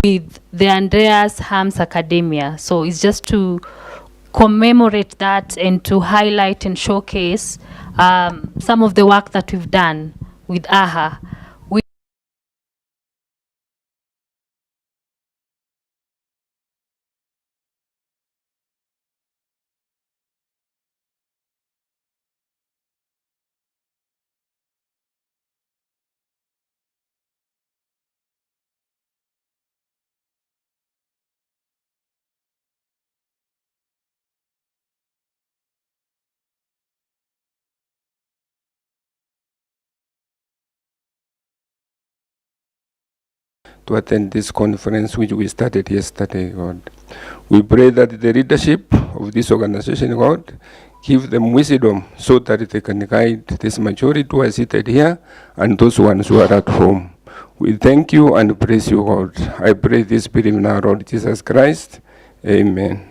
with the Andreas Harms Academia. So it's just to commemorate that and to highlight and showcase some of the work that we've done with AHA. To attend this conference which we started yesterday, God. We pray that the leadership of this organization, God, give them wisdom so that they can guide this majority who are seated here and those ones who are at home. We thank you and praise you, God. I pray this believe in our Lord Jesus Christ. Amen.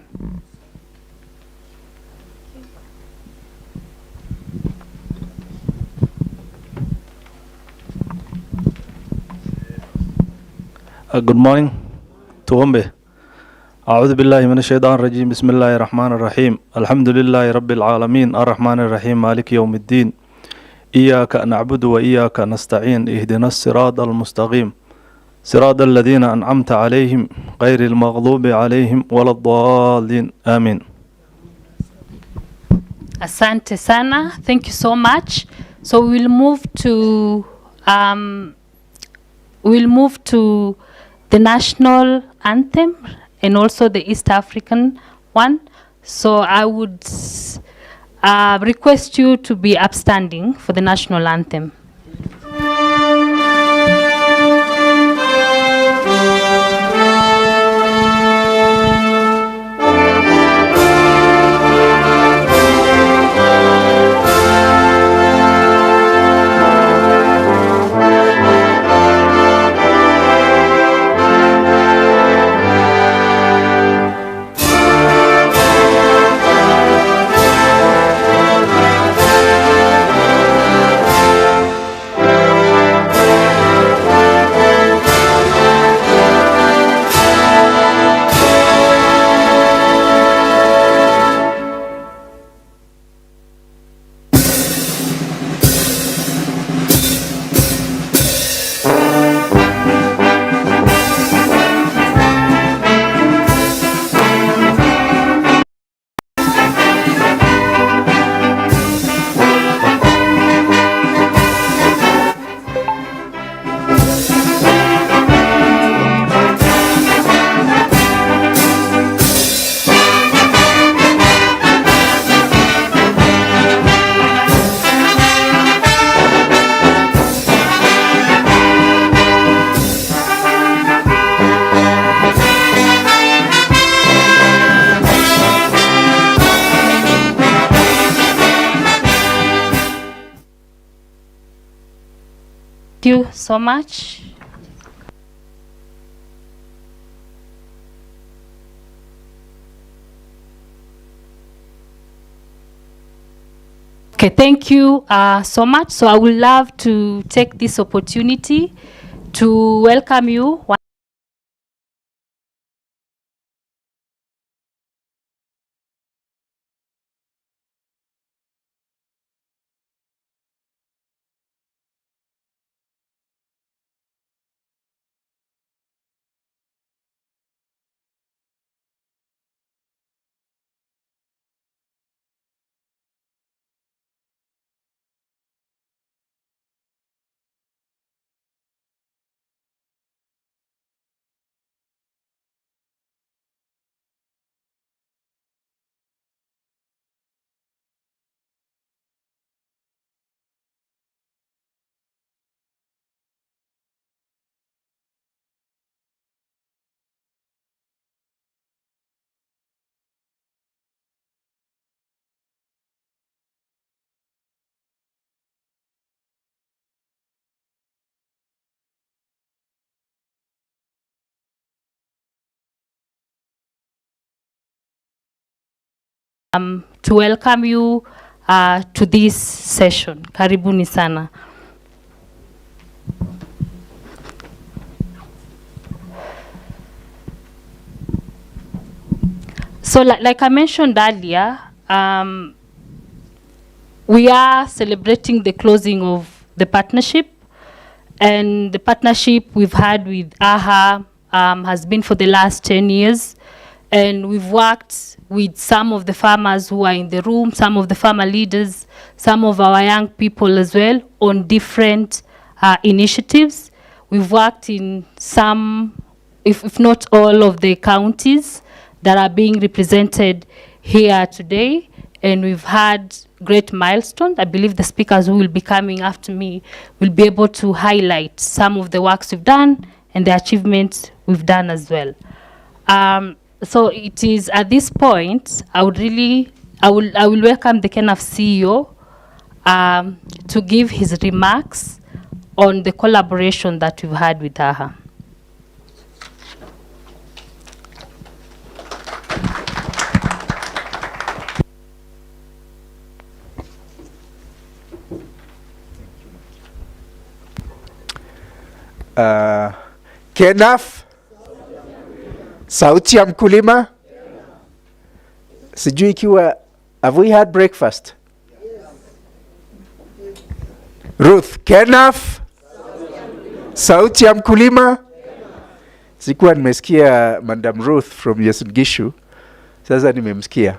Good morning. Tuombe. أعوذ بالله من الشيطان الرجيم. بسم الله الرحمن الرحيم. الحمد لله رب العالمين الرحمن الرحيم مالك يوم الدين. إياك نعبد وإياك نستعين. اهدنا الصراط المستقيم صراط الذين أنعمت عليهم غير المغضوب عليهم ولا الضالين. آمين. Asante sana. Thank you so much. So we'll move to the national anthem and also the East African one. So I would request you to be upstanding for the national anthem. Thank you so much. Okay, thank you so much. So I would love to take this opportunity to welcome you. To welcome you to this session. Karibuni sana. So like I mentioned earlier, we are celebrating the closing of the partnership, and the partnership we've had with AHA has been for the last 10 years. And we've worked with some of the farmers who are in the room, some of the farmer leaders, some of our young people as well on different initiatives. We've worked in some, if not all of the counties that are being represented here today. And we've had great milestones. I believe the speakers who will be coming after me will be able to highlight some of the works we've done and the achievements we've done as well. So it is at this point, I will welcome the KENAF CEO to give his remarks on the collaboration that we've had with AHA. KENAF, sauti ya mkulima. Sijui ikiwa, have we had breakfast? Ruth, KENAF, sauti ya mkulima. Sikuwa nimesikia Madam Ruth from Uasin Gishu, sasa nimemsikia.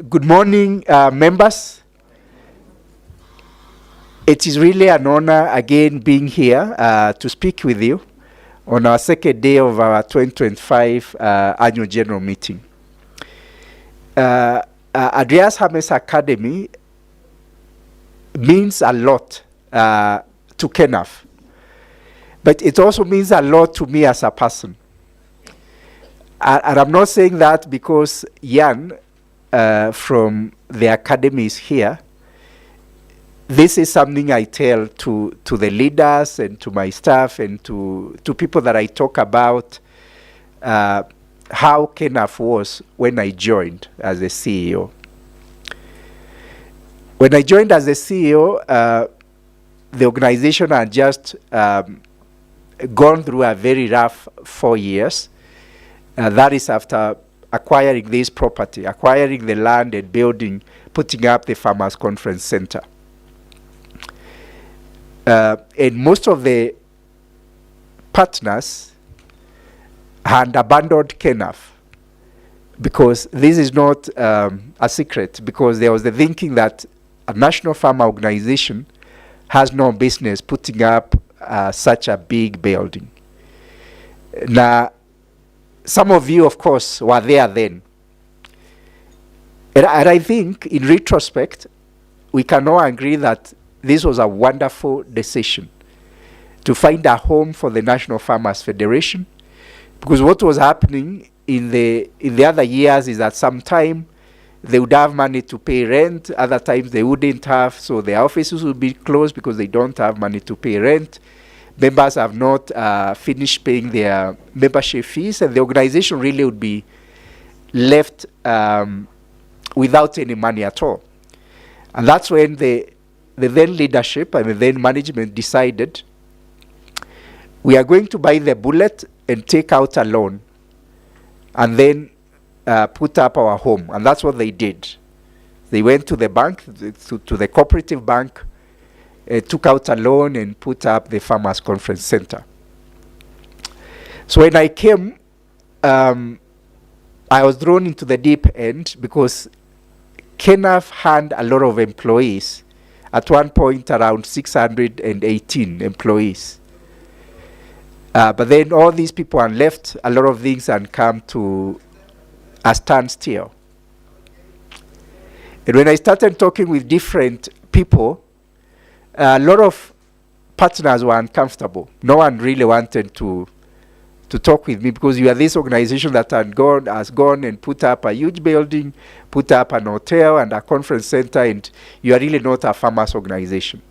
Good morning, members. It is really an honor again being here to speak with you on our second day of our 2025 annual general meeting. Andreas Hermes Academy means a lot to KENAF, but it also means a lot to me as a person. And I'm not saying that because Jan from the academy is here. This is something I tell to the leaders and to my staff and to people that I talk about how KENAF was when I joined as a CEO. When I joined as a CEO, the organization had just gone through a very rough 4 years. That is after acquiring this property, acquiring the land and building, putting up the Farmers Conference Center. And most of the partners had abandoned KENAF because this is not a secret, because there was the thinking that a national farmer organization has no business putting up such a big building. Now, some of you, of course, were there then. And I think, in retrospect, we can all agree that this was a wonderful decision to find a home for the National Farmers Federation, because what was happening in the other years is that sometime they would have money to pay rent, other times they wouldn't have, so their offices would be closed because they don't have money to pay rent. Members have not finished paying their membership fees, and the organization really would be left without any money at all. And that's when the then leadership and the then management decided we are going to buy the bullet and take out a loan and then put up our home. And that's what they did. They went to the bank, to the cooperative bank, took out a loan and put up the Farmers Conference Center. So when I came, I was thrown into the deep end because KENAF had a lot of employees. At one point, around 618 employees. But then all these people had left, a lot of things had come to a standstill. And when I started talking with different people, a lot of partners were uncomfortable. No one really wanted to talk with me because you are this organization that has gone and put up a huge building, put up an hotel and a conference center, and you are really not a farmers organization.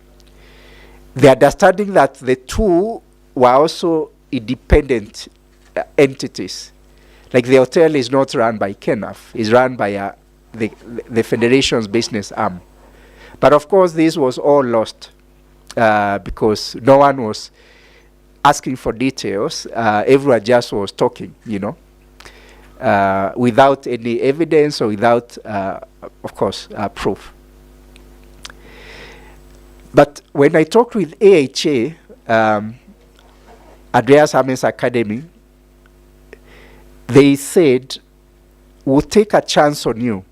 The understanding that the two were also independent entities. Like the hotel is not run by KENAF, it's run by the federation's business arm. But of course this was all lost because no one was asking for details. Everyone just was talking, you know. without any evidence or without, of course, proof. But when I talked with AHA, Andreas Hammes Academy, they said, we'll take a chance on you.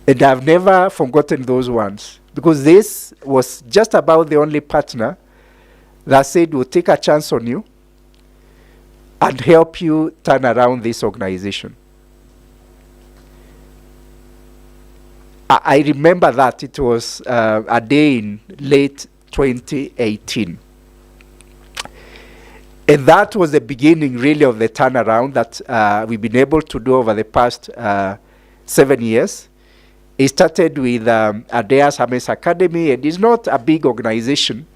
And I've never forgotten those ones, because this was just about the only partner that said, we'll take a chance on you and help you turn around this organization. I remember that it was a day in late 2018. And that was the beginning, really, of the turnaround that we've been able to do over the past 7 years. It started with Andreas Hammes Academy, and it's not a big organization,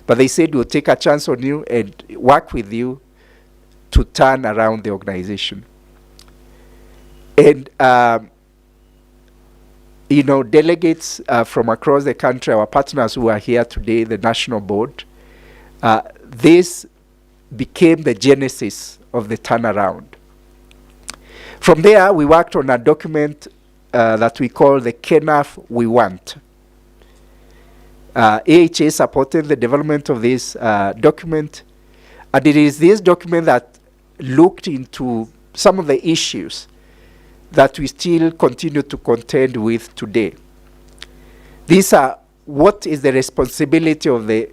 but they said, we'll take a chance on you and work with you to turn around the organization. And you know, delegates from across the country, our partners who are here today, the national board, this became the genesis of the turnaround. From there, we worked on a document that we call the KENAF We Want. AHA supported the development of this document, and it is this document that looked into some of the issues that we still continue to contend with today. These are, what is the responsibility of the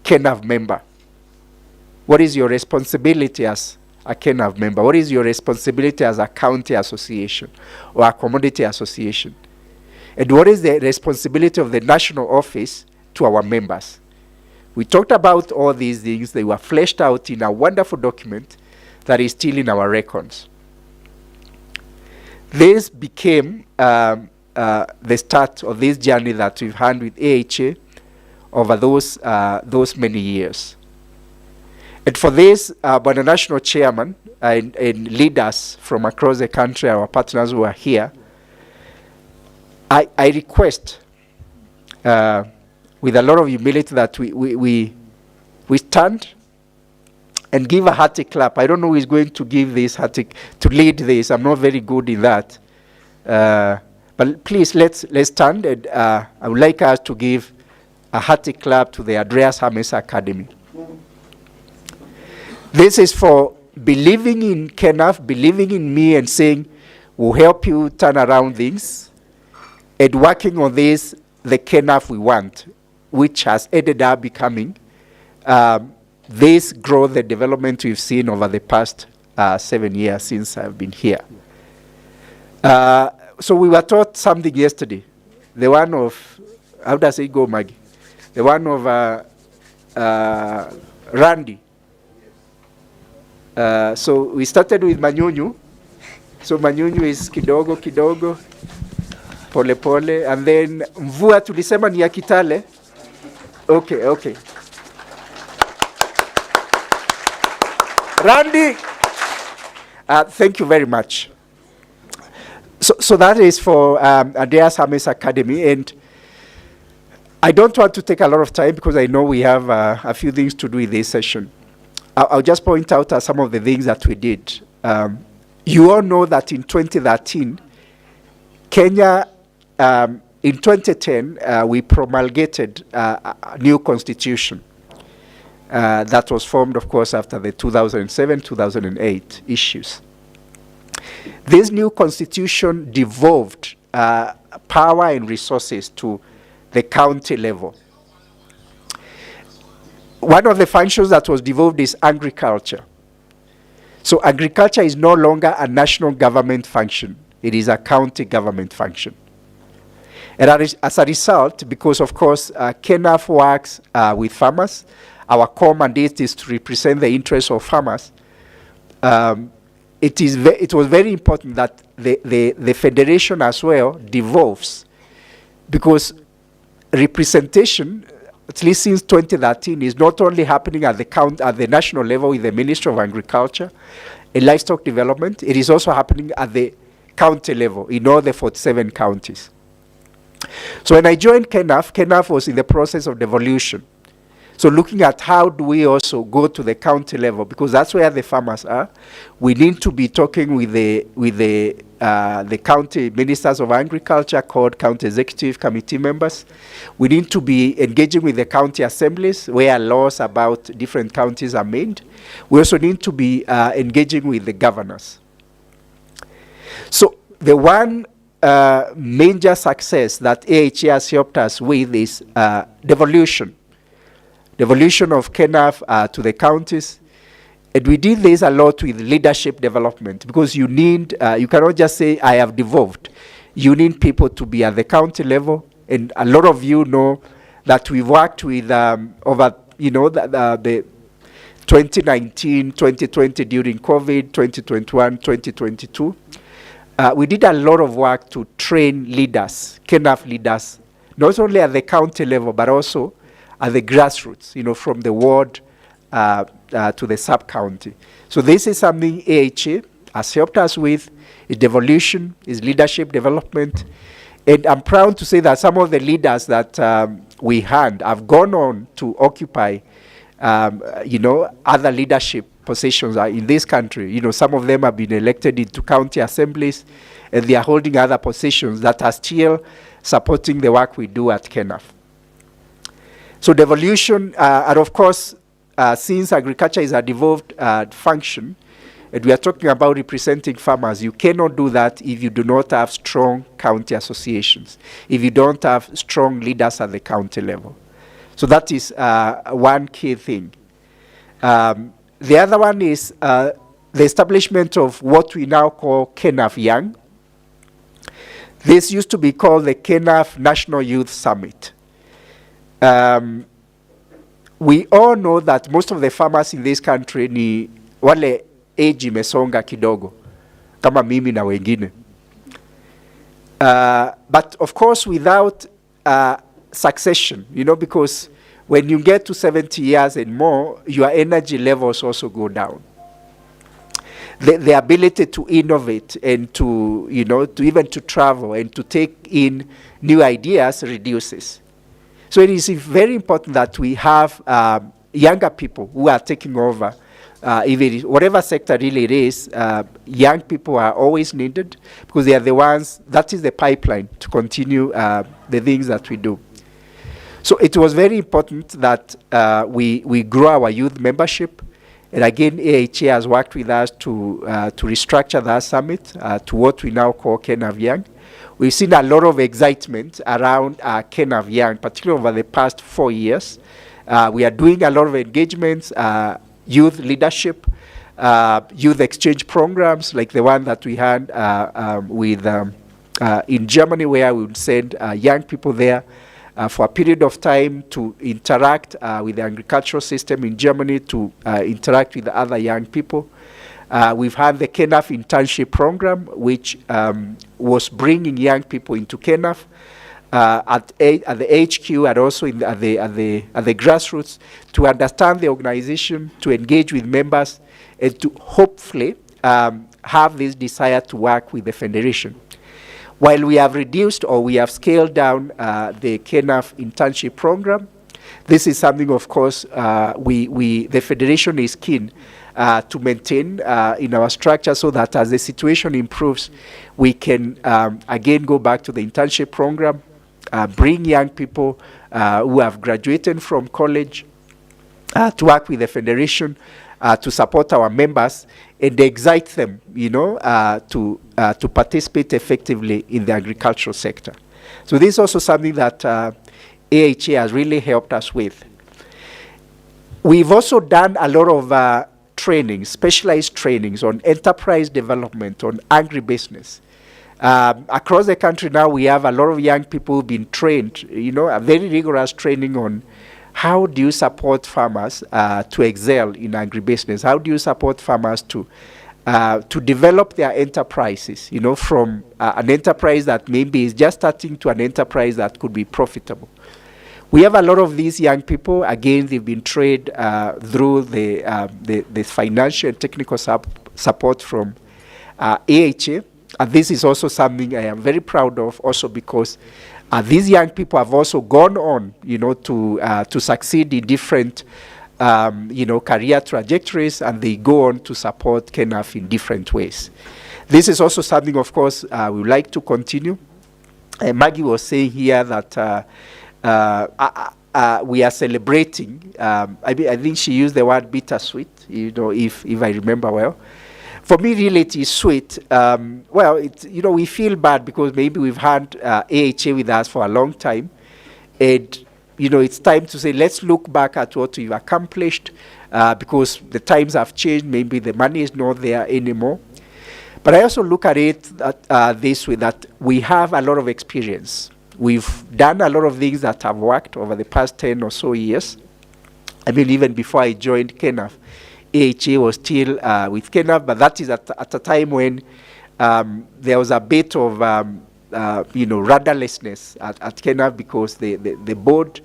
KENAF member? What is your responsibility as a KENAF member? What is your responsibility as a county association or a commodity association? And what is the responsibility of the national office to our members? We talked about all these things. They were fleshed out in a wonderful document that is still in our records. This became the start of this journey that we've had with AHA over those many years. And for this, but the national chairman and leaders from across the country, our partners who are here, I request with a lot of humility that we stand and give a hearty clap. I don't know who is going to give this to lead this. I'm not very good in that. But please, let's stand, and I would like us to give a hearty clap to the Andreas Hammes Academy. This is for believing in KENAF, believing in me, and saying, we'll help you turn around things, and working on this, the KENAF we want, which has ended up becoming this growth and development we've seen over the past 7 years since I've been here. So we were taught something yesterday. The one of, how does it go, Maggie? The one of Randy. So we started with Manyunyu. So Manyunyu is kidogo kidogo, pole pole, and then mvua tulisema ni ya Kitale. Okay. Randy, thank you very much. So that is for Andreas Hammes Academy, and I don't want to take a lot of time because I know we have a few things to do in this session. I'll just point out some of the things that we did. You all know that in 2013, Kenya, in 2010, we promulgated a new constitution that was formed, of course, after the 2007-2008 issues. This new constitution devolved power and resources to the county level. One of the functions that was devolved is agriculture. So agriculture is no longer a national government function. It is a county government function. And as a result, because of course KENAF works with farmers, our core mandate is to represent the interests of farmers. It was very important that the federation as well devolves, because representation, at least since 2013, is not only happening at the national level with the Ministry of Agriculture and Livestock Development, it is also happening at the county level in all the 47 counties. So when I joined KENAF was in the process of devolution. So looking at how do we also go to the county level, because that's where the farmers are. We need to be talking with the county ministers of agriculture, called county executive committee members. We need to be engaging with the county assemblies where laws about different counties are made. We also need to be engaging with the governors. So the one major success that AHA has helped us with is devolution of KENAF to the counties. And we did this a lot with leadership development, because you need, you cannot just say, I have devolved. You need people to be at the county level. And a lot of you know that we've worked with over, the 2019, 2020 during COVID, 2021, 2022. We did a lot of work to train leaders, KENAF leaders, not only at the county level, but also at the grassroots, from the ward to the sub-county. So this is something AHA has helped us with, is devolution, is leadership development. And I'm proud to say that some of the leaders that we had have gone on to occupy, other leadership positions in this country. Some of them have been elected into county assemblies, and they are holding other positions that are still supporting the work we do at KENAF. So devolution, and of course, since agriculture is a devolved function, and we are talking about representing farmers, you cannot do that if you do not have strong county associations, if you don't have strong leaders at the county level. So that is one key thing. The other one is the establishment of what we now call KENAF Young. This used to be called the KENAF National Youth Summit. We all know that most of the farmers in this country ni wale age imesonga kidogo, kama mimi na wengine. But of course, without succession, because when you get to 70 years and more, your energy levels also go down. The ability to innovate and to even to travel and to take in new ideas reduces. So it is very important that we have younger people who are taking over, whatever sector really it is. Young people are always needed, because they are the ones, that is the pipeline to continue the things that we do. So it was very important that we grow our youth membership. And again, AHA has worked with us to restructure that summit to what we now call KENAF Young. We've seen a lot of excitement around KENAF Young, particularly over the past 4 years. We are doing a lot of engagements, youth leadership, youth exchange programs, like the one that we had in Germany, where we would send young people there for a period of time to interact with the agricultural system in Germany, to interact with other young people. We've had the KENAF internship program, which was bringing young people into KENAF at the HQ and also at the grassroots, to understand the organization, to engage with members, and to hopefully have this desire to work with the federation. While we have reduced or we have scaled down the KENAF internship program, this is something, of course, the federation is keen to maintain in our structure, so that as the situation improves, we can again go back to the internship program, bring young people who have graduated from college to work with the federation, to support our members and excite them, to participate effectively in the agricultural sector. So this is also something that AHA has really helped us with. We've also done a lot of trainings, specialized trainings on enterprise development, on agribusiness. Across the country now, we have a lot of young people who've been trained, a very rigorous training on how do you support farmers to excel in agribusiness? How do you support farmers to develop their enterprises, from an enterprise that maybe is just starting to an enterprise that could be profitable? We have a lot of these young people. Again, they've been trained through the financial and technical support from AHA. And this is also something I am very proud of, also because These young people have also gone on, to succeed in different, career trajectories, and they go on to support KENAF in different ways. This is also something, of course, we would like to continue. Maggie was saying here that we are celebrating. I think she used the word bittersweet, if I remember well. For me, really, it is sweet. We feel bad because maybe we've had AHA with us for a long time. And, it's time to say, let's look back at what we've accomplished because the times have changed. Maybe the money is not there anymore. But I also look at it this way, that we have a lot of experience. We've done a lot of things that have worked over the past 10 or so years. I mean, even before I joined KENAF, AHA was still with KENAF, but that is at a time when there was a bit of, rudderlessness at KENAF because the board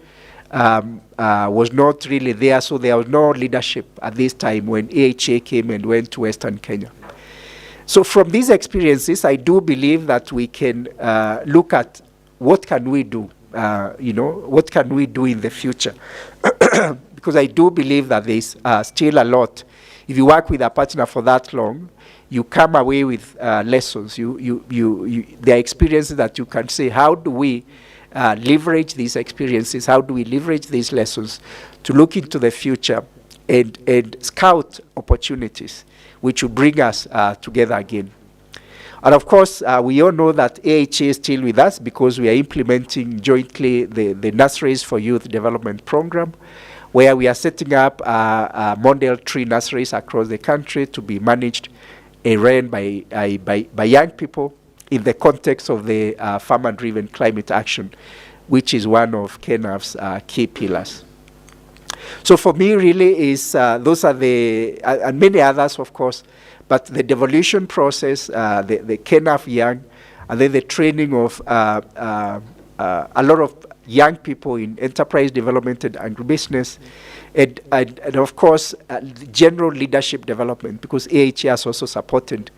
was not really there, so there was no leadership at this time when AHA came and went to Western Kenya. So from these experiences, I do believe that we can look at what can we do, what can we do in the future? Because I do believe that there's still a lot. If you work with a partner for that long, you come away with lessons. There are experiences that you can say, how do we leverage these experiences? How do we leverage these lessons to look into the future and scout opportunities which will bring us together again? And of course, we all know that AHA is still with us because we are implementing jointly the Nurseries for Youth Development Program, where we are setting up model tree nurseries across the country to be managed and run by young people in the context of the farmer-driven climate action, which is one of KENAF's key pillars. So for me, really, those are and many others, of course, but the devolution process, the KENAF Young, and then the training of a lot of young people in enterprise development and agribusiness, and of course, general leadership development, because AHA has also supported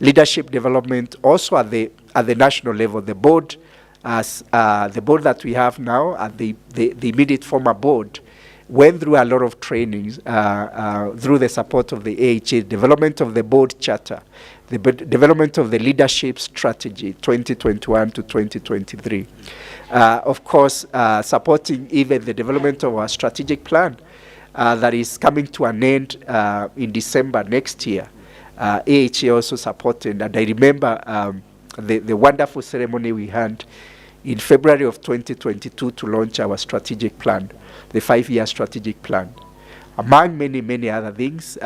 leadership development also at the national level. The board, the board that we have now, and the immediate former board, went through a lot of trainings through the support of the AHA, development of the board charter, the development of the leadership strategy 2021 to 2023. Of course, supporting even the development of our strategic plan that is coming to an end in December next year. AHA also supported, and I remember the wonderful ceremony we had in February of 2022 to launch our strategic plan, the 5-year strategic plan, among many, many other things.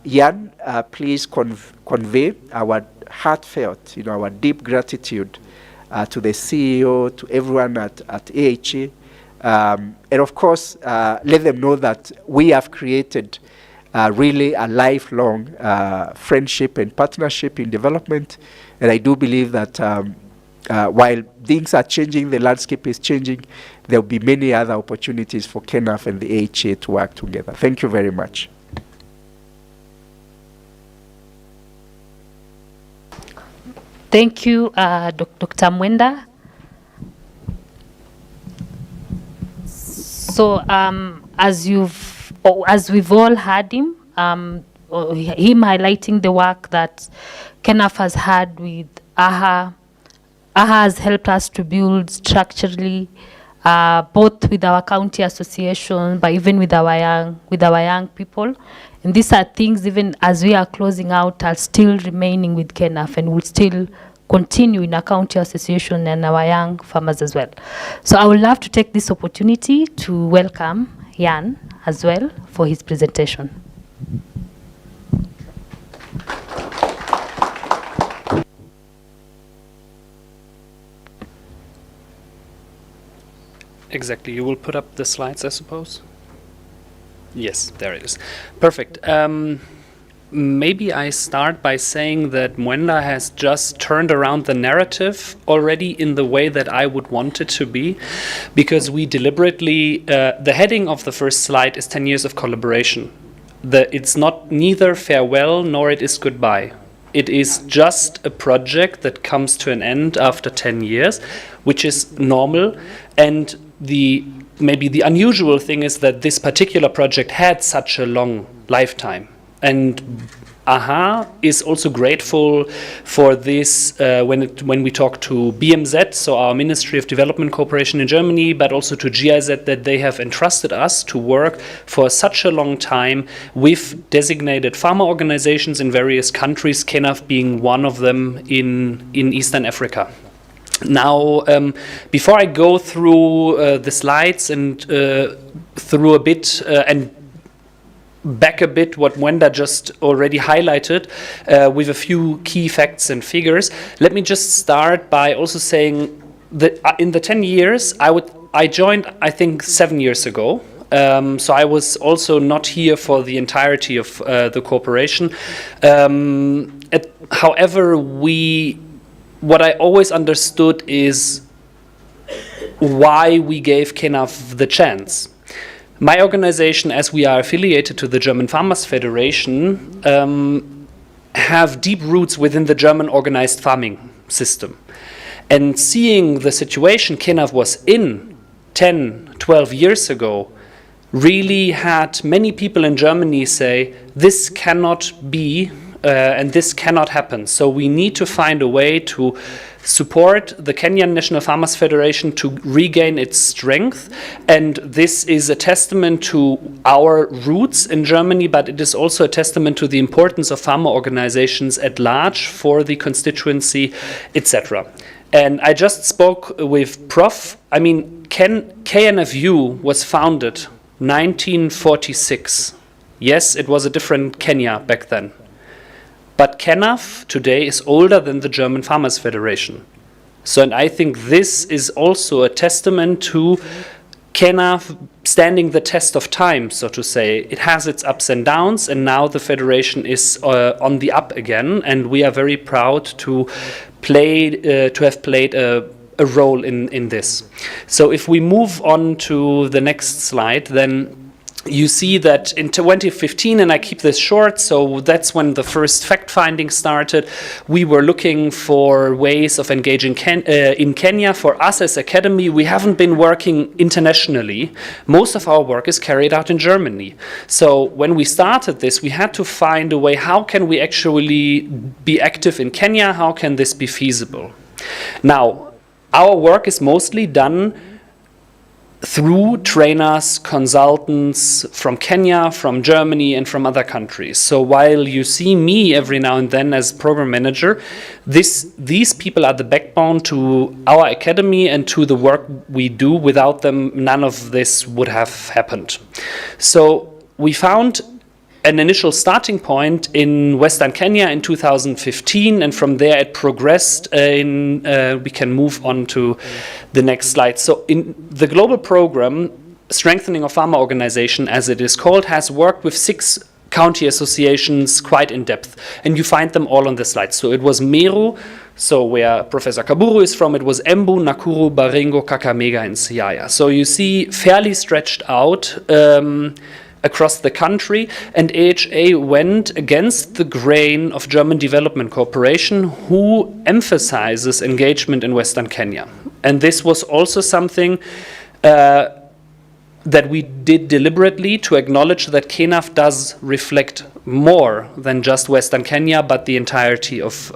Jan, please convey our heartfelt, our deep gratitude to the CEO, to everyone at AHA, and of course, let them know that we have created really a lifelong friendship and partnership in development, and I do believe that while things are changing, the landscape is changing, there will be many other opportunities for KENAF and the AHA to work together. Thank you very much. Thank you, Dr. Mwenda. So, as we've all heard him highlighting the work that KENAF has had with AHA. AHA has helped us to build structurally, both with our county association, but even with our young people. And these are things, even as we are closing out, are still remaining with KENAF and will still continue in our county association and our young farmers as well. So I would love to take this opportunity to welcome Jan as well for his presentation. Exactly. You will put up the slides, I suppose? Yes, there it is. Perfect. Maybe I start by saying that Mwenda has just turned around the narrative already in the way that I would want it to be, because we deliberately, the heading of the first slide is 10 years of collaboration. It's not neither farewell nor it is goodbye. It is just a project that comes to an end after 10 years, which is normal. And maybe the unusual thing is that this particular project had such a long lifetime. And AHA is also grateful for this when we talk to BMZ, so our Ministry of Development Cooperation in Germany, but also to GIZ, that they have entrusted us to work for such a long time with designated farmer organizations in various countries, KENAF being one of them in Eastern Africa. Now, before I go through the slides and through a bit and back a bit what Mwenda just already highlighted with a few key facts and figures, let me just start by also saying that in the 10 years, I joined, I think, 7 years ago. So I was also not here for the entirety of the cooperation. However, what I always understood is why we gave KENAF the chance. My organization, as we are affiliated to the German Farmers Federation, have deep roots within the German organized farming system. And seeing the situation KENAF was in 10, 12 years ago, really had many people in Germany say, this cannot be and this cannot happen. So we need to find a way to support the Kenyan National Farmers Federation to regain its strength. And this is a testament to our roots in Germany, but it is also a testament to the importance of farmer organizations at large for the constituency, etc. And I just spoke with Prof. I mean, KNFU was founded 1946. Yes, it was a different Kenya back then. But KENAF today is older than the German Farmers Federation. So, and I think this is also a testament to KENAF standing the test of time, so to say. It has its ups and downs, and now the federation is on the up again, and we are very proud to have played a role in this. So if we move on to the next slide, then you see that in 2015, and I keep this short, so that's when the first fact-finding started, we were looking for ways of engaging in Kenya. For us as Academy, we haven't been working internationally. Most of our work is carried out in Germany. So when we started this, we had to find a way, how can we actually be active in Kenya? How can this be feasible? Now, our work is mostly done through trainers, consultants from Kenya, from Germany, and from other countries. So while you see me every now and then as program manager, these people are the backbone to our academy and to the work we do. Without them, none of this would have happened. So we found an initial starting point in Western Kenya in 2015, and from there it progressed. We can move on to the next slide. So in the global program, Strengthening of Farmer Organization, as it is called, has worked with 6 county associations quite in depth, and you find them all on the slide. So it was Meru, so where Professor Kaburu is from, it was Embu, Nakuru, Baringo, Kakamega, and Siaya. So you see fairly stretched out across the country, and AHA went against the grain of German Development Cooperation, who emphasizes engagement in Western Kenya. And this was also something that we did deliberately to acknowledge that KENAF does reflect more than just Western Kenya, but the entirety of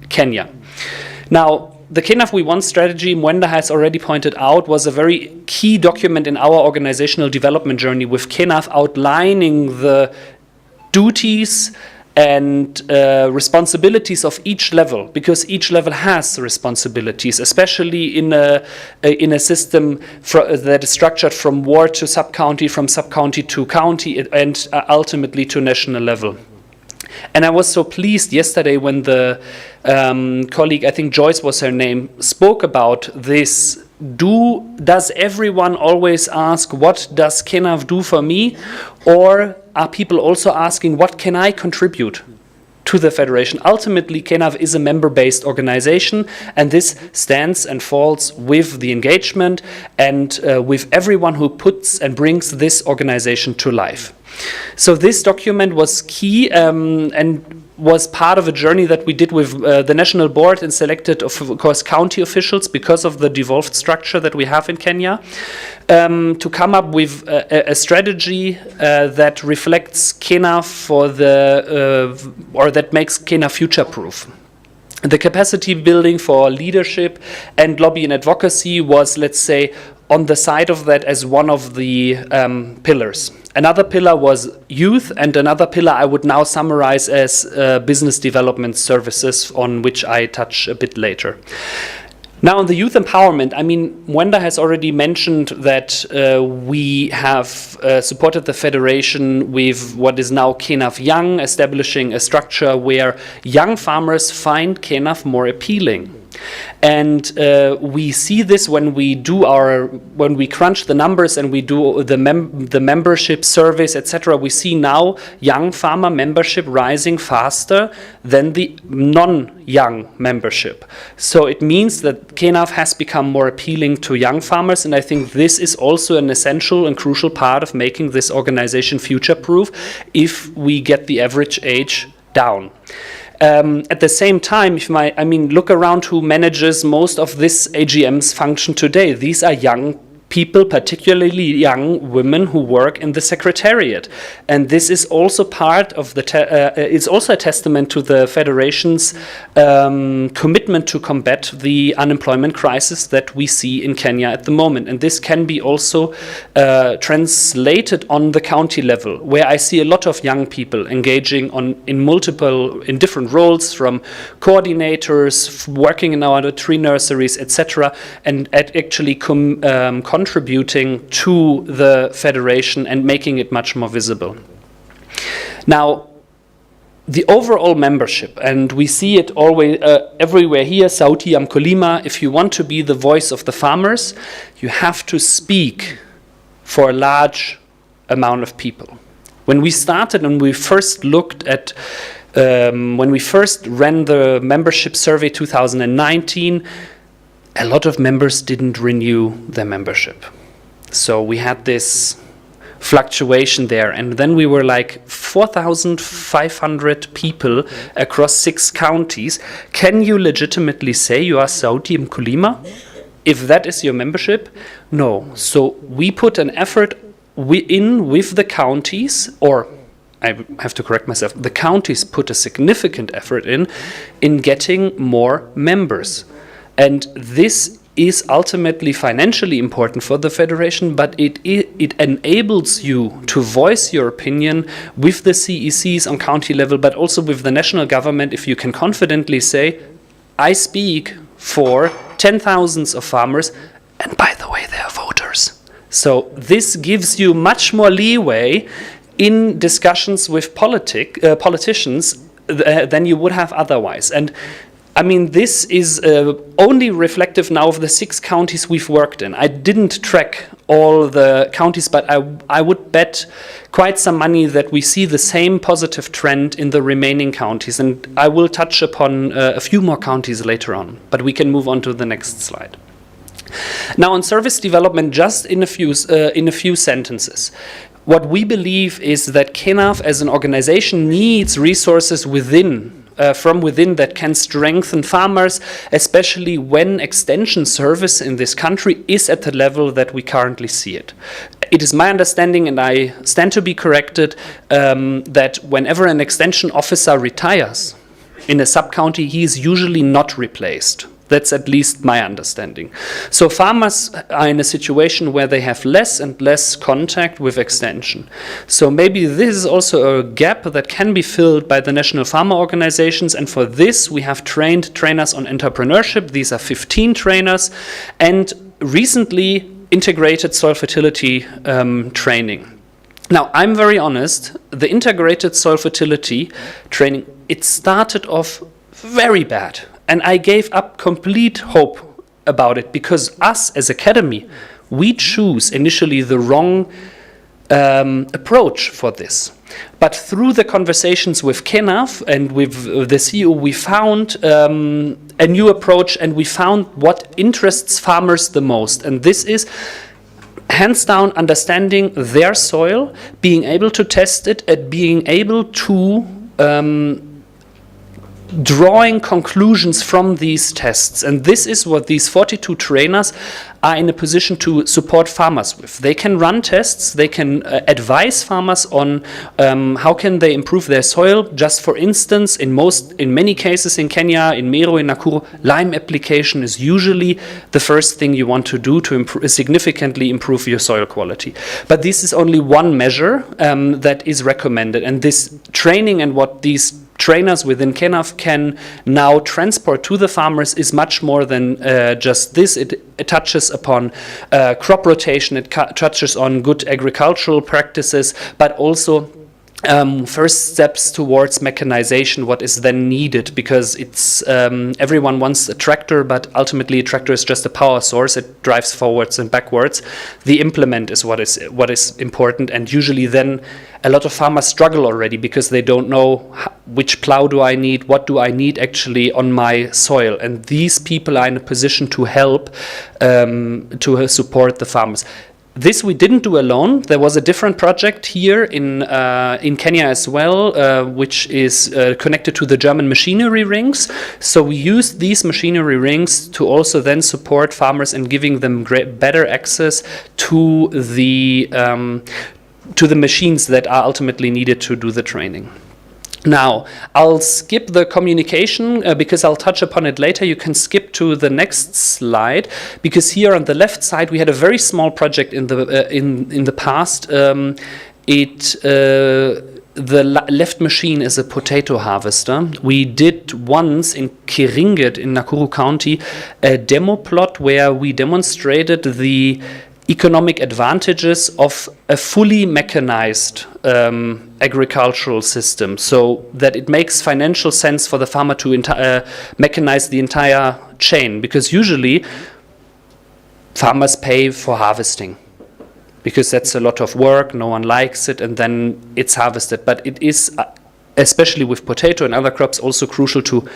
Kenya. Now, the KENAF We Want strategy, Mwenda has already pointed out, was a very key document in our organizational development journey, with KENAF outlining the duties and responsibilities of each level, because each level has responsibilities, especially in a system that is structured from ward to sub-county, from sub-county to county, and ultimately to national level. And I was so pleased yesterday when the colleague, I think Joyce was her name, spoke about this. Does everyone always ask, what does KENAF do for me? Or are people also asking, what can I contribute to the federation? Ultimately, KENAF is a member-based organization, and this stands and falls with the engagement and with everyone who puts and brings this organization to life. So this document was key, and was part of a journey that we did with the national board and selected, of course, county officials because of the devolved structure that we have in Kenya, to come up with a strategy that reflects KENAF for or that makes KENAF future-proof. The capacity building for leadership and lobby and advocacy was, let's say, on the side of that as one of the pillars. Another pillar was youth, and another pillar I would now summarize as business development services, on which I touch a bit later. Now, on the youth empowerment, I mean, Mwenda has already mentioned that we have supported the federation with what is now KENAF Young, establishing a structure where young farmers find KENAF more appealing. And we see this when we crunch the numbers and we do the membership surveys, etc. We see now young farmer membership rising faster than the non-young membership. So it means that KENAF has become more appealing to young farmers, and I think this is also an essential and crucial part of making this organization future-proof if we get the average age down. At the same time, look around who manages most of this AGM's function today. These are young people, particularly young women who work in the secretariat. And this is also part of it's also a testament to the Federation's commitment to combat the unemployment crisis that we see in Kenya at the moment. And this can be also translated on the county level, where I see a lot of young people engaging in different roles, from coordinators, working in our tree nurseries, etc., and actually contributing to the Federation and making it much more visible. Now, the overall membership, and we see it always everywhere here, Sauti ya Mkulima, if you want to be the voice of the farmers, you have to speak for a large amount of people. When we started and we first looked at, when we first ran the membership survey 2019, a lot of members didn't renew their membership. So we had this fluctuation there, and then we were like 4,500 people across 6 counties. Can you legitimately say you are Sauti ya Mkulima if that is your membership? No. So we put an effort with the counties, or I have to correct myself, the counties put a significant effort in getting more members. And this is ultimately financially important for the Federation, but it enables you to voice your opinion with the CECs on county level, but also with the national government, if you can confidently say, I speak for 10,000s of farmers, and by the way, they are voters. So this gives you much more leeway in discussions with politicians than you would have otherwise. And I mean, this is only reflective now of the 6 counties we've worked in. I didn't track all the counties, but I would bet quite some money that we see the same positive trend in the remaining counties. And I will touch upon a few more counties later on, but we can move on to the next slide. Now, on service development, just in a few sentences. What we believe is that KENAF as an organization needs resources from within that can strengthen farmers, especially when extension service in this country is at the level that we currently see it. It is my understanding, and I stand to be corrected, that whenever an extension officer retires in a sub-county, he is usually not replaced. That's at least my understanding. So farmers are in a situation where they have less and less contact with extension. So maybe this is also a gap that can be filled by the national farmer organizations, and for this we have trained trainers on entrepreneurship. These are 15 trainers, and recently integrated soil fertility training. Now, I'm very honest, the integrated soil fertility training, it started off very bad. And I gave up complete hope about it, because us as Academy, we choose initially the wrong approach for this. But through the conversations with KENAF and with the CEO, we found a new approach, and we found what interests farmers the most. And this is hands down understanding their soil, being able to test it, and being able to drawing conclusions from these tests. And this is what these 42 trainers are in a position to support farmers with. They can run tests, they can advise farmers on how can they improve their soil. Just for instance, in many cases in Kenya, in Meru, in Nakuru, lime application is usually the first thing you want to do to significantly improve your soil quality. But this is only one measure that is recommended, and this training and what these trainers within KENAF can now transport to the farmers is much more than just this. It touches upon crop rotation, it touches on good agricultural practices, but also first steps towards mechanization, what is then needed, because it's everyone wants a tractor, but ultimately a tractor is just a power source. It drives forwards and backwards. The implement is what is important, and usually then a lot of farmers struggle already because they don't know which plow do I need, what do I need actually on my soil, and these people are in a position to help to support the farmers. This we didn't do alone. There was a different project here in Kenya as well, which is connected to the German machinery rings. So we used these machinery rings to also then support farmers and giving them better access to the machines that are ultimately needed to do the training. Now, I'll skip the communication because I'll touch upon it later. You can skip to the next slide, because here on the left side we had a very small project in the past. The left machine is a potato harvester. We did once in Kiringet in Nakuru County a demo plot where we demonstrated the economic advantages of a fully mechanized agricultural system, so that it makes financial sense for the farmer to mechanize the entire chain, because usually farmers pay for harvesting because that's a lot of work, no one likes it, and then it's harvested. But it is, especially with potato and other crops, also crucial to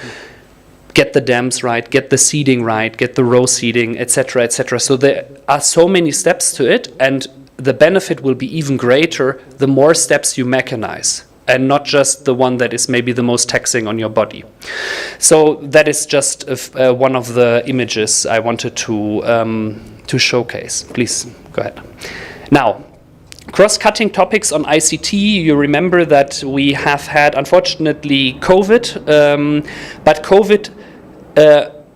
get the dams right, get the seeding right, get the row seeding, etc., etc. So there are so many steps to it, and the benefit will be even greater the more steps you mechanize, and not just the one that is maybe the most taxing on your body. So that is just one of the images I wanted to showcase. Please go ahead. Now, cross-cutting topics on ICT. You remember that we have had, unfortunately, COVID, but COVID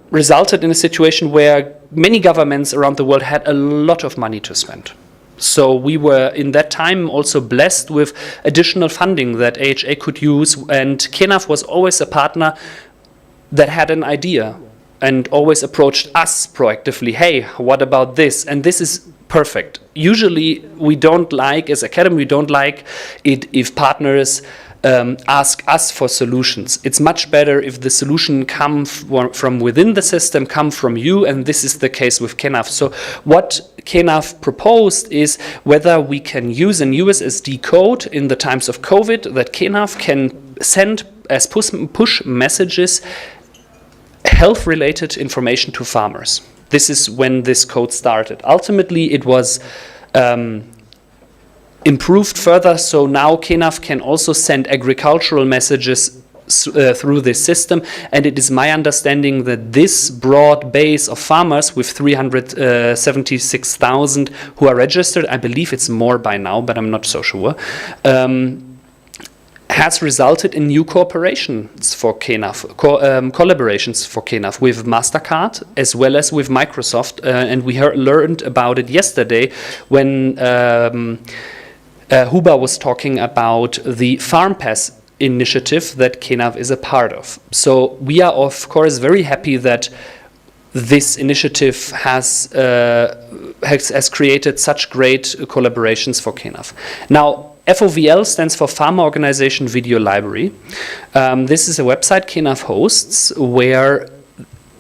resulted in a situation where many governments around the world had a lot of money to spend. So we were in that time also blessed with additional funding that AHA could use, and KENAF was always a partner that had an idea and always approached us proactively. Hey, what about this? And this is perfect. Usually we don't like, as Academy, we don't like it if partners ask us for solutions. It's much better if the solution come from within the system, come from you, and this is the case with KENAF. So what KENAF proposed is whether we can use an USSD code in the times of COVID that KENAF can send as push messages health-related information to farmers. This is when this code started. Ultimately, it was improved further, so now KENAF can also send agricultural messages through this system, and it is my understanding that this broad base of farmers with 376,000 who are registered, I believe it's more by now, but I'm not so sure, has resulted in new cooperations for KENAF, collaborations for KENAF with MasterCard as well as with Microsoft, and we learned about it yesterday when Huber was talking about the Farm Pass initiative that KENAF is a part of. So we are of course very happy that this initiative has created such great collaborations for KENAF. Now, FOVL stands for Farmer Organization Video Library. This is a website KENAF hosts where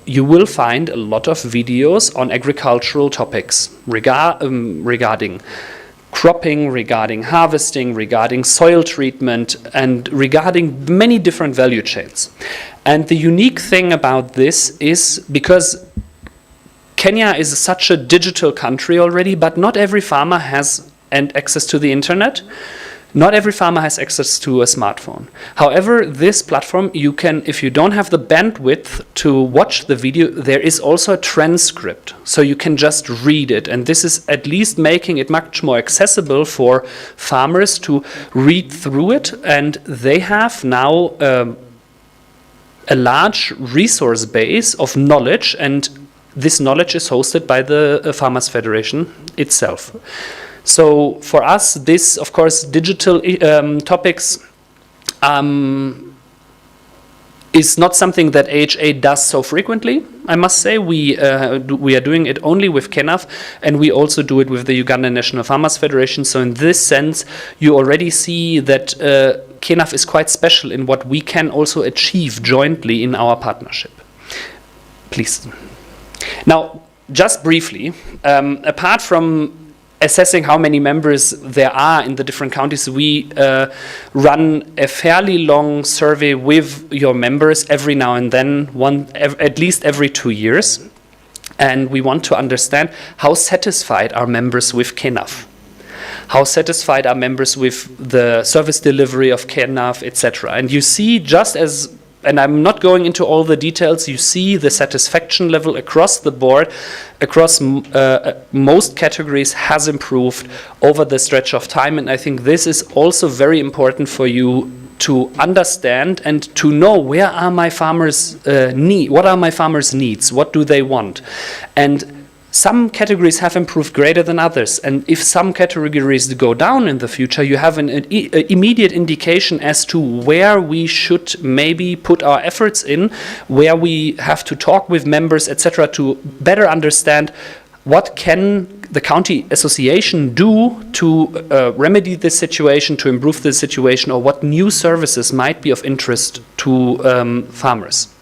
you will find a lot of videos on agricultural topics regarding cropping, regarding harvesting, regarding soil treatment, and regarding many different value chains. And the unique thing about this is because Kenya is such a digital country already, but not every farmer has access to the internet. Not every farmer has access to a smartphone. However, this platform, you can, if you don't have the bandwidth to watch the video, there is also a transcript. So you can just read it. And this is at least making it much more accessible for farmers to read through it. And they have now a large resource base of knowledge, and this knowledge is hosted by the Farmers Federation itself. So for us, this, of course, digital topics is not something that AHA does so frequently, I must say. We are doing it only with KENAF, and we also do it with the Ugandan National Farmers Federation. So in this sense, you already see that KENAF is quite special in what we can also achieve jointly in our partnership. Please. Now, just briefly, apart from assessing how many members there are in the different counties, we run a fairly long survey with your members every now and then, at least every 2 years. And we want to understand how satisfied are members with KENAF. How satisfied are members with the service delivery of KENAF, etc. And you see, just as, and I'm not going into all the details, you see the satisfaction level across the board, across most categories, has improved over the stretch of time. And I think this is also very important for you to understand and to know, where are my farmers' what are my farmers' needs? What do they want? And some categories have improved greater than others, and if some categories go down in the future, you have an immediate indication as to where we should maybe put our efforts in, where we have to talk with members, etc., to better understand what can the county association do to remedy this situation, to improve the situation, or what new services might be of interest to farmers.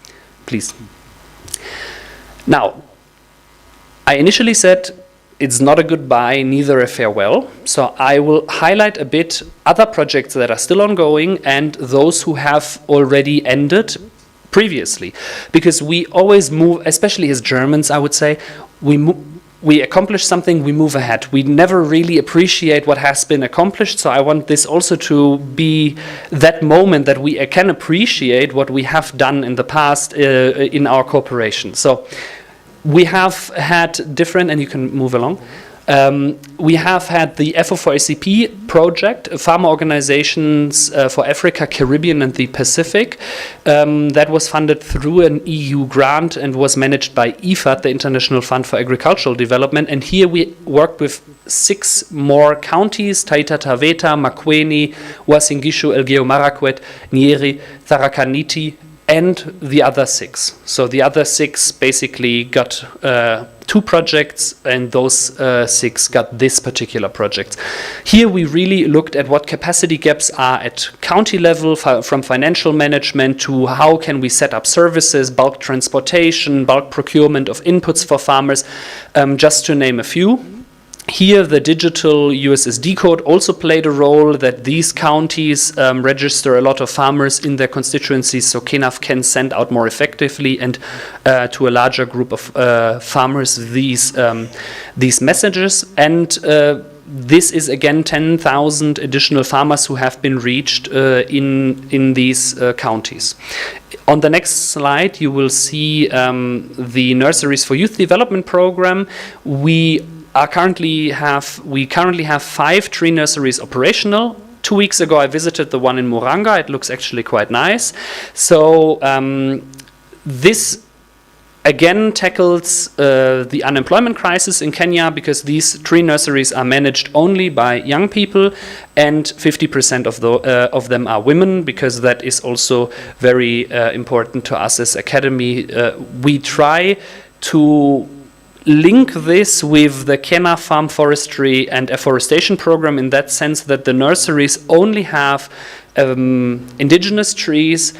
Please. Now, I initially said it's not a goodbye, neither a farewell. So I will highlight a bit other projects that are still ongoing and those who have already ended previously. Because we always move, especially as Germans, I would say, we accomplish something, we move ahead. We never really appreciate what has been accomplished. So I want this also to be that moment that we can appreciate what we have done in the past in our cooperation. So we have had different, and you can move along, we have had the FO4ACP project, Farmer Organizations for Africa, Caribbean and the Pacific, that was funded through an EU grant and was managed by IFAD, the International Fund for Agricultural Development. And here we worked with 6 more counties: Taita Taveta, Makueni, Uasin Gishu, Elgeyo Marakwet, Nyeri, Tarakaniti, and the other 6. So the other 6 basically got 2 projects, and those 6 got this particular project. Here we really looked at what capacity gaps are at county level, from financial management to how can we set up services, bulk transportation, bulk procurement of inputs for farmers, just to name a few. Here, the digital USSD code also played a role, that these counties register a lot of farmers in their constituencies, so KENAF can send out more effectively and to a larger group of farmers these messages. And this is again 10,000 additional farmers who have been reached in these counties. On the next slide, you will see the Nurseries for Youth Development program. We currently have 5 tree nurseries operational. 2 weeks ago, I visited the one in Muranga. It looks actually quite nice. So this again tackles the unemployment crisis in Kenya, because these tree nurseries are managed only by young people, and 50% of them are women, because that is also very important to us as Academy. We try to link this with the KENAF Farm Forestry and Afforestation program, in that sense that the nurseries only have indigenous trees,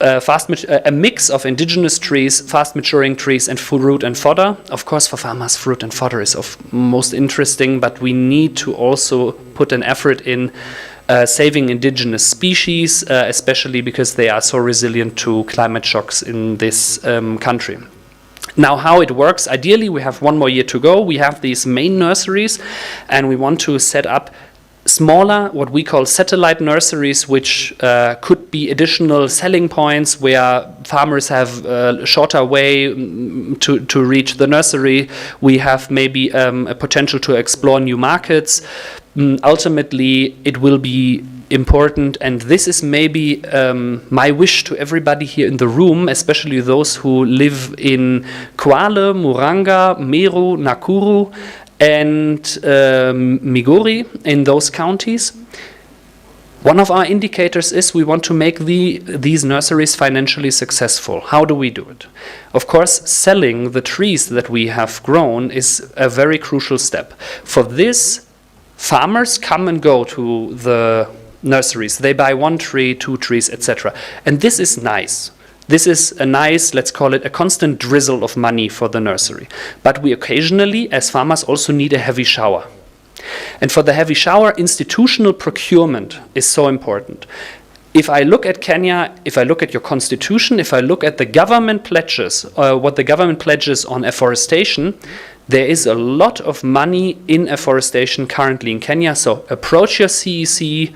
a mix of indigenous trees, fast maturing trees, and fruit and fodder. Of course, for farmers, fruit and fodder is of most interesting, but we need to also put an effort in saving indigenous species, especially because they are so resilient to climate shocks in this country. Now, how it works, ideally we have 1 more year to go. We have these main nurseries, and we want to set up smaller, what we call satellite nurseries, which could be additional selling points where farmers have a shorter way to reach the nursery. We have maybe a potential to explore new markets. Ultimately, it will be important, and this is maybe my wish to everybody here in the room, especially those who live in Kwale, Muranga, Meru, Nakuru, and Migori, in those counties. One of our indicators is we want to make these nurseries financially successful. How do we do it? Of course, selling the trees that we have grown is a very crucial step. For this, farmers come and go to the nurseries. They buy 1 tree, 2 trees, etc. And this is nice. This is a nice, let's call it a constant drizzle of money for the nursery. But we occasionally, as farmers, also need a heavy shower. And for the heavy shower, institutional procurement is so important. If I look at Kenya, if I look at your constitution, if I look at the government pledges, what the government pledges on afforestation, there is a lot of money in afforestation currently in Kenya. So approach your CEC,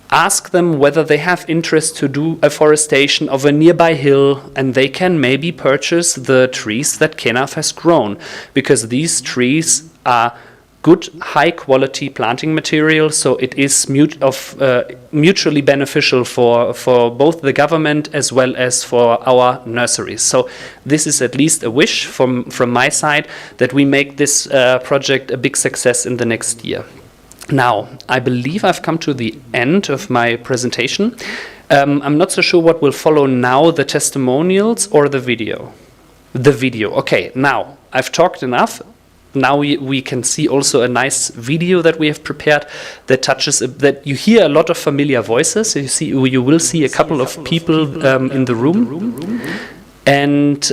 ask them whether they have interest to do afforestation of a nearby hill, and they can maybe purchase the trees that KENAF has grown, because these trees are good, high-quality planting material, so it is mutually beneficial for both the government as well as for our nurseries. So this is at least a wish from my side, that we make this project a big success in the next year. Now, I believe I've come to the end of my presentation. I'm not so sure what will follow now, the testimonials or the video. The video. Okay, now I've talked enough. Now we can see also a nice video that we have prepared that touches, that you hear a lot of familiar voices. You will see a couple of people in the room. And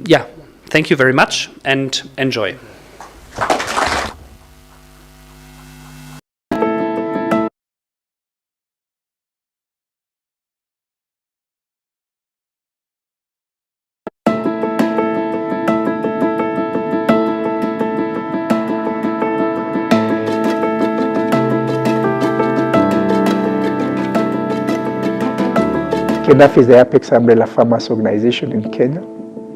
yeah, thank you very much and enjoy. KENAF is the Apex Umbrella Farmers Organization in Kenya,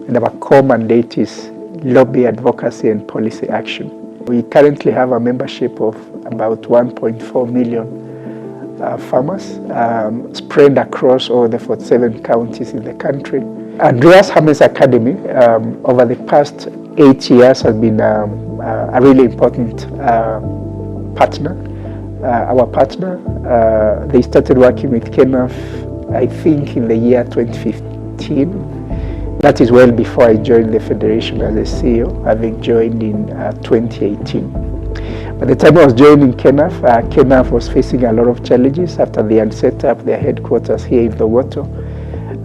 and our core mandate is lobby, advocacy, and policy action. We currently have a membership of about 1.4 million farmers spread across all the 47 counties in the country. Andreas Hermes Academy, over the past 8 years, has been a really important partner. Our partner, they started working with KENAF, I think, in the year 2015. That is well before I joined the Federation as a CEO, having joined in 2018. By the time I was joining KENAF, KENAF was facing a lot of challenges after they had set up their headquarters here in Thogoto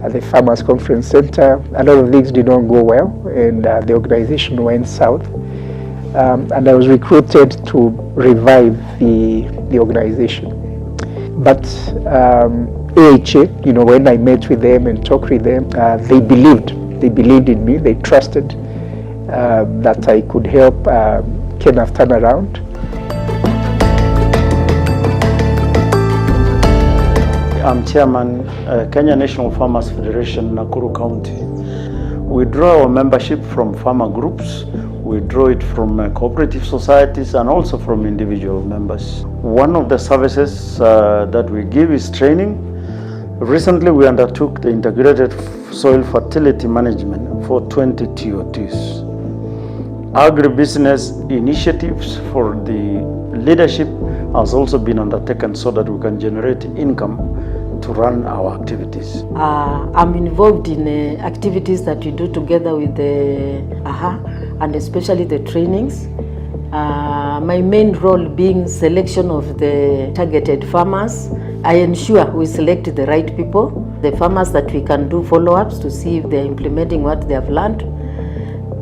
at the Farmers Conference Center. A lot of things did not go well, and the organization went south. And I was recruited to revive the organization. But AHA, when I met with them and talked with them, they believed in me. They trusted that I could help KENAF turn around. I'm Chairman, Kenya National Farmers Federation, Nakuru County. We draw our membership from farmer groups. We draw it from cooperative societies and also from individual members. One of the services that we give is training. Recently, we undertook the integrated soil fertility management for 20 TOTs. Agribusiness initiatives for the leadership has also been undertaken so that we can generate income to run our activities. I'm involved in activities that we do together with the AHA, and especially the trainings. My main role being selection of the targeted farmers. I ensure we select the right people, the farmers that we can do follow-ups to see if they're implementing what they have learned.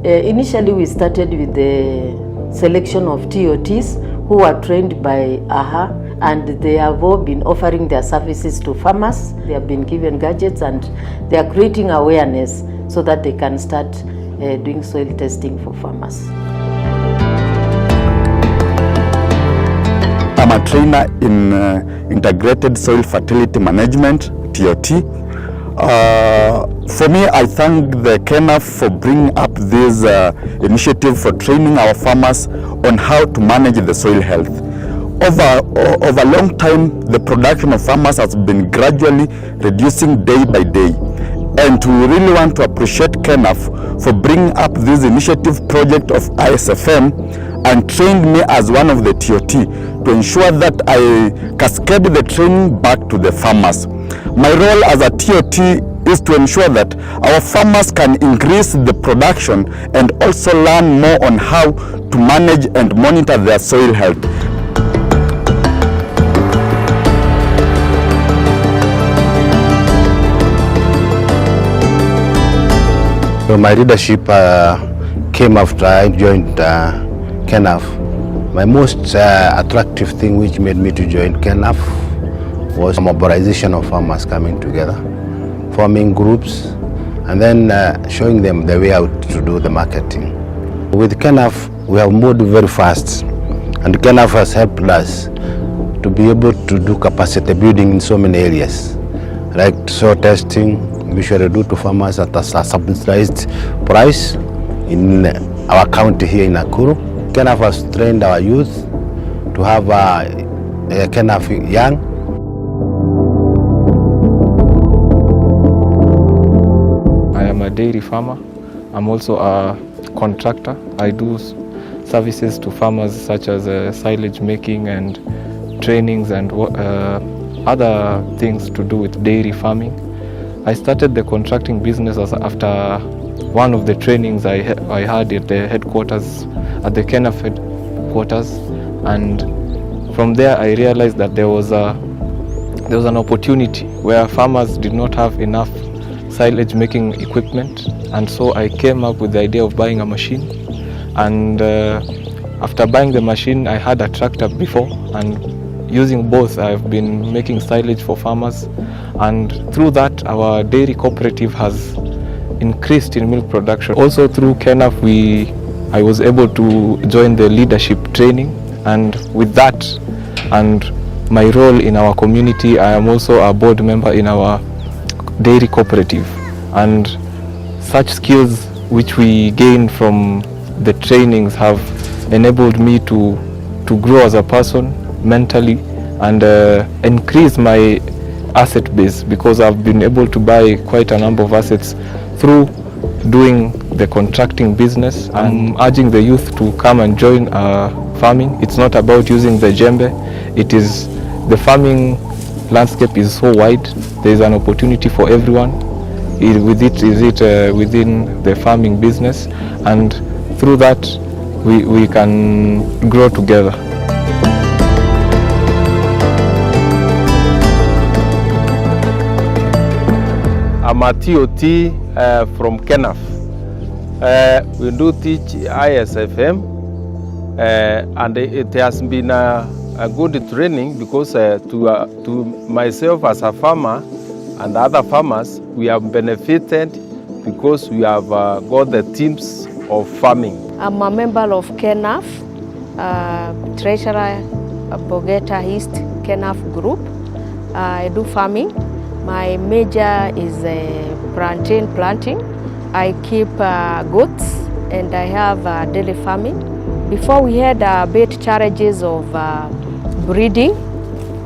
Initially, we started with the selection of TOTs who are trained by AHA, and they have all been offering their services to farmers. They have been given gadgets, and they are creating awareness so that they can start doing soil testing for farmers. I'm a trainer in Integrated Soil Fertility Management, TOT. For me, I thank the KENAF for bringing up this initiative for training our farmers on how to manage the soil health. Over a long time, the production of farmers has been gradually reducing day by day. And we really want to appreciate KENAF for bringing up this initiative project of ISFM and trained me as one of the TOT to ensure that I cascade the training back to the farmers. My role as a TOT is to ensure that our farmers can increase the production and also learn more on how to manage and monitor their soil health. So my leadership came after I joined KENAF. My most attractive thing which made me to join KENAF was mobilization of farmers coming together, forming groups, and then showing them the way out to do the marketing. With KENAF, we have moved very fast, and KENAF has helped us to be able to do capacity building in so many areas, like soil testing. We should do to farmers at a subsidized price in our county here in Nakuru. KENAF has trained our youth to have KENAF Young. I am a dairy farmer. I'm also a contractor. I do services to farmers such as silage making and trainings and other things to do with dairy farming. I started the contracting business after one of the trainings I had at the headquarters, at the KENAF headquarters, and from there I realized that there was an opportunity where farmers did not have enough silage making equipment, and so I came up with the idea of buying a machine. And after buying the machine, I had a tractor before, and using both I've been making silage for farmers, and through that our dairy cooperative has increased in milk production. Also through KENAF I was able to join the leadership training, and with that and my role in our community, I am also a board member in our dairy cooperative, and such skills which we gain from the trainings have enabled me to grow as a person mentally and increase my asset base, because I've been able to buy quite a number of assets through doing the contracting business. I'm urging the youth to come and join farming. It's not about using the jembe. It is, the farming landscape is so wide. There is an opportunity for everyone. Within the farming business, and through that we can grow together. I'm a TOT from KENAF. We do teach ISFM, and it has been a good training, because to myself as a farmer and other farmers, we have benefited because we have got the teams of farming. I'm a member of KENAF, treasurer of Bogeta East KENAF group. I do farming. My major is plantain planting. I keep goats, and I have dairy farming. Before we had a bit challenges of breeding.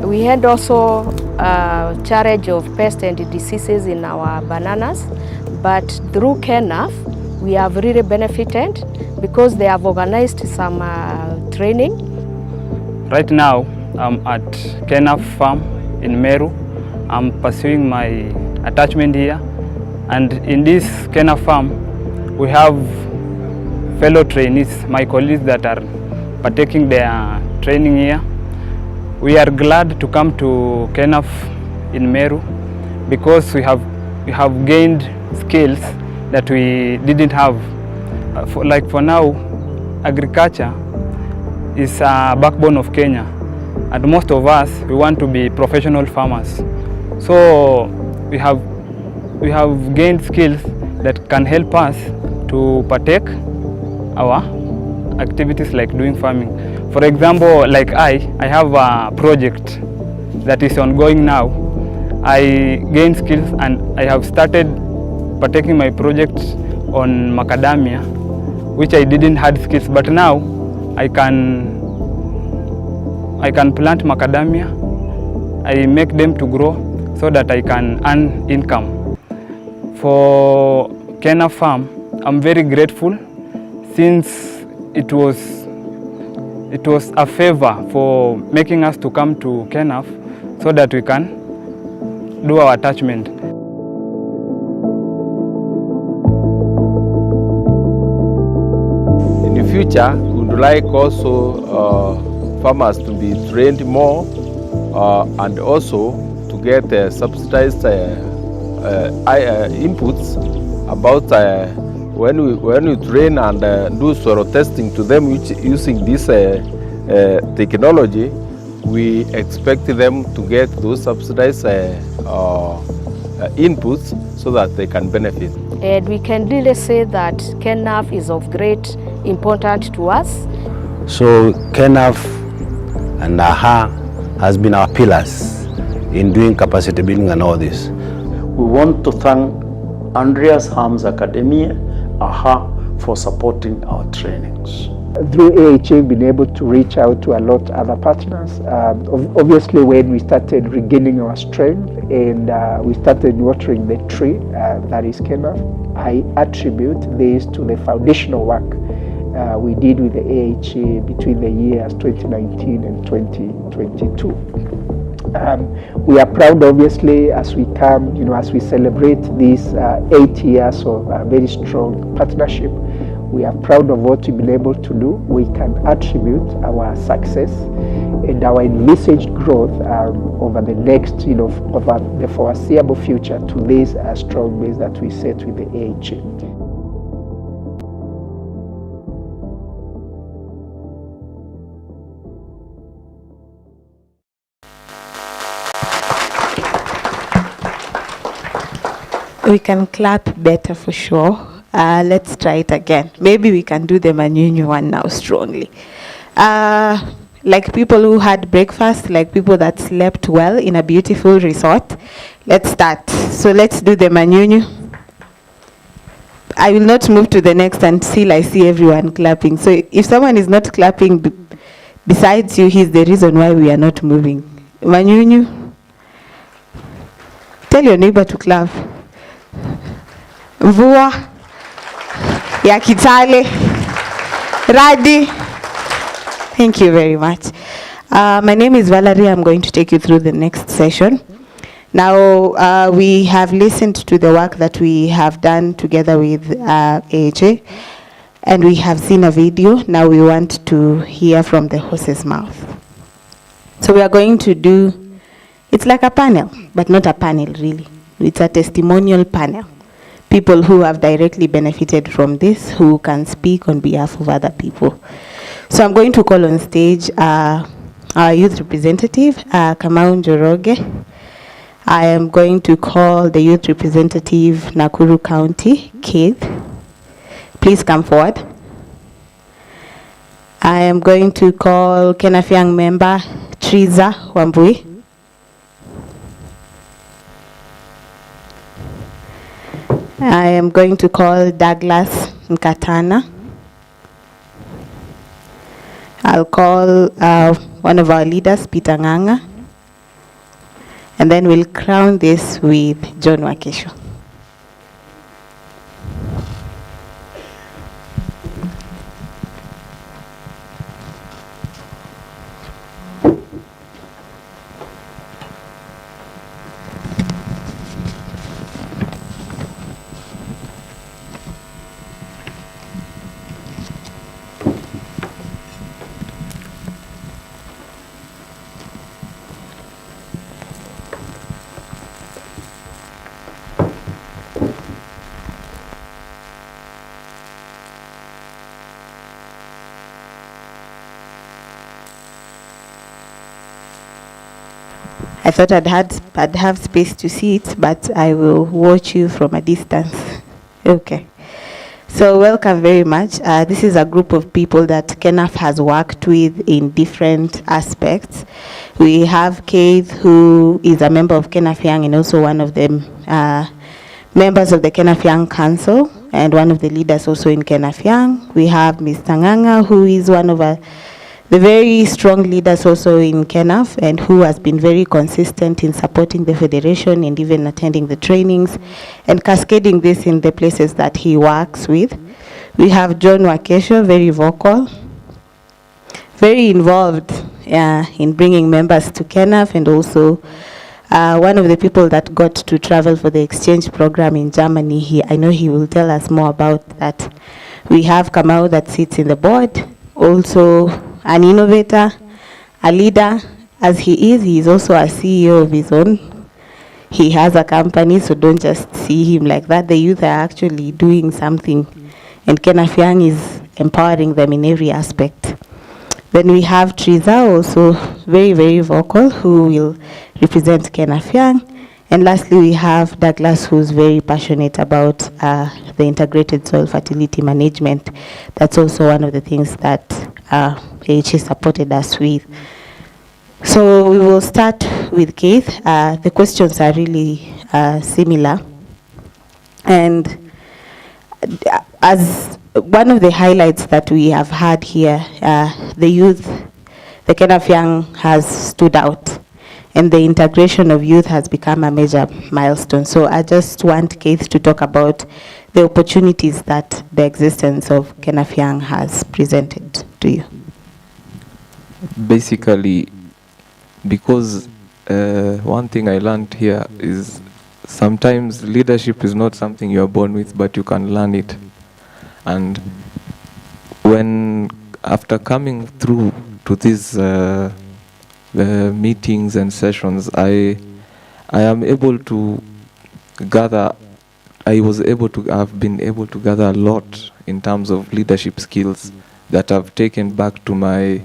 We had also challenge of pests and diseases in our bananas, but through KENAF we have really benefited because they have organized some training. Right now I'm at KENAF farm in Meru. I'm pursuing my attachment here, and in this KENAF farm we have fellow trainees, my colleagues that are partaking their training here. We are glad to come to KENAF in Meru because we have gained skills that we didn't have. For now, agriculture is a backbone of Kenya, and most of us, we want to be professional farmers. So we have gained skills that can help us to partake our activities like doing farming. For example, like I have a project that is ongoing now. I gain skills and I have started partaking my project on macadamia, which I didn't have skills, but now I can plant macadamia. I make them to grow so that I can earn income. For Kenaf Farm, I'm very grateful since it was a favor for making us to come to Kenaf so that we can do our attachment. In the future, we would like also farmers to be trained more and also to get subsidized inputs about when we train and do soil testing to them using this technology. We expect them to get those subsidized inputs so that they can benefit. And we can really say that Kenaf is of great importance to us. So Kenaf and AHA has been our pillars in doing capacity building and all this. We want to thank Andreas Harms Academia, AHA, for supporting our trainings. Through AHA, we've been able to reach out to a lot of other partners. Obviously, when we started regaining our strength and we started watering the tree, that is Kenaf, I attribute this to the foundational work we did with the AHA between the years 2019 and 2022. We are proud, obviously, as we come, as we celebrate these 8 years of very strong partnership. We are proud of what we've been able to do. We can attribute our success and our envisaged growth over the next, over the foreseeable future to this strong base that we set with the AHA. We can clap better for sure. Let's try it again. Maybe we can do the Manyunyu one now strongly. Like people who had breakfast, like people that slept well in a beautiful resort. Let's start. So let's do the Manyunyu. I will not move to the next until I see everyone clapping. So if someone is not clapping besides you, he's the reason why we are not moving. Manyunyu. Tell your neighbor to clap. Mvua ya Kitale. Radi. Thank you very much. My name is Valerie. I'm going to take you through the next session. Now, we have listened to the work that we have done together with AHA, and we have seen a video. Now we want to hear from the horse's mouth. So we are going to do, it's like a panel, but not a panel really. It's a testimonial panel. People who have directly benefited from this, who can speak on behalf of other people. So I'm going to call on stage our youth representative, Kamau Njoroge. I am going to call the youth representative, Nakuru County, Keith. Please come forward. I am going to call Kenaf Young member, Triza Wambui. I am going to call Douglas Nkatana. I'll call one of our leaders, Peter Nganga. And then we'll crown this with John Wakesho. I thought I'd have space to see it, but I will watch you from a distance. Okay. So welcome very much. This is a group of people that KENAF has worked with in different aspects. We have Keith, who is a member of KENAF Young and also one of the members of the KENAF Young Council and one of the leaders also in KENAF Young. We have Mr. Nganga, who is one of the very strong leaders also in KENAF and who has been very consistent in supporting the federation and even attending the trainings and cascading this in the places that he works with. We have John Wakesho, very vocal, very involved in bringing members to KENAF and also one of the people that got to travel for the exchange program in Germany. I know he will tell us more about that. We have Kamau that sits in the board, also an innovator, a leader. As he is also a CEO of his own. He has a company, so don't just see him like that. The youth are actually doing something, and KENAF Young is empowering them in every aspect. Then we have Triza, also very, very vocal, who will represent KENAF Young. And lastly, we have Douglas, who's very passionate about the integrated soil fertility management. That's also one of the things that AHA supported us with. So we will start with Keith. The questions are really similar. And as one of the highlights that we have had here, the youth, the KENAF Young has stood out. And the integration of youth has become a major milestone. So I just want Keith to talk about the opportunities that the existence of KENAF Young has presented to you. Basically, because one thing I learned here is sometimes leadership is not something you are born with, but you can learn it. And when after coming through to these meetings and sessions, I am able to gather, I've been able to gather a lot in terms of leadership skills that I've taken back to my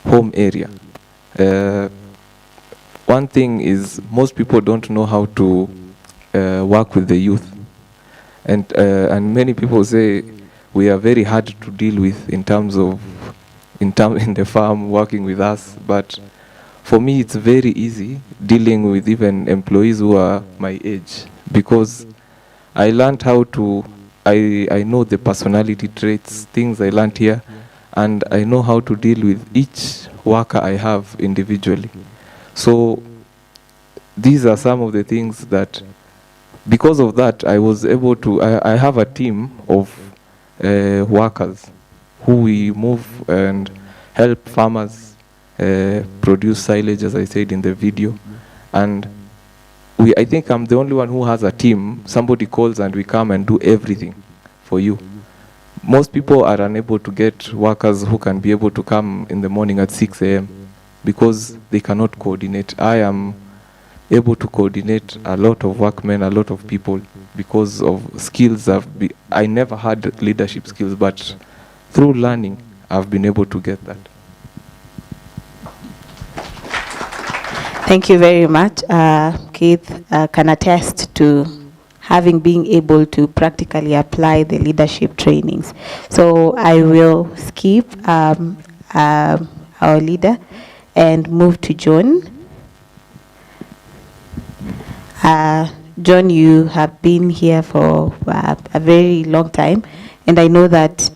home area. One thing is most people don't know how to work with the youth, and many people say we are very hard to deal with in the farm working with us, but for me it's very easy dealing with even employees who are my age, because I learned how to, I know the personality traits, things I learned here, and I know how to deal with each worker I have individually. So these are some of the things that, because of that, I was able to, I have a team of workers who we move and help farmers produce silage, as I said in the video. And I think I'm the only one who has a team. Somebody calls and we come and do everything for you. Most people are unable to get workers who can be able to come in the morning at 6 a.m. because they cannot coordinate. I am able to coordinate a lot of workmen, a lot of people, because of skills. I never had leadership skills, but through learning, I've been able to get that. Thank you very much. Keith can attest to having been able to practically apply the leadership trainings. So I will skip our leader and move to John. John, you have been here for a very long time, and I know that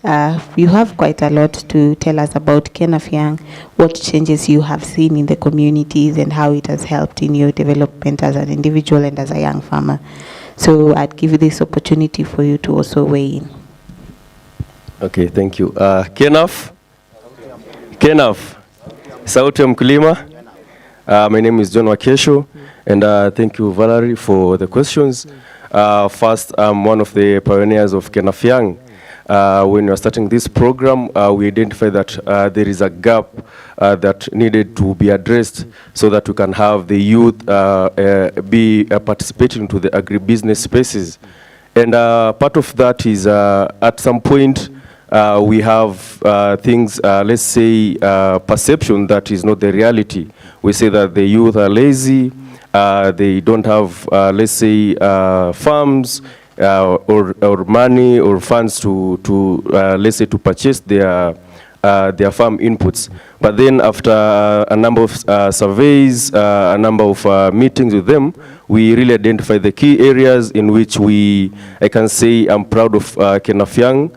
you have quite a lot to tell us about KENAF Young, what changes you have seen in the communities and how it has helped in your development as an individual and as a young farmer. So I'd give you this opportunity for you to also weigh in. Okay, thank you. KENAF, Sauti ya Mkulima. My name is John Wakesho, and thank you, Valerie, for the questions. First, I'm one of the pioneers of KENAF Young. When we were starting this program, we identified that there is a gap that needed to be addressed so that we can have the youth be participating to the agribusiness spaces. And part of that is at some point we have things, let's say, perception that is not the reality. We say that the youth are lazy, they don't have, let's say, farms, or money or funds to let's say to purchase their farm inputs. But then after a number of surveys, a number of meetings with them, we really identify the key areas in which I can say I'm proud of Kenaf Young.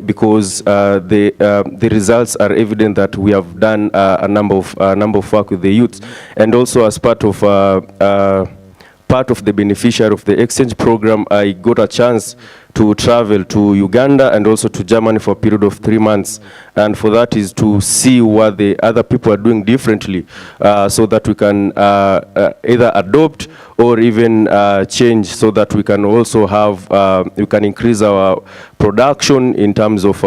Because the results are evident that we have done a number of work with the youth, and also as part of the beneficiary of the exchange program, I got a chance to travel to Uganda and also to Germany for a period of 3 months, and for that is to see what the other people are doing differently, so that we can either adopt or even change, so that we can also have we can increase our production in terms of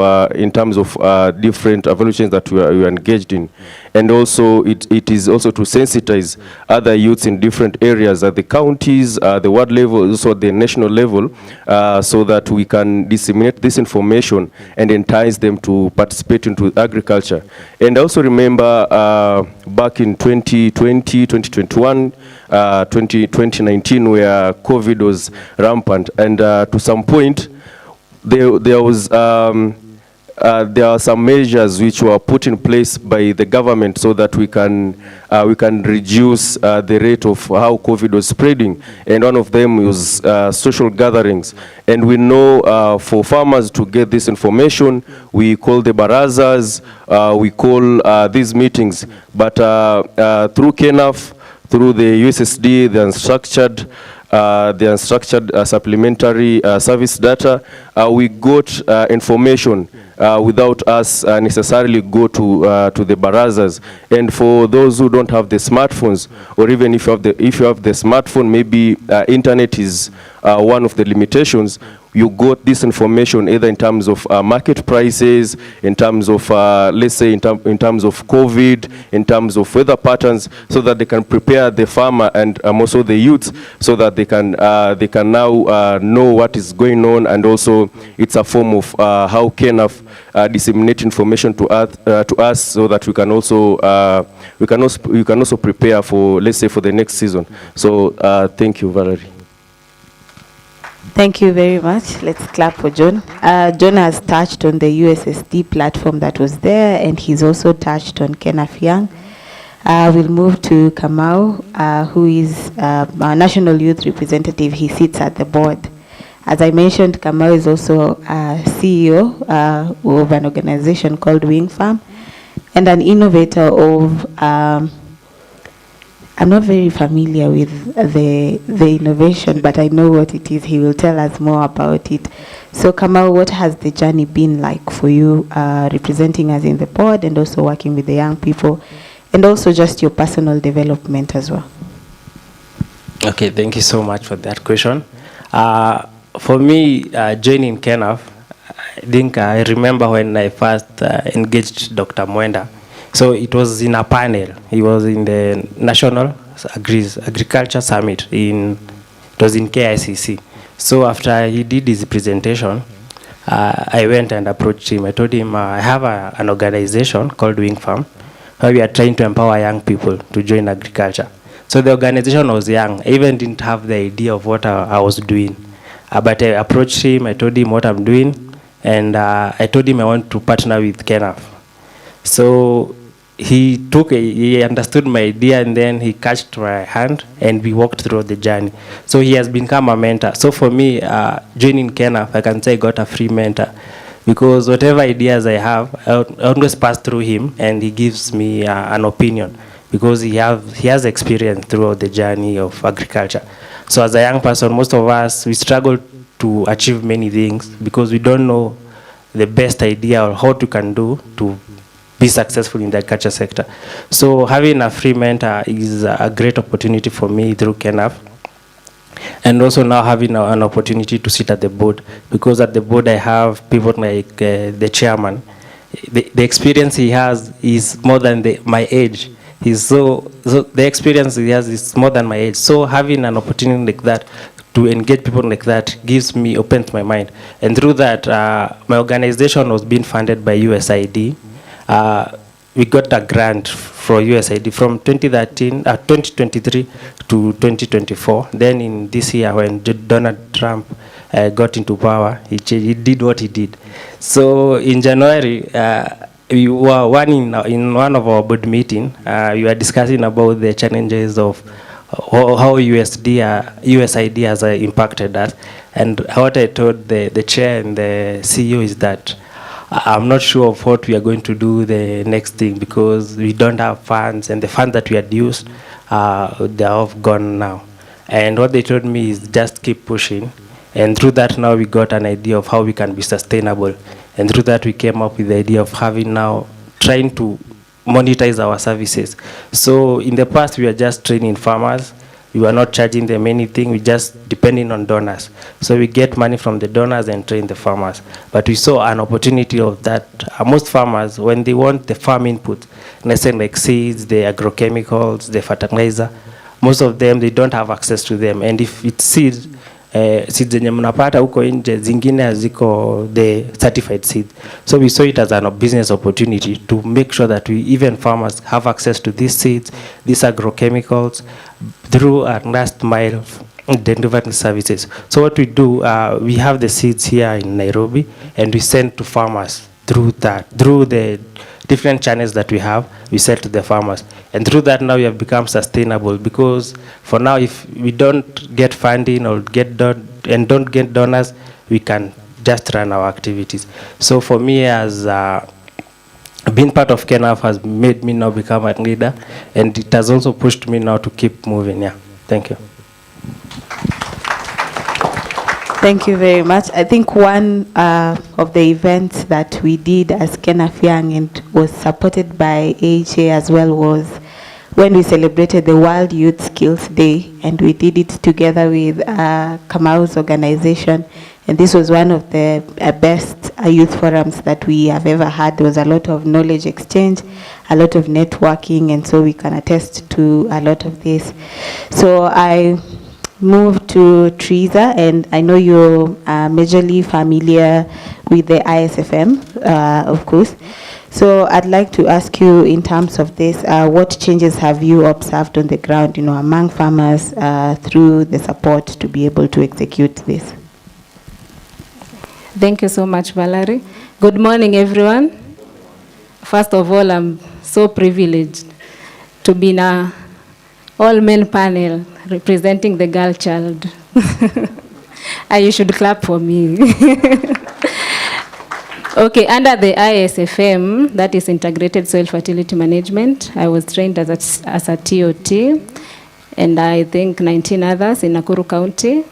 different evaluations that we are engaged in. And also it is also to sensitize other youths in different areas at the counties, the ward level, also the national level, so that we can disseminate this information and entice them to participate into agriculture. And also remember back in 2020, 2021, 2019, where COVID was rampant, and to some point there are some measures which were put in place by the government so that we can reduce the rate of how COVID was spreading, and one of them was social gatherings. And we know for farmers to get this information, we call the barazas, we call these meetings, but through KENAF, through the USSD, the unstructured supplementary service data, we got information without us necessarily go to the barazas. And for those who don't have the smartphones, or even if you have the smartphone, maybe internet is one of the limitations. You got this information either in terms of market prices, in terms of let's say in terms of COVID, in terms of weather patterns, so that they can prepare the farmer and also the youths, so that they can now know what is going on. And also it's a form of how KENAF disseminate information to us, so that we can also prepare for, let's say, for the next season. So thank you, Valerie. Thank you very much. Let's clap for John. John has touched on the USSD platform that was there, and he's also touched on KENAF Young. We'll move to Kamau, who is our national youth representative. He sits at the board. As I mentioned, Kamau is also CEO of an organization called Wing Farm, and an innovator of I'm not very familiar with the innovation, but I know what it is. He will tell us more about it. So Kamau, what has the journey been like for you, representing us in the board and also working with the young people, and also just your personal development as well? Okay, thank you so much for that question. For me, joining KENAF, I remember when I first engaged Dr. Mwenda. So it was in a panel. He was in the National Agriculture Summit. It was in KICC. So after he did his presentation, I went and approached him. I told him I have an organization called Wing Farm, where we are trying to empower young people to join agriculture. So the organization was young. I even didn't have the idea of what I was doing. But I approached him. I told him what I'm doing, and I told him I want to partner with KENAF. So he understood my idea, and then he catched my hand and we walked through the journey. So he has become a mentor. So for me, joining KENAF, I can say I got a free mentor, because whatever ideas I have, I always pass through him, and he gives me an opinion, because he has experience throughout the journey of agriculture. So as a young person, most of us, we struggle to achieve many things because we don't know the best idea or what you can do to be successful in the agriculture sector. So having a free mentor is a great opportunity for me through KENAF. And also now having an opportunity to sit at the board, because at the board I have people like the chairman. The experience he has is more than my age. So the experience he has is more than my age. So having an opportunity like that, to engage people like that, opens my mind. And through that, my organization was being funded by USAID. we got a grant for USAID from 2023 to 2024. Then in this year, when Donald Trump got into power, he did what he did. So in January, we were in one of our board meeting. We were discussing about the challenges of how USAID has impacted us. And what I told the chair and the CEO is that I'm not sure of what we are going to do the next thing, because we don't have funds, and the funds that we had used, they have gone now. And what they told me is just keep pushing. And through that now we got an idea of how we can be sustainable. And through that we came up with the idea of having now, trying to monetize our services. So in the past we were just training farmers. We were not charging them anything. We just depending on donors. So we get money from the donors and train the farmers. But we saw an opportunity of that. Most farmers, when they want the farm input, let's say like seeds, the agrochemicals, the fertilizer, most of them, they don't have access to them. And if it's seeds, seeds zenye mnapata huko nje, zingine haziko the certified seed. So we saw it as a business opportunity to make sure that even farmers have access to these seeds, these agrochemicals, through our last mile delivery services. So what we do, we have the seeds here in Nairobi, and we send to farmers through the different channels that we have, we sell to the farmers. And through that now we have become sustainable, because for now if we don't get funding or don't get donors, we can just run our activities. So for me, as being part of KENAF has made me now become a leader, and it has also pushed me now to keep moving. Yeah, thank you. Thank you very much. I think one of the events that we did as KENAF Young and was supported by AHA as well was when we celebrated the World Youth Skills Day, and we did it together with Kamau's organization. And this was one of the best youth forums that we have ever had. There was a lot of knowledge exchange, a lot of networking, and so we can attest to a lot of this. So I move to Teresa, and I know you're majorly familiar with the ISFM, of course. So I'd like to ask you, in terms of this, what changes have you observed on the ground, among farmers through the support to be able to execute this? Thank you so much, Valerie. Good morning, everyone. First of all, I'm so privileged to be in a all-men panel representing the girl child. You should clap for me. Okay, under the ISFM, that is Integrated Soil Fertility Management, I was trained as a TOT, and I think 19 others in Nakuru County.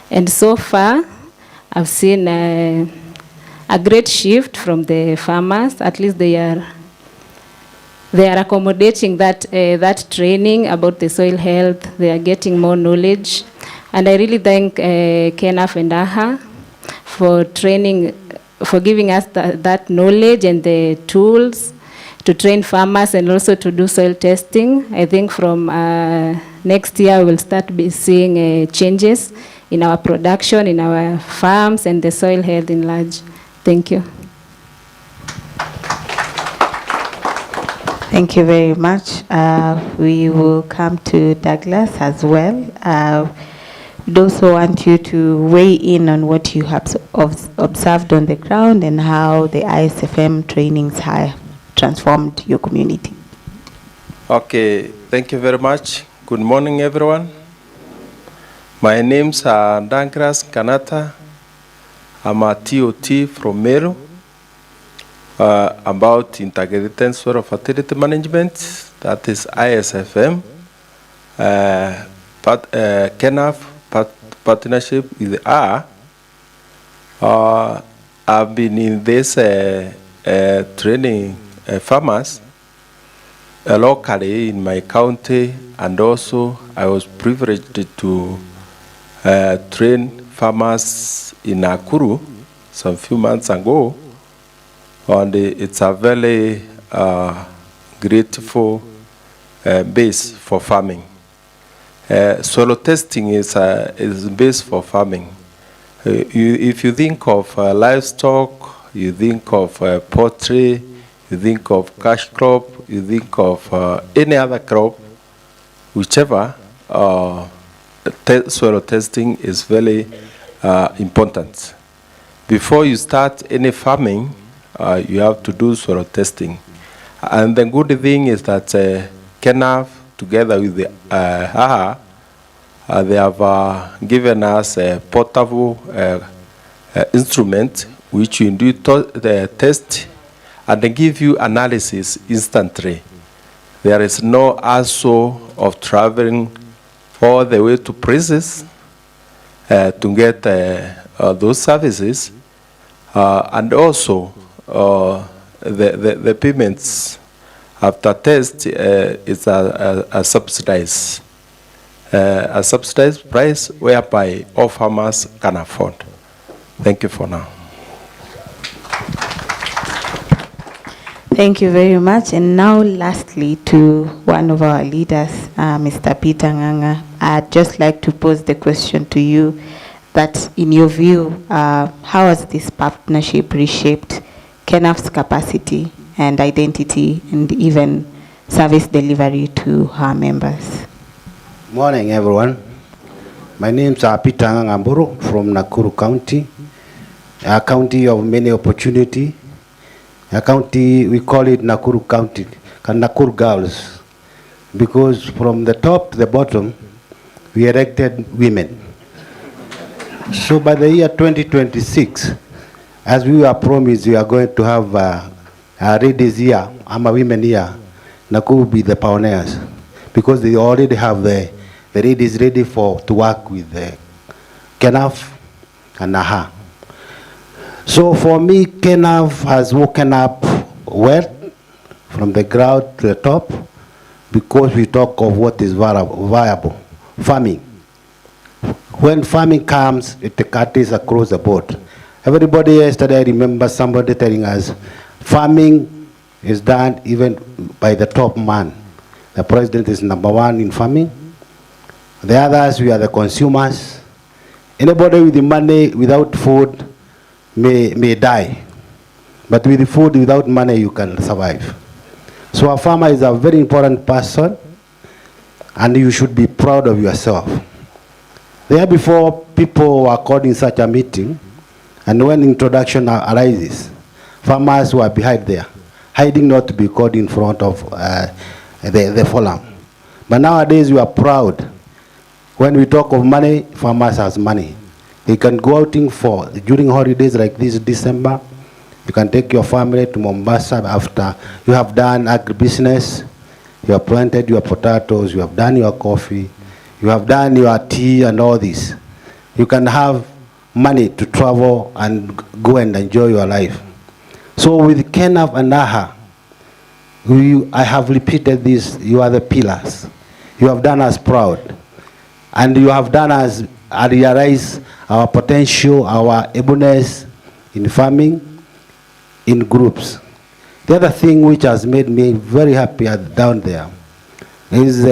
And so far, I've seen a great shift from the farmers. At least they are accommodating that training about the soil health. They are getting more knowledge. And I really thank KENAF and AHA for training, for giving us that knowledge and the tools to train farmers and also to do soil testing. I think from next year we'll start seeing changes in our production, in our farms, and the soil health in large. Thank you. Thank you very much. We will come to Douglas as well. We'd also want you to weigh in on what you have observed on the ground and how the ISFM trainings have transformed your community. Okay, thank you very much. Good morning, everyone. My name's Dankras Kanata. I'm a TOT from Meru, about integrated soil fertility management, that is ISFM, KENAF partnership with R. I've been in this training farmers locally in my county, and also I was privileged to train farmers in Nakuru some few months ago, and it's a very grateful base for farming. Soil testing is base for farming. If you think of livestock, you think of poultry, you you think of cash crop, you think of any other crop, whichever, soil testing is very important. Before you start any farming, you have to do soil testing. And the good thing is that KENAF, together with the AHA, they have given us a portable instrument which you do the test and they give you analysis instantly. There is no hassle of traveling all the way to places to get those services, and also the payments after test is a subsidized price whereby all farmers can afford. Thank you for now. Thank you very much. And now lastly to one of our leaders, Mr. Peter Ng'ang'a. I'd just like to pose the question to you that in your view, how has this partnership reshaped KENAF's capacity and identity and even service delivery to her members? Morning, everyone. My name is Peter Ng'ang'a from Nakuru County, a county of many opportunity. A county, we call it Nakuru County, Nakuru Girls, because from the top to the bottom, we elected women. So by the year 2026, as we were promised, we are going to have a ladies year, I'm a women year, Nakuru will be the pioneers, because they already have the ladies ready to work with the KENAF and AHA. So for me, KENAF has woken up well from the ground to the top, because we talk of what is viable, farming. When farming comes, it cuts across the board. Everybody yesterday, I remember somebody telling us, farming is done even by the top man. The president is #1 in farming. The others, we are the consumers. Anybody with the money without food may die. But with the food, without money, you can survive. So a farmer is a very important person, and you should be proud of yourself. There before, people were called in such a meeting, and when introduction arises, farmers were behind there, hiding not to be called in front of the forum. But nowadays, we are proud. When we talk of money, farmers has money. You can go outing during holidays like this December. You can take your family to Mombasa after you have done agribusiness. You have planted your potatoes, you have done your coffee, you have done your tea and all this. You can have money to travel and go and enjoy your life. So with KENAF and AHA, I have repeated this, you are the pillars. You have done us proud. And you have done us realize our potential, our ableness in farming, in groups. The other thing which has made me very happy down there is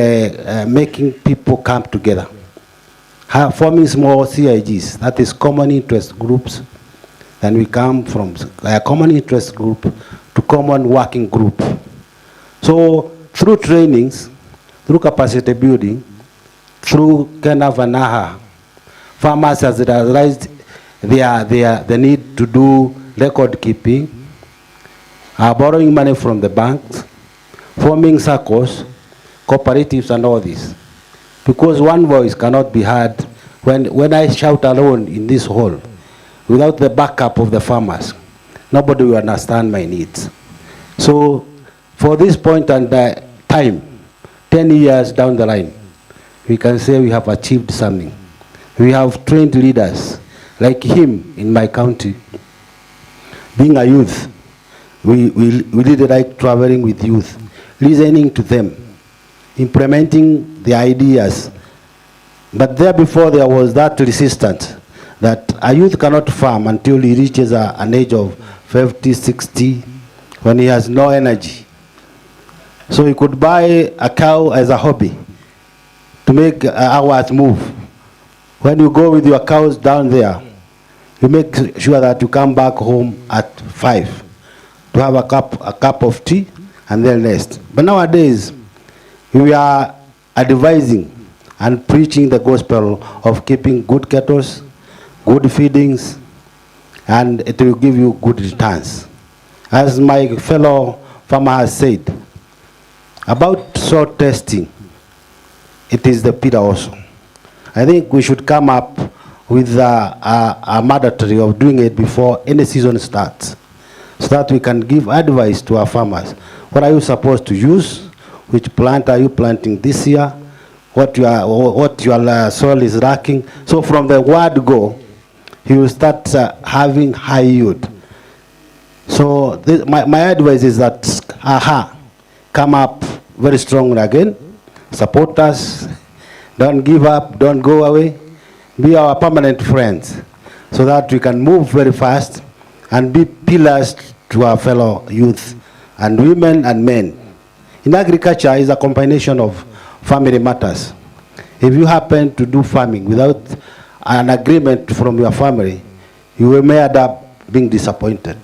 making people come together. Forming small CIGs, that is common interest groups. Then we come from a common interest group to common working group. So through trainings, through capacity building, through KENAF and AHA, farmers has realized the need to do record keeping, borrowing money from the banks, forming circles, cooperatives and all this. Because one voice cannot be heard when I shout alone in this hall, without the backup of the farmers, nobody will understand my needs. So for this point and time, 10 years down the line, we can say we have achieved something. We have trained leaders like him in my county. Being a youth, we really like traveling with youth, listening to them, implementing the ideas. But there before there was that resistance that a youth cannot farm until he reaches an age of 50, 60, when he has no energy. So he could buy a cow as a hobby to make hours move. When you go with your cows down there, you make sure that you come back home at 5. to have a cup of tea and then rest. But nowadays, we are advising and preaching the gospel of keeping good cattle, good feedings, and it will give you good returns. As my fellow farmer has said, about soil testing, it is the Peter also. I think we should come up with a mandatory of doing it before any season starts, so that we can give advice to our farmers. What are you supposed to use? Which plant are you planting this year? What your soil is lacking. So from the word go, you will start having high yield. So this, my advice is that come up very strongly again, support us, don't give up, don't go away, be our permanent friends, so that we can move very fast and be pillars to our fellow youth and women and men. In agriculture is a combination of family matters. If you happen to do farming without an agreement from your family, you may end up being disappointed.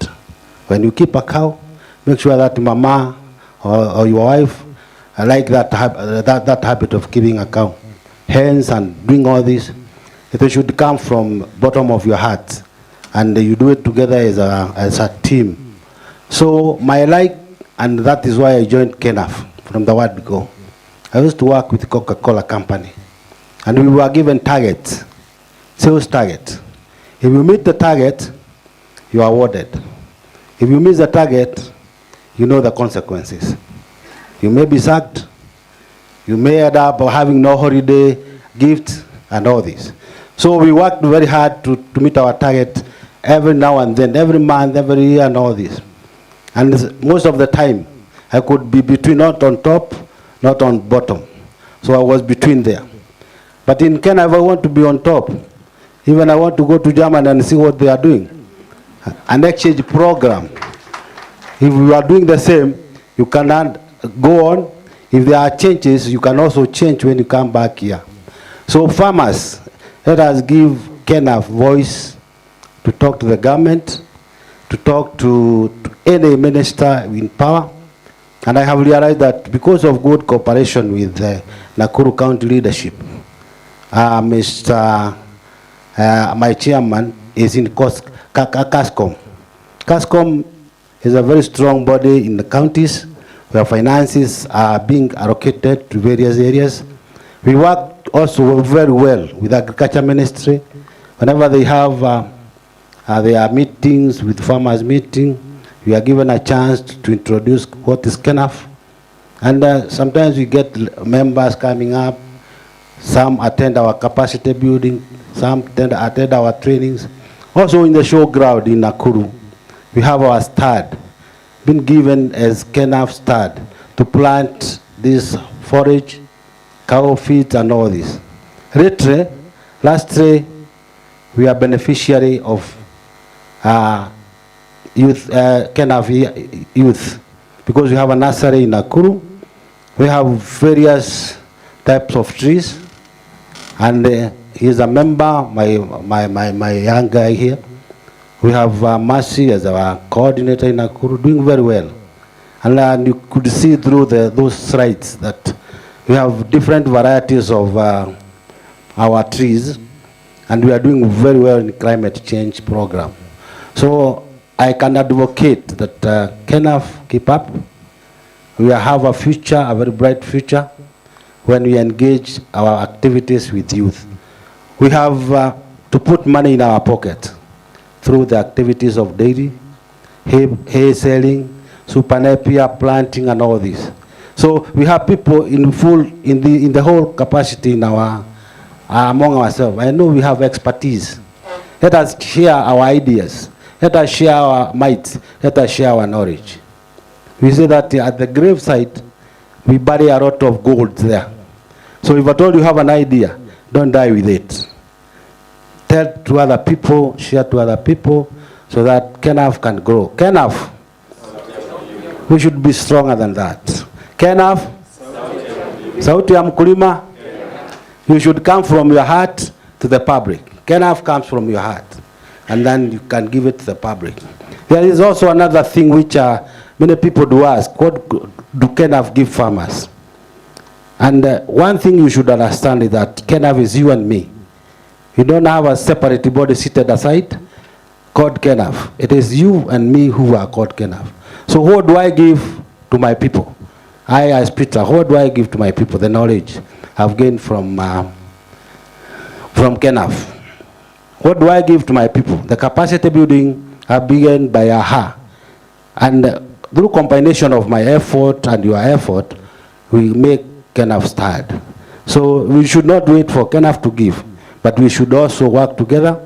When you keep a cow, make sure that mama or your wife like that habit of keeping a cow. Hens and doing all this, it should come from bottom of your heart, and you do it together as a team. So my and that is why I joined KENAF from the word go. I used to work with Coca-Cola company, and we were given targets, sales target. If you meet the target, you are awarded. If you miss the target, you know the consequences. You may be sacked, you may end up having no holiday, gift, and all this. So we worked very hard to meet our target every now and then, every month, every year, and all this. And most of the time, I could be between, not on top, not on bottom. So I was between there. But in Kenya, if I want to be on top, even I want to go to Germany and see what they are doing. An exchange program. If you are doing the same, you cannot go on. If there are changes, you can also change when you come back here. So farmers, let us give KENAF voice to talk to the government, to talk to any minister in power. And I have realized that because of good cooperation with Nakuru County leadership, my chairman is in CASCOM. CASCOM is a very strong body in the counties where finances are being allocated to various areas. We work also very well with Agriculture Ministry. Whenever they have their meetings with farmers meeting, we are given a chance to introduce what is KENAF. And sometimes we get members coming up. Some attend our capacity building, some attend our trainings. Also in the showground in Nakuru, we have our stud, been given as KENAF stud to plant this forage, cow feeds and all this. Last year, we are beneficiary of KENAF youth, because we have a nursery in Nakuru. We have various types of trees, and he is a member, my young guy here. We have Mercy as our coordinator in Nakuru, doing very well. And you could see through those slides that we have different varieties of our trees, and we are doing very well in climate change program. So I can advocate that KENAF keep up. We have a future, a very bright future, when we engage our activities with youth. We have to put money in our pocket through the activities of dairy, hay selling, super napier planting, and all this. So we have people in the whole capacity in our among ourselves. I know we have expertise. Let us share our ideas. Let us share our might. Let us share our knowledge. We say that at the gravesite, we bury a lot of gold there. So if at all you have an idea, don't die with it. Tell to other people, share to other people, so that KENAF can grow. KENAF, we should be stronger than that. KENAF, sauti ya mkulima, you should come from your heart to the public. KENAF comes from your heart, and then you can give it to the public. There is also another thing which many people do ask, what do KENAF give farmers? And one thing you should understand is that KENAF is you and me. You don't have a separate body seated aside called KENAF. It is you and me who are called KENAF. So what do I give to my people? I, as Peter, what do I give to my people? The knowledge I've gained from KENAF. What do I give to my people? The capacity building I began by AHA. And through combination of my effort and your effort, we make KENAF start. So we should not wait for KENAF to give, but we should also work together,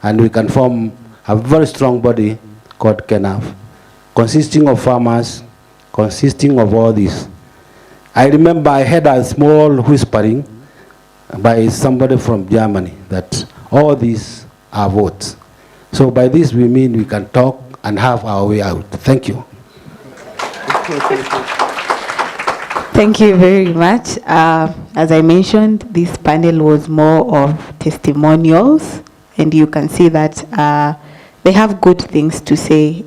and we can form a very strong body called KENAF, consisting of farmers, consisting of all this. I remember I had a small whispering by somebody from Germany that all these are votes. So by this we mean we can talk and have our way out. Thank you. Thank you very much. As I mentioned, this panel was more of testimonials, and you can see that they have good things to say,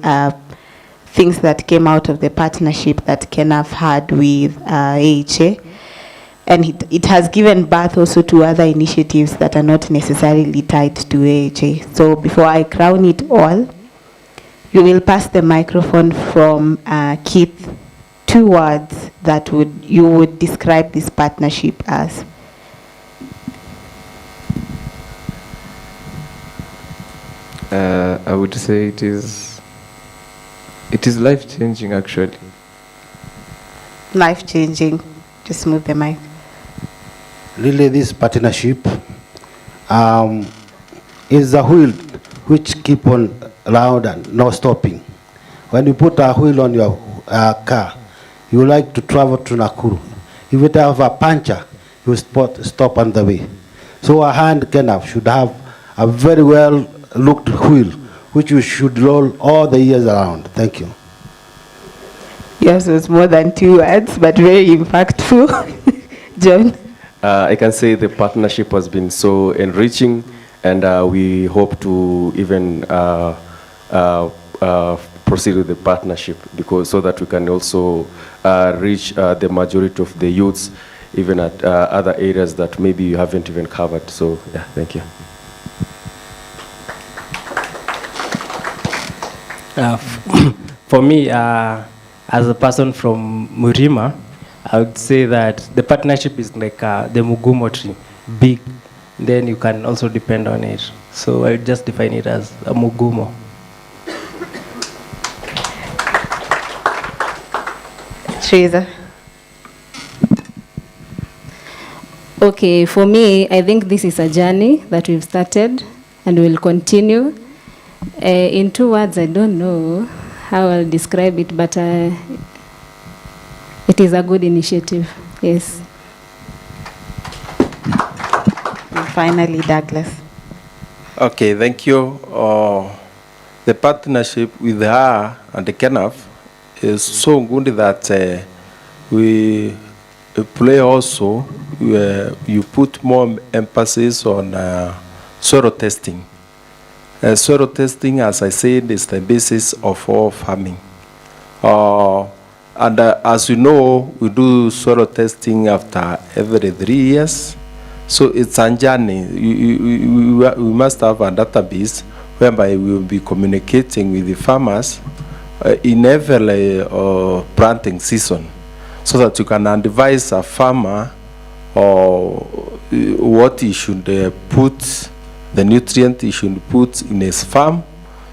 things that came out of the partnership that KENAF had with AHA. And it has given birth also to other initiatives that are not necessarily tied to AHA. So before I crown it all, you will pass the microphone from Keith. 2 words that you would describe this partnership as. I would say it is life-changing, actually. Life-changing. Just move the mic. Really, this partnership is a wheel which keep on round and no stopping. When you put a wheel on your car, you like to travel to Nakuru. If it have a puncture, you stop on the way. So a hand KENAF should have a very well looked wheel, which you should roll all the years around. Thank you. Yes, it was more than 2 words, but very impactful. John? I can say the partnership has been so enriching, and we hope to even proceed with the partnership, because so that we can also reach the majority of the youths, even at other areas that maybe you haven't even covered. So yeah, thank you. For me, as a person from Murima, I would say that the partnership is like the Mugumo tree, big. Then you can also depend on it. So I would just define it as a Mugumo. Teresa. Okay, for me, I think this is a journey that we've started and will continue. In 2 words, I don't know how I'll describe it, but it is a good initiative, yes. And finally, Douglas. Okay, thank you. The partnership with her and the KENAF is so good that we play also, you put more emphasis on soil testing. Soil testing, as I said, is the basis of all farming. And as you know, we do soil testing after every 3 years. So it's a journey. We must have a database whereby we will be communicating with the farmers in every planting season, so that you can advise a farmer what he should put, the nutrient he should put in his farm.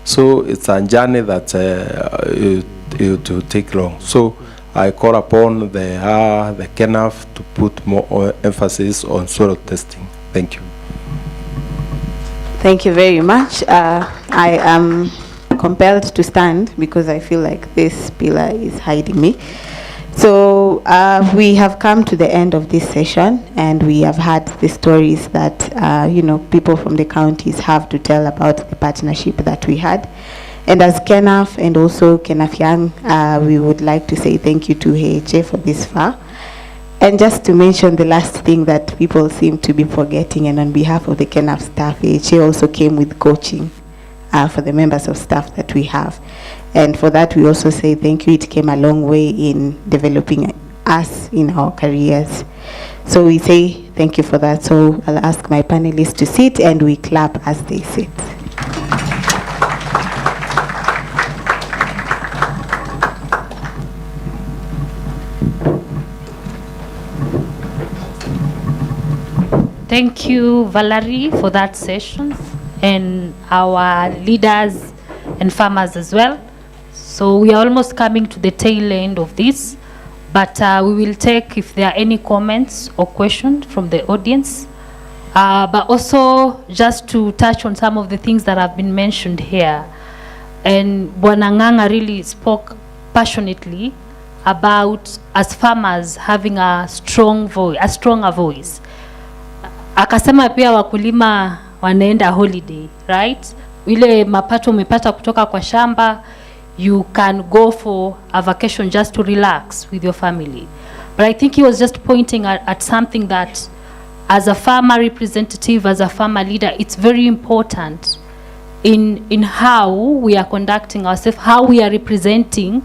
So it's a journey that it will take long. So I call upon the KENAF to put more emphasis on soil testing. Thank you. Thank you very much. I am compelled to stand because I feel like this pillar is hiding me. So we have come to the end of this session, and we have had the stories that people from the counties have to tell about the partnership that we had. And as KENAF and also KENAF Young, we would like to say thank you to AHA for this far. And just to mention the last thing that people seem to be forgetting, and on behalf of the KENAF staff, AHA also came with coaching. for the members of staff that we have. And for that, we also say thank you. It came a long way in developing us in our careers. So we say thank you for that. So I'll ask my panelists to sit and we clap as they sit. Thank you, Valerie, for that session, and our leaders and farmers as well. So we are almost coming to the tail end of this, but we will take if there are any comments or questions from the audience. But also just to touch on some of the things that have been mentioned here. And Bwana Ng'ang'a really spoke passionately about as farmers having a strong voice, a stronger voice. Akasema pia wakulima wanaenda holiday, right? Ile mapato umepata kutoka kwa shamba, you can go for a vacation just to relax with your family. But I think he was just pointing at something that as a farmer representative, as a farmer leader, it's very important in how we are conducting ourselves, how we are representing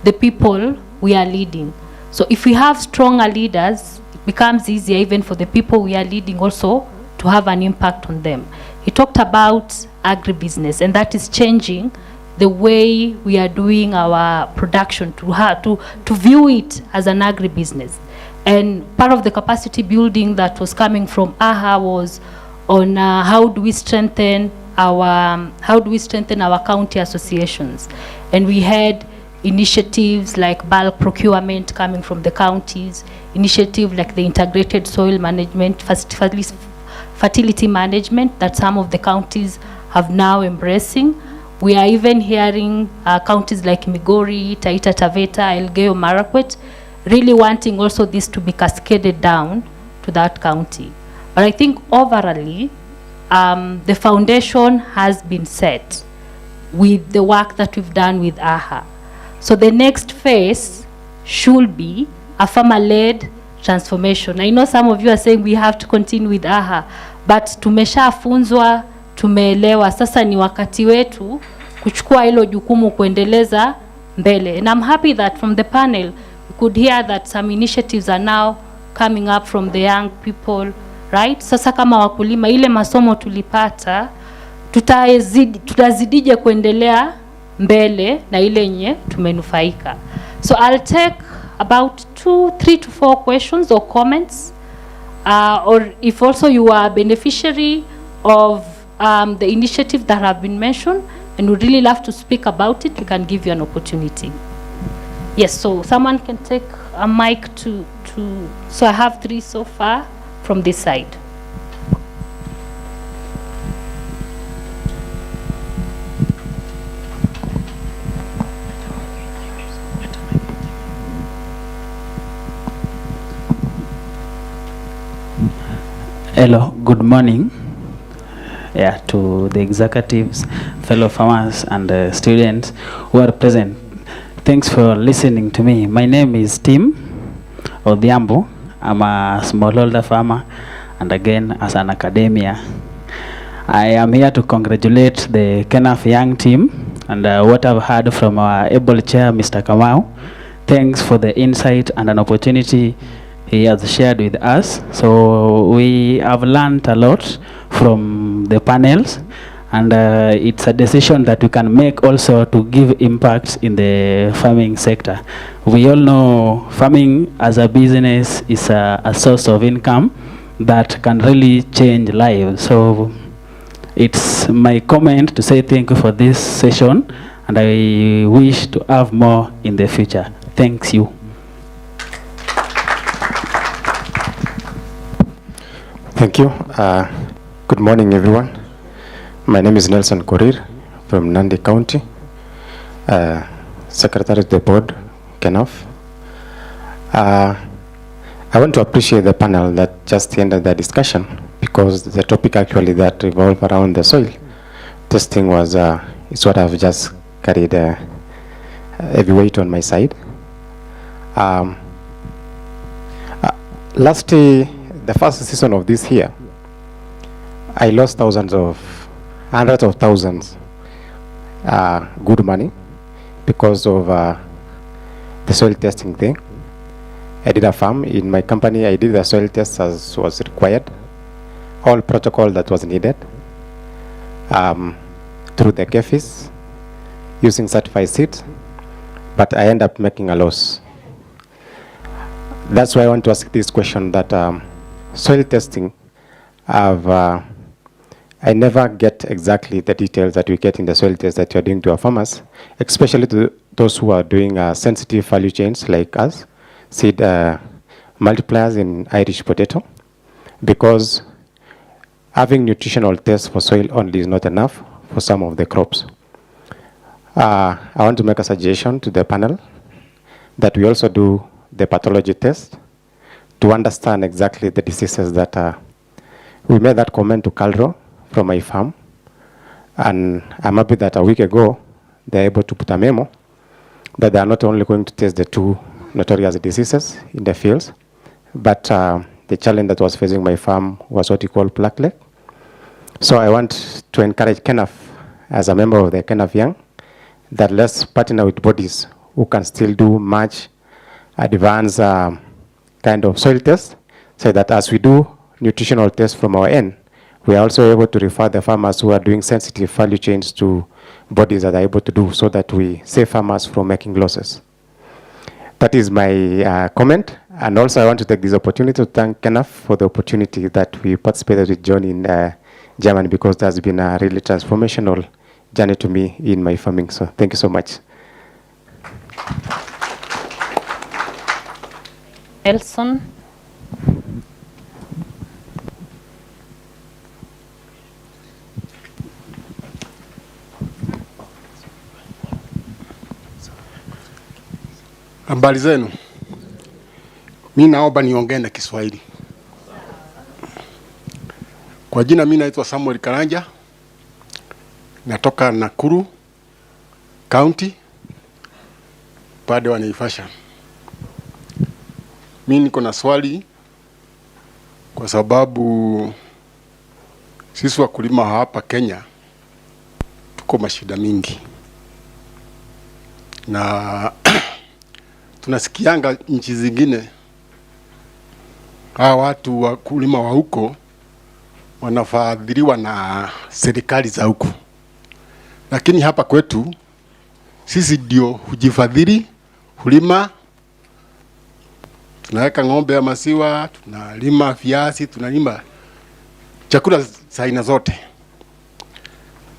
the people we are leading. So if we have stronger leaders, it becomes easier even for the people we are leading also to have an impact on them. He talked about agribusiness, and that is changing the way we are doing our production to view it as an agribusiness. And part of the capacity building that was coming from AHA was on how do we strengthen our county associations. And we had initiatives like bulk procurement coming from the counties, initiative like the integrated soil management, fertility management that some of the counties have now embracing. We are even hearing counties like Migori, Taita Taveta, Elgeyo Marakwet, really wanting also this to be cascaded down to that county. But I think overall, the foundation has been set with the work that we've done with AHA. So the next phase should be a farmer-led transformation. I know some of you are saying we have to continue with AHA, but tumeshafunzwa, tumeelewa, sasa ni wakati wetu kuchukua hilo jukumu kuendeleza mbele. And I'm happy that from the panel we could hear that some initiatives are now coming up from the young people, right? Sasa kama wakulima ile masomo tulipata, tutazidije kuendelea mbele na ile nye tumenufaika. So I'll take about 3 to 4 questions or comments, or if also you are a beneficiary of the initiative that have been mentioned and would really love to speak about it, we can give you an opportunity. Yes, so someone can take a mic to so I have 3 so far from this side. Hello, good morning. To the executives, fellow farmers, and students who are present. Thanks for listening to me. My name is Tim Odhiambo. I'm a smallholder farmer, and again as an academia. I am here to congratulate the KENAF Young team and what I've heard from our able chair, Mr. Kamau. Thanks for the insight and an opportunity he has shared with us. So we have learned a lot from the panels, and it's a decision that we can make also to give impacts in the farming sector. We all know farming as a business is a source of income that can really change lives. So it's my comment to say thank you for this session, and I wish to have more in the future. Thanks you. Thank you. Good morning, everyone. My name is Nelson Korir from Nandi County, Secretary to the Board, KENAF. I want to appreciate the panel that just ended the discussion, because the topic actually that revolved around the soil testing was is what I've just carried heavy weight on my side. Last the first season of this year, I lost hundreds of thousands good money because of the soil testing thing. I did a farm in my company. I did the soil test as was required, all protocol that was needed through the KEFIS using certified seeds, but I end up making a loss. That's why I want to ask this question that soil testing, I never get exactly the details that we get in the soil test that you're doing to our farmers, especially to those who are doing sensitive value chains like us, seed multipliers in Irish potato, because having nutritional tests for soil only is not enough for some of the crops. I want to make a suggestion to the panel that we also do the pathology test to understand exactly the diseases that we made that comment to Calro from my farm, and I'm happy that a week ago they're able to put a memo that they are not only going to test the 2 notorious diseases in the fields, but the challenge that was facing my farm was what you call blackleg. So I want to encourage KENAF as a member of the KENAF Young that let's partner with bodies who can still do much advanced kind of soil tests, so that as we do nutritional tests from our end, we are also able to refer the farmers who are doing sensitive value chains to bodies that are able to do, so that we save farmers from making losses. That is my comment. And also I want to take this opportunity to thank KENAF for the opportunity that we participated with John in Germany, because that's been a really transformational journey to me in my farming. So thank you so much. Nelson. Habari zenu. Mimi naomba niongee na Kiswahili. Kwa jina mimi naitwa Samuel Karanja. Natoka Nakuru County, pande wa Naivasha. Mimi niko na swali kwa sababu sisi wakulima hapa Kenya tuko mashida mingi. Na tunasikianga nchi zingine hawa watu wakulima wa huko wanafadhiliwa na serikali za huko, lakini hapa kwetu sisi ndio hujifadhili, hulima, tunaweka ng'ombe ya maziwa, tunalima viazi, tunalima chakula za aina zote.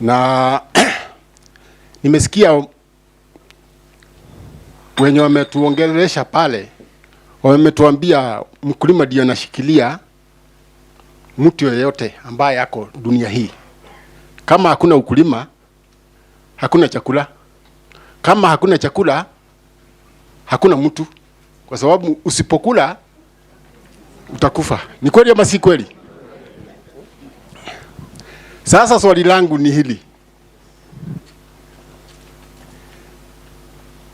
Na nimesikia wenye wametuongelesha pale, wametuambia mkulima ndio anashikilia mtu yeyote ambaye yako dunia hii. Kama hakuna ukulima, hakuna chakula. Kama hakuna chakula, hakuna mtu. Kwa sababu usipokula utakufa. Ni kweli ama si kweli? Sasa swali langu ni hili.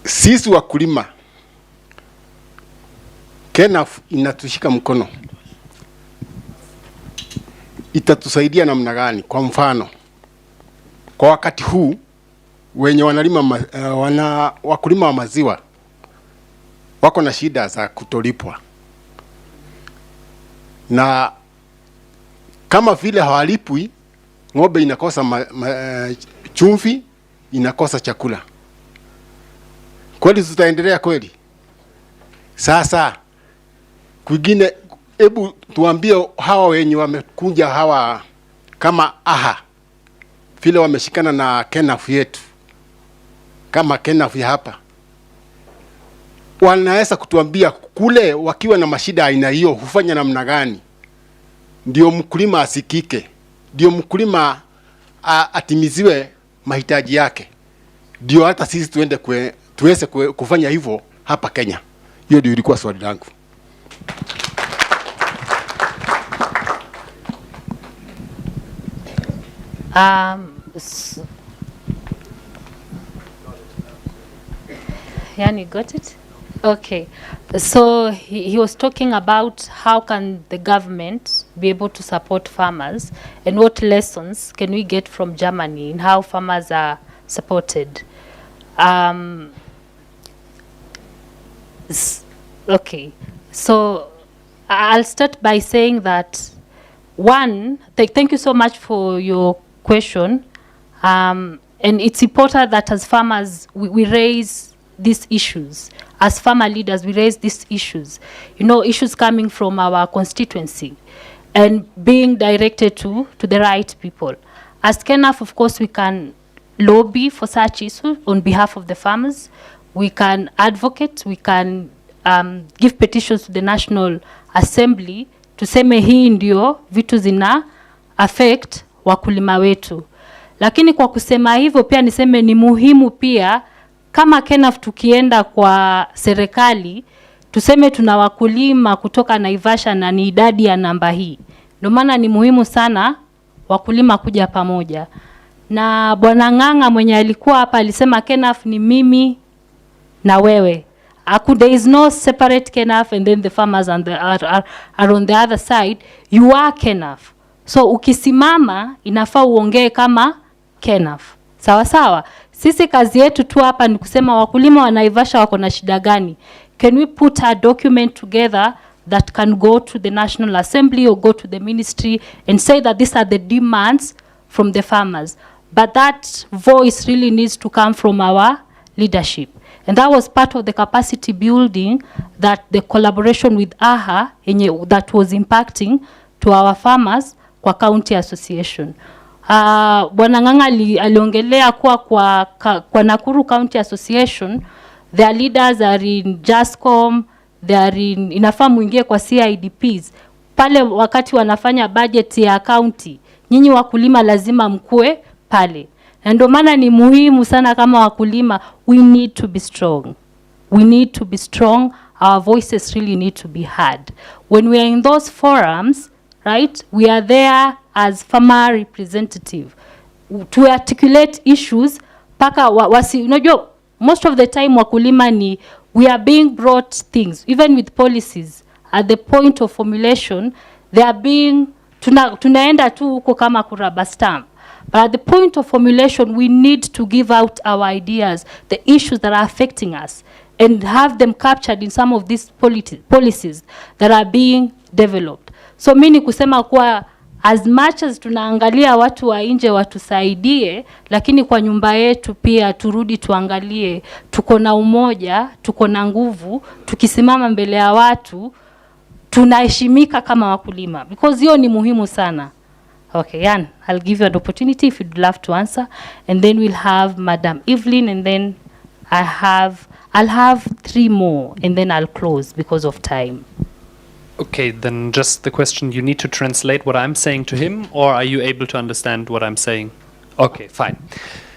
Sisi wakulima, KENAF inatushika mkono, itatusaidia namna gani? Kwa mfano, kwa wakati huu wenye wanalima wakulima wa maziwa wako na shida za kutolipwa, na kama vile hawalipwi, ng'ombe inakosa chumvi, inakosa chakula. Kweli tutaendelea kweli? Sasa kwingine, hebu tuambie hawa wenye wamekuja hawa kama AHA, vile wameshikana na KENAF yetu, kama KENAF ya hapa, wanaweza kutuambia kule wakiwa na mashida aina hiyo hufanya namna gani ndio mkulima asikike, ndio mkulima atimiziwe mahitaji yake, ndio hata sisi tuweze kufanya hivyo hapa Kenya. Hiyo ndio ilikuwa swali langu. Yani, got it? Okay. So he was talking about how can the government be able to support farmers, and what lessons can we get from Germany in how farmers are supported. Okay, so I'll start by saying that one, thank you so much for your question. And it's important that as farmers, we raise these issues. As farmer leaders, we raise these issues. You know, issues coming from our constituency and being directed to the right people. As KENAF, of course, we can lobby for such issues on behalf of the farmers. We can advocate, we can give petitions to the National Assembly tuseme hii ndio vitu zina affect wakulima wetu. Lakini kwa kusema hivyo pia niseme ni muhimu pia kama KENAF tukienda kwa serikali tuseme tuna wakulima kutoka Naivasha na ni idadi ya namba hii. Ndio maana ni muhimu sana wakulima kuja pamoja. Na Bwana Ng'ang'a mwenye alikuwa hapa alisema KENAF ni mimi na wewe. There is no separate KENAF and then the farmers are on the other side. You are KENAF. So ukisimama inafaa uongee kama KENAF. Sawa sawa. Sisi kazi yetu tu hapa ni kusema wakulima wa Naivasha wako na shida gani. Can we put a document together that can go to the National Assembly or go to the ministry and say that these are the demands from the farmers. But that voice really needs to come from our leadership. And that was part of the capacity building that the collaboration with AHA that was impacting to our farmers kwa county association. Bwana Ng'ang'a aliongelea kwa Nakuru County Association, their leaders are in JASCOM, they are in, inafaa muingie kwa CIDPs. Pale wakati wanafanya budget ya county, nyinyi wakulima lazima mkue pale. Ndio maana ni muhimu sana kama wakulima, we need to be strong. We need to be strong. Our voices really need to be heard. When we are in those forums, right, we are there as farmer representative to articulate issues. Paka unajua, most of the time wakulima ni, we are being brought things, even with policies, at the point of formulation, they are being, tunaenda tu huko kama kuraba stamp. But at the point of formulation, we need to give out our ideas, the issues that are affecting us, and have them captured in some of these policies that are being developed. So mimi kusema kuwa as much as tunaangalia watu wa nje watusaidie, lakini kwa nyumba yetu pia turudi tuangalie, tuko na umoja, tuko na nguvu, tukisimama mbele ya watu, tunaheshimika kama wakulima. Because hiyo ni muhimu sana. Okay, Jan, I'll give you an opportunity if you'd love to answer. And then we'll have Madam Evelyn, and then I'll have 3 more, and then I'll close because of time. Okay, then just the question, you need to translate what I'm saying to him, or are you able to understand what I'm saying? Okay, fine.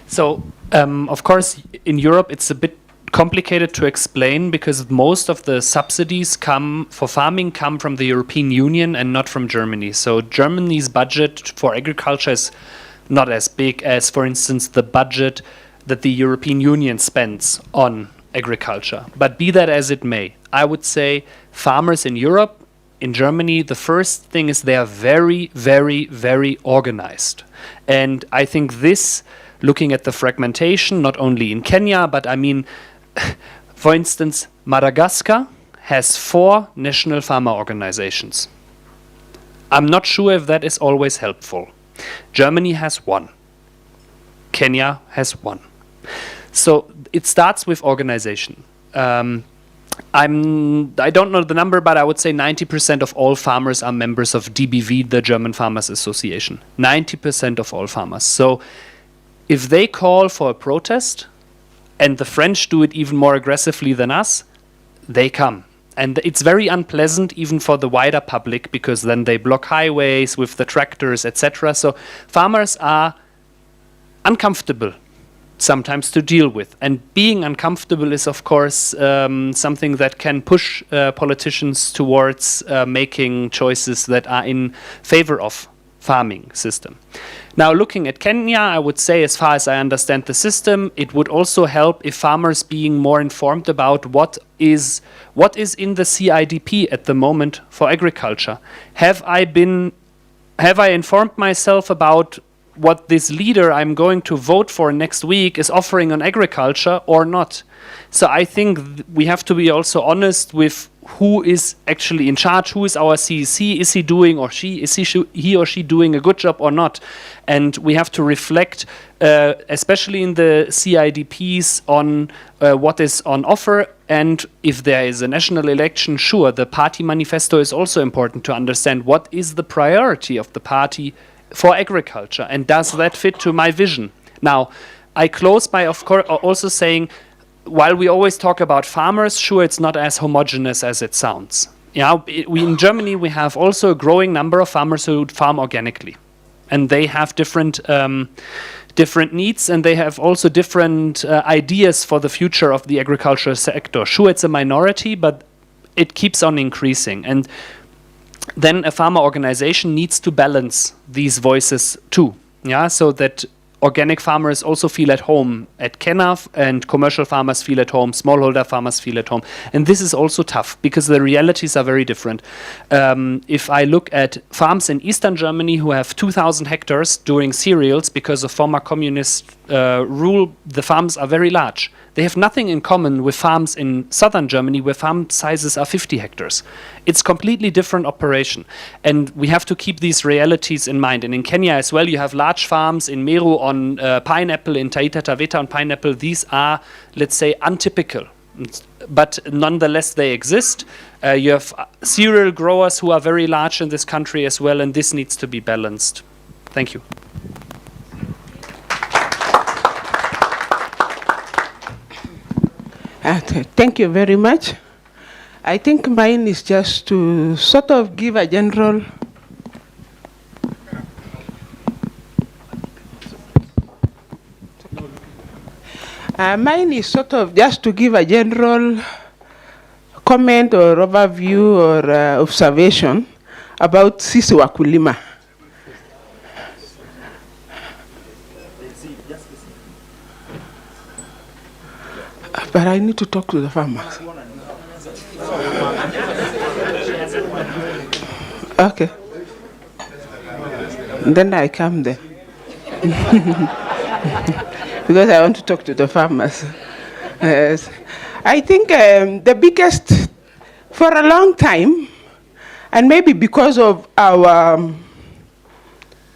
So, of course, in Europe, it's a bit complicated to explain because most of the subsidies for farming come from the European Union and not from Germany. So Germany's budget for agriculture is not as big as, for instance, the budget that the European Union spends on agriculture. But be that as it may, I would say farmers in Europe, in Germany, the first thing is they are very, very, very organized. And I think this, looking at the fragmentation, not only in Kenya, but I mean, for instance, Madagascar has 4 national farmer organizations. I'm not sure if that is always helpful. Germany has 1. Kenya has 1. So it starts with organization. I don't know the number, but I would say 90% of all farmers are members of DBV, the German Farmers Association. 90% of all farmers. So if they call for a protest, and the French do it even more aggressively than us, they come. And it's very unpleasant even for the wider public because then they block highways with the tractors, etc. So farmers are uncomfortable sometimes to deal with. And being uncomfortable is, of course, something that can push politicians towards making choices that are in favor of farming system. Now, looking at Kenya, I would say, as far as I understand the system, it would also help if farmers being more informed about what is in the CIDP at the moment for agriculture. Have I informed myself about what this leader I'm going to vote for next week is offering on agriculture or not. So I think we have to be also honest with who is actually in charge, who is our CEC, is he doing or she, is he or she doing a good job or not? And we have to reflect, especially in the CIDPs, on what is on offer. And if there is a national election, sure, the party manifesto is also important to understand what is the priority of the party for agriculture, and does that fit to my vision? Now, I close by, of course, also saying, while we always talk about farmers, sure, it's not as homogeneous as it sounds. Yeah, in Germany, we have also a growing number of farmers who farm organically, and they have different needs, and they have also different ideas for the future of the agricultural sector. Sure, it's a minority, but it keeps on increasing, and then a farmer organization needs to balance these voices too. Yeah, so that organic farmers also feel at home at KENAF, and commercial farmers feel at home, smallholder farmers feel at home. And this is also tough because the realities are very different. If I look at farms in Eastern Germany who have 2,000 hectares doing cereals because of former communist rule, the farms are very large. They have nothing in common with farms in southern Germany where farm sizes are 50 hectares. It's completely different operation. And we have to keep these realities in mind. And in Kenya as well, you have large farms in Meru on pineapple, in Taita Taveta on pineapple. These are, let's say, untypical. But nonetheless, they exist. You have cereal growers who are very large in this country as well, and this needs to be balanced. Thank you. Thank you very much. I think mine is just to sort of give a general mine is sort of just to give a general comment or overview or observation about sisi wakulima. But I need to talk to the farmers. Okay. Then I come there. Because I want to talk to the farmers. Yes. I think the biggest, for a long time, and maybe because of our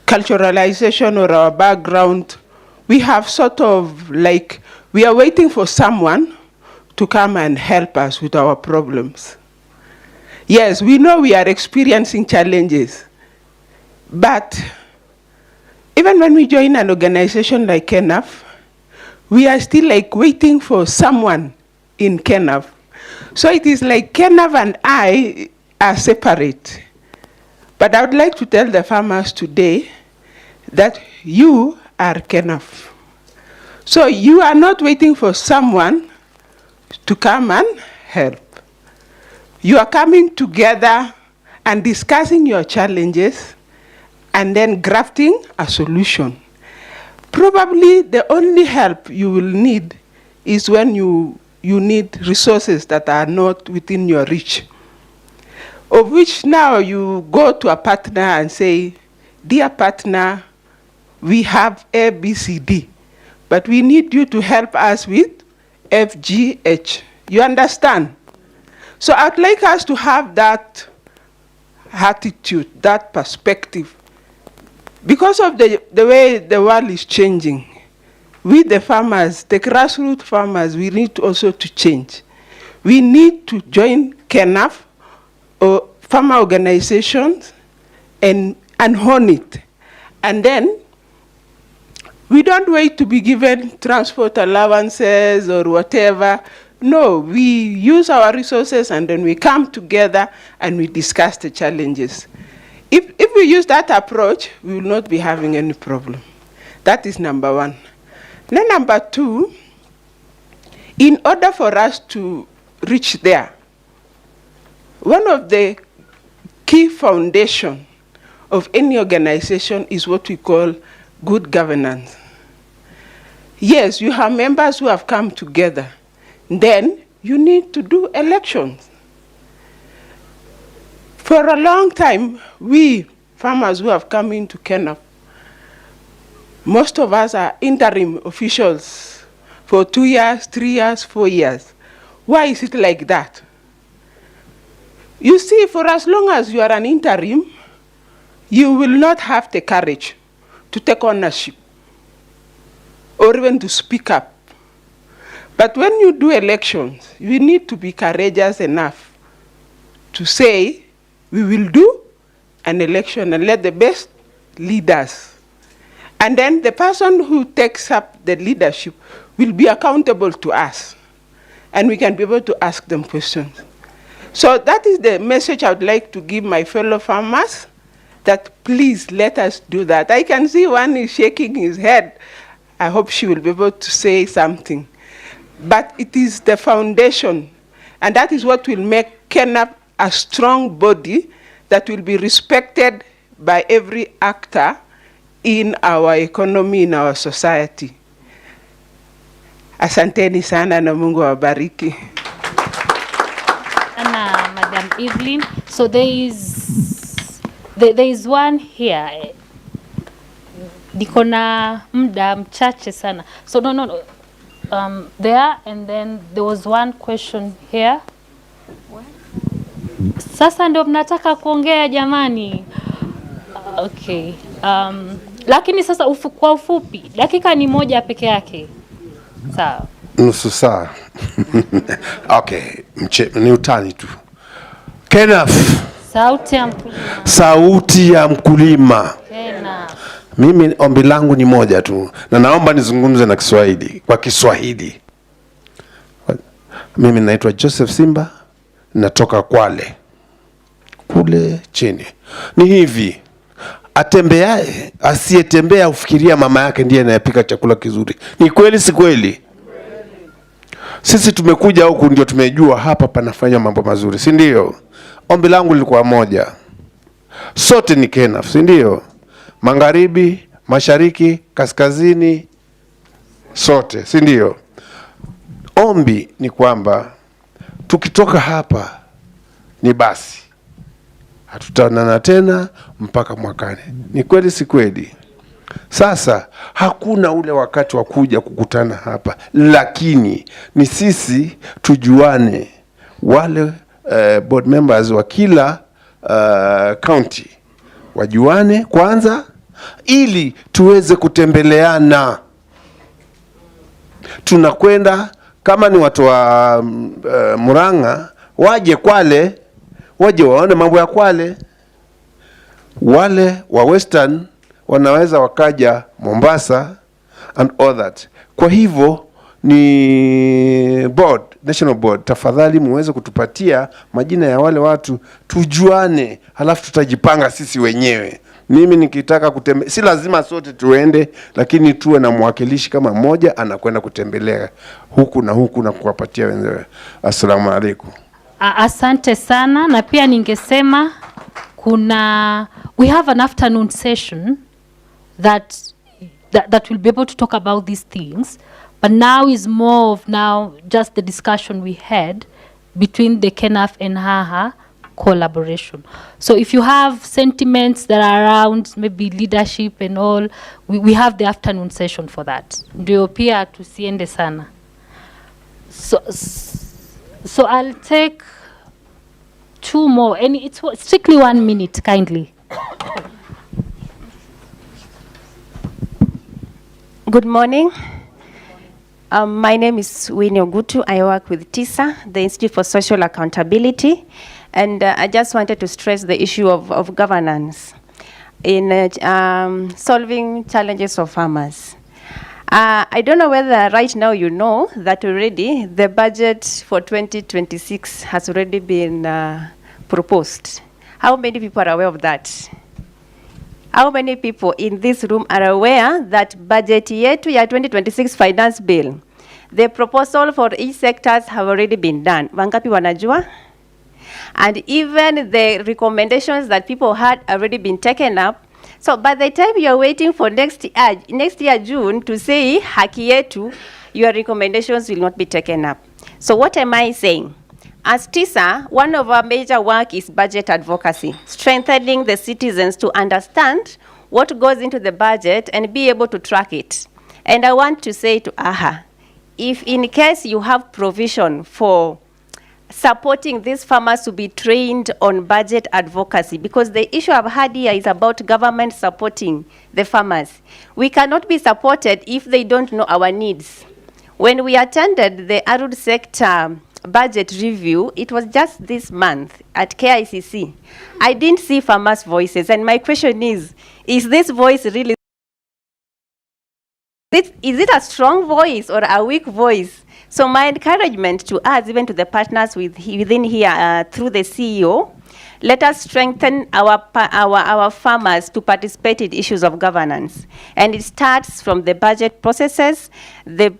culturalization or our background, we have sort of like, we are waiting for someone to come and help us with our problems. Yes, we know we are experiencing challenges, but even when we join an organization like KENAF, we are still like waiting for someone in KENAF. So it is like KENAF and I are separate. But I would like to tell the farmers today that you are KENAF. So you are not waiting for someone to come and help. You are coming together and discussing your challenges and then crafting a solution. Probably the only help you will need is when you need resources that are not within your reach, of which now you go to a partner and say, dear partner, we have A, B, C, D. But we need you to help us with F, G, H. You understand? So I'd like us to have that attitude, that perspective. Because of the way the world is changing, we the farmers, the grassroots farmers, we need also to change. We need to join KENAF or farmer organizations and hone it. And then we don't wait to be given transport allowances or whatever. No, we use our resources and then we come together and we discuss the challenges. If we use that approach, we will not be having any problem. That is number one. Then number two, in order for us to reach there, one of the key foundation of any organization is what we call good governance. Yes, you have members who have come together. Then you need to do elections. For a long time, we farmers who have come into KENAF, Most of us are interim officials for 2 years, 3 years, 4 years. Why is it like that? You see, for as long as you are an interim, you will not have the courage to take ownership or even to speak up. But when you do elections, you need to be courageous enough to say, we will do an election and let the best lead us. And then the person who takes up the leadership will be accountable to us. And we can be able to ask them questions. So that is the message I would like to give my fellow farmers, that please let us do that. I can see one is shaking his head. I hope she will be able to say something. But it is the foundation, and that is what will make KENAF a strong body that will be respected by every actor in our economy, in our society. Asanteni sana na Mungu awabariki. Anna, Madam Evelyn. So there is one here. Niko na muda mchache sana. So no. There, and then there was one question here. Sasa ndio mnataka kuongea jamani. Okay. Lakini sasa kwa ufupi, dakika ni moja peke yake. Sawa. Nusu saa. Okay, ni utani tu. KENAF. Sauti ya mkulima. Sauti ya mkulima. KENAF. Mimi ombi langu ni moja tu, na naomba nizungumze na Kiswahili, kwa Kiswahili. Mimi naitwa Joseph Simba, natoka Kwale, kule chini. Ni hivi, atembeaye, asiyetembea ufikiria mama yake ndiye anayepika chakula kizuri. Ni kweli si kweli? Sisi tumekuja huku ndio tumejua hapa panafanya mambo mazuri, si ndio? Ombi langu lilikuwa moja. Sote ni KENAF, si ndio? Magharibi, mashariki, kaskazini, sote, si ndio? Ombi ni kwamba tukitoka hapa ni basi, hatutaonana tena mpaka mwakani. Ni kweli si kweli? Sasa hakuna ule wakati wa kuja kukutana hapa, lakini ni sisi tujuane, wale board members wa kila county wajuane kwanza, ili tuweze kutembeleana. Tunakwenda kama ni watu wa Murang'a, waje Kwale, waje waone mambo ya Kwale. Wale wa Western wanaweza wakaja Mombasa and all that. Kwa hivyo ni board, national board, tafadhali muweze kutupatia majina ya wale watu tujuane, halafu tutajipanga sisi wenyewe. Mimi nikitaka kutembea, si lazima sote tuende, lakini tuwe na mwakilishi kama mmoja anakwenda kutembelea huku na huku na kuwapatia wenyewe. Assalamu alaikum. Asante sana, na pia ningesema we have an afternoon session that will be able to talk about these things. But now is more of just the discussion we had between the KENAF and HAHA collaboration. So if you have sentiments that are around maybe leadership and all, we have the afternoon session for that. Ndio pia tusiende sana. So I'll take two more, and it's strictly 1 minute, kindly. Good morning. My name is Winnie Ogutu. I work with TISA, the Institute for Social Accountability, and I just wanted to stress the issue of governance in solving challenges of farmers. I don't know whether right now you know that already the budget for 2026 has already been proposed. How many people are aware of that? How many people in this room are aware that budget yetu ya 2026 finance bill, the proposal for each sectors have already been done? Wangapi wanajua? And even the recommendations that people had already been taken up. So by the time you are waiting for next year June to say haki yetu, your recommendations will not be taken up. So what am I saying? As TISA, one of our major work is budget advocacy, strengthening the citizens to understand what goes into the budget and be able to track it. And I want to say to AHA, if in case you have provision for supporting these farmers to be trained on budget advocacy, because the issue I've had here is about government supporting the farmers. We cannot be supported if they don't know our needs. When we attended the ARUD sector budget review, it was just this month at KICC. I didn't see farmers' voices, and my question is this voice really, is it a strong voice or a weak voice? So my encouragement to us, even to the partners within here through the CEO, let us strengthen our farmers to participate in issues of governance. And it starts from the budget processes, the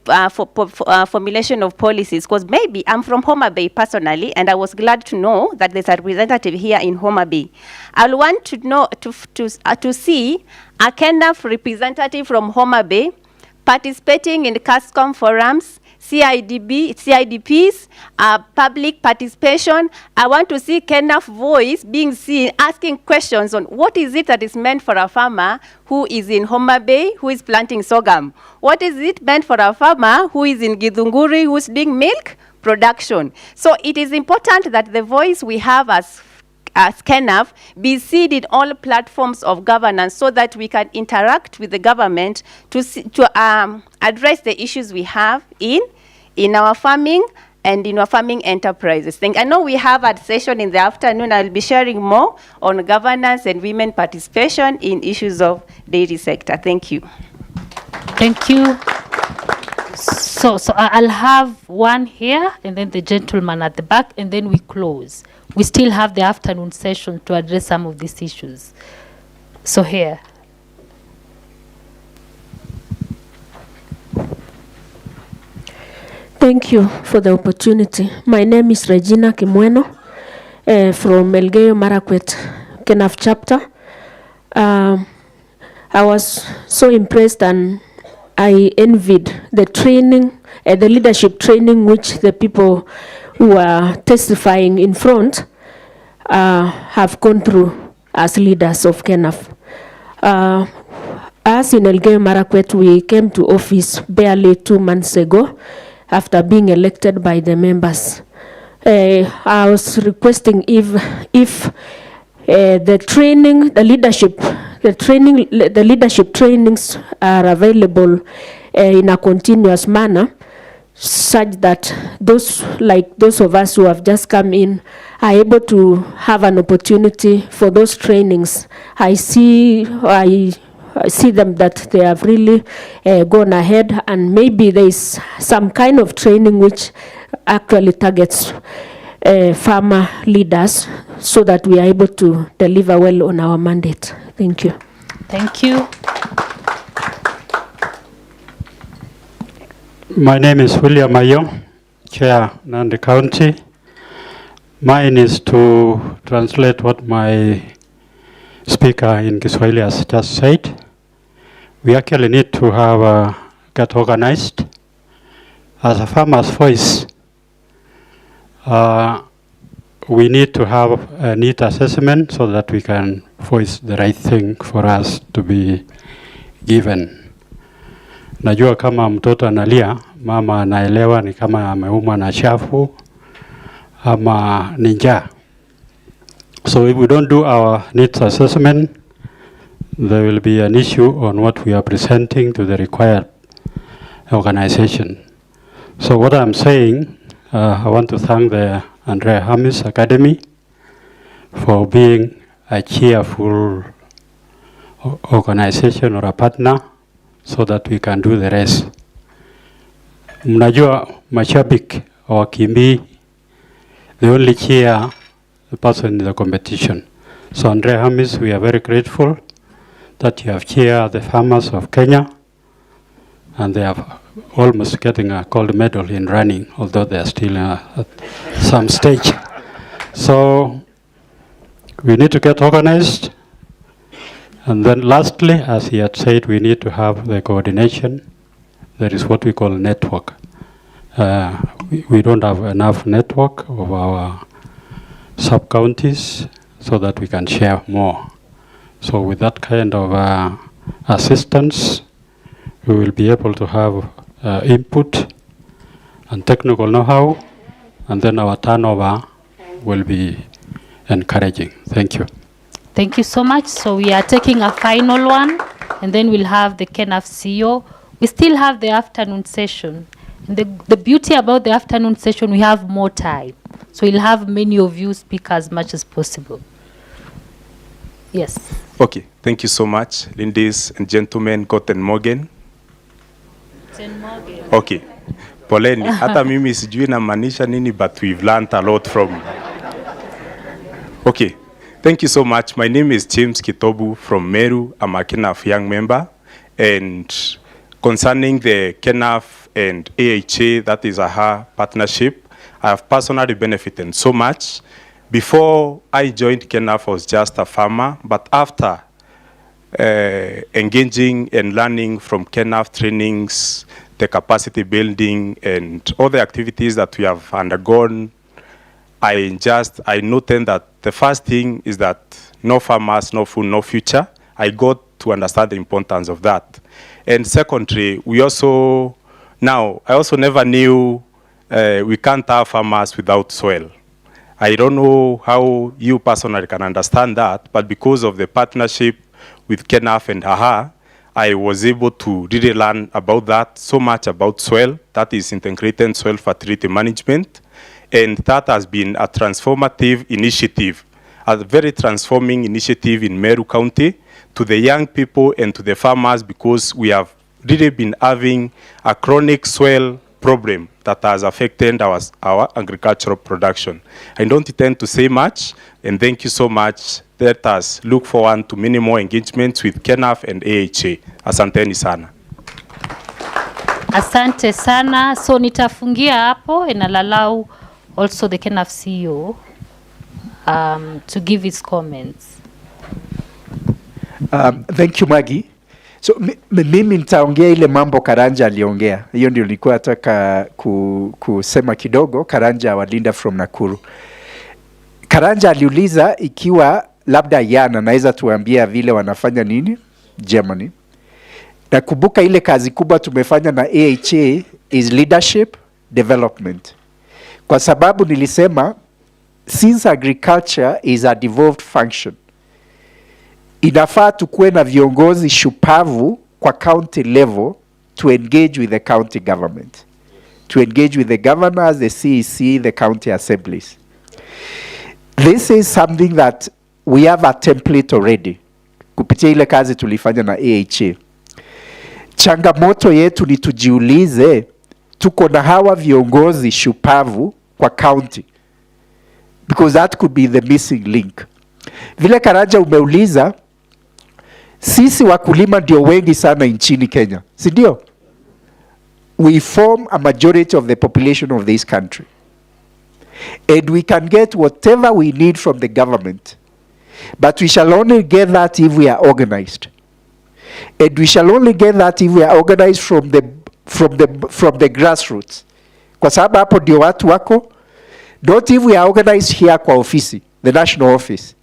formulation of policies, because maybe I'm from Homa Bay personally, and I was glad to know that there's a representative here in Homa Bay. I'll want to know, to see a KENAF representative from Homa Bay participating in the CASCOM forums, CIDPs, public participation. I want to see KENAF voice being seen, asking questions on what is it that is meant for a farmer who is in Homa Bay, who is planting sorghum? What is it meant for a farmer who is in Githunguri, who is doing milk production? So it is important that the voice we have as KENAF be seen in all platforms of governance so that we can interact with the government to address the issues we have in our farming and in our farming enterprises. I know we have a session in the afternoon. I'll be sharing more on governance and women participation in issues of dairy sector. Thank you. Thank you. So I'll have one here, and then the gentleman at the back, and then we close. We still have the afternoon session to address some of these issues. So here. Thank you for the opportunity. My name is Regina Kimweno from Elgeyo Marakwet KENAF chapter. I was so impressed and I envied the training, the leadership training which the people who are testifying in front have gone through as leaders of KENAF. Us in Elgeyo Marakwet, we came to office barely 2 months ago after being elected by the members. I was requesting if the training, the leadership trainings are available in a continuous manner, such that those of us who have just come in are able to have an opportunity for those trainings. I see them that they have really gone ahead, and maybe there is some kind of training which actually targets farmer leaders so that we are able to deliver well on our mandate. Thank you. Thank you. My name is William Mayo, Chair, Nandi County. Mine is to translate what my speaker in Kiswahili has just said. We actually need to get organized as a farmer's voice. We need to have a neat assessment so that we can voice the right thing for us to be given. Najua kama mtoto analia, mama anaelewa ni kama ameumwa na chafu ama ni njaa. So if we don't do our needs assessment, there will be an issue on what we are presenting to the required organization. So what I'm saying, I want to thank the Andrea Hamis Academy for being a cheerful organization or a partner so that we can do the rest. Mnajua mashabiki hawakimbii, they only cheer the person in the competition. So Andrea Hamis, we are very grateful that you have cheered the farmers of Kenya, and they are almost getting a gold medal in running, although they are still at some stage. So we need to get organized. And then lastly, as he had said, we need to have the coordination. There is what we call a network. We don't have enough network of our sub-counties so that we can share more. So with that kind of assistance, we will be able to have input and technical know-how, and then our turnover will be encouraging. Thank you. Thank you so much. So we are taking a final one, and then we'll have the KENAF CEO. We still have the afternoon session. And the beauty about the afternoon session, we have more time. So we'll have many of you speak as much as possible. Yes. Okay, thank you so much, ladies and gentlemen, Guten Morgen. Okay, poleni. Hata mimi sijui namaanisha nini, but we've learned a lot from. Okay, thank you so much. My name is James Kitobu from Meru. I'm a KENAF young member. And concerning the KENAF and AHA, that is AHA partnership, I have personally benefited so much. Before I joined KENAF, I was just a farmer, but after engaging and learning from KENAF trainings, the capacity building, and all the activities that we have undergone, I noted that the first thing is that no farmers, no food, no future. I got to understand the importance of that. And secondly, I also never knew we can't have farmers without soil. I don't know how you personally can understand that, but because of the partnership with KENAF and AHA, I was able to really learn about that, so much about soil, that is integrated soil fertility management. And that has been a transformative initiative, a very transforming initiative in Meru County to the young people and to the farmers, because we have really been having a chronic soil problem that has affected our agricultural production. I don't intend to say much, and thank you so much. Let us look forward to many more engagements with KENAF and AHA. Asanteni sana. Asante sana. So nitafungia hapo, and I'll allow also the KENAF CEO to give his comments. Thank you, Maggie. So mimi nitaongea ile mambo Karanja aliongea. Hiyo ndio nilikuwa nataka kusema kidogo. Karanja wa Linda from Nakuru. Karanja aliuliza ikiwa labda yana naweza tuambia vile wanafanya nini Germany. Nakumbuka ile kazi kubwa tumefanya na AHA is leadership development. Kwa sababu nilisema since agriculture is a devolved function, inafaa tukuwe na viongozi shupavu kwa county level to engage with the county government, to engage with the governors, the CEC, the county assemblies. This is something that we have a template already kupitia ile kazi tulifanya na AHA. Changamoto yetu ni tujiulize, tuko na hawa viongozi shupavu kwa county, because that could be the missing link. Vile Karanja umeuliza, sisi wakulima ndio wengi sana nchini Kenya, si ndio? We form a majority of the population of this country, and we can get whatever we need from the government, but we shall only get that if we are organized, and we shall only get that if we are organized from the grassroots, kwa sababu hapo ndio watu wako. Not if we are organized here kwa ofisi, the national office.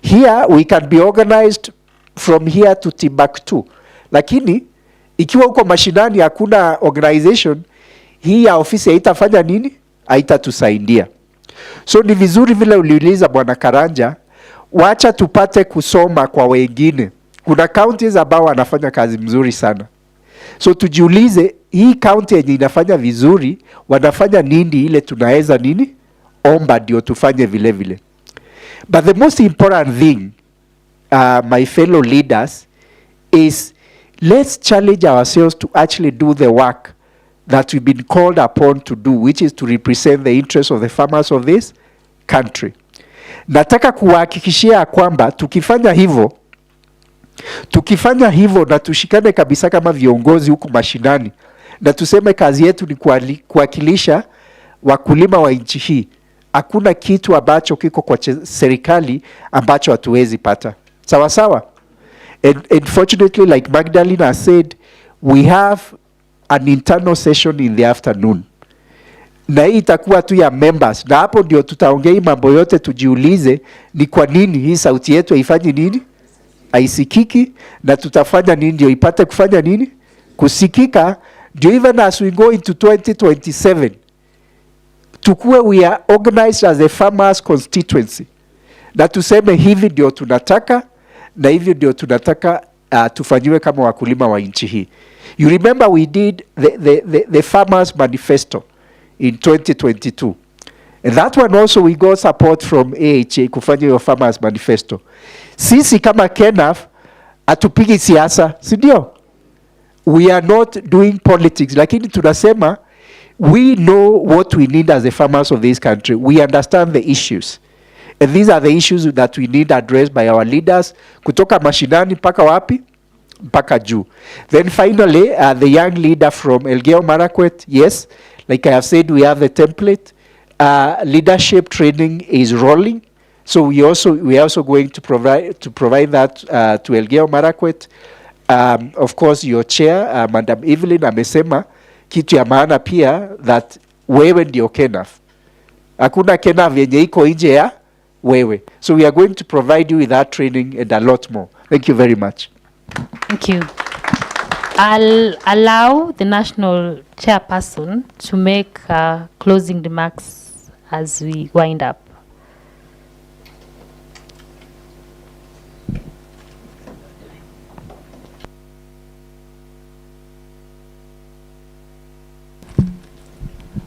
Here we can be organized from here to Timbuktu. Lakini ikiwa uko mashinani hakuna organization, hii ya ofisi haitafanya nini? Haitatusaidia. So ni vizuri vile uliuliza Bwana Karanja, wacha tupate kusoma kwa wengine. Kuna counties ambao wanafanya kazi mzuri sana. So tujiulize, hii county yenye inafanya vizuri, wanafanya nini ile tunaweza nini? Omba ndio tufanye vile vile. But the most important thing, my fellow leaders, is let's challenge ourselves to actually do the work that we've been called upon to do, which is to represent the interests of the farmers of this country. Nataka kuhakikishia kwamba tukifanya hivyo na tushikane kabisa kama viongozi huku mashinani, na tuseme kazi yetu ni kuwakilisha wakulima wa nchi hii, hakuna kitu ambacho kiko kwa serikali ambacho hatuwezi pata. Sawa sawa? And fortunately, like Magdalena has said, we have an internal session in the afternoon. Na hii itakuwa tu ya members. Na hapo ndio tutaongea mambo yote, tujiulize ni kwa nini hii sauti yetu haifanyi nini? haisikiki, na tutafanya nini ndio ipate kufanya nini? Kusikika, ndio even as we go into 2027 tukue we are organized as a farmers constituency, na tuseme hivi ndio tunataka na hivi ndio tunataka tufanyiwe kama wakulima wa nchi hii. You remember we did the farmers manifesto in 2022, and that one also we got support from AHA kufanya your farmers manifesto. Sisi kama KENAF atupigi siasa, si ndio? We are not doing politics, lakini tunasema we know what we need as the farmers of this country. We understand the issues. And these are the issues that we need addressed by our leaders, kutoka mashinani mpaka wapi? Mpaka juu. Then finally, the young leader from Elgeyo Marakwet, yes, like I have said, we have the template. Leadership training is rolling. So we are also going to provide that to Elgeyo Marakwet. Of course, your chair, Madam Evelyn, amesema kitu ya maana pia, that wewe ndio KENAF. Hakuna KENAF yenye iko nje ya wewe. So we are going to provide you with that training and a lot more. Thank you very much. Thank you. I'll allow the national chairperson to make closing remarks as we wind up.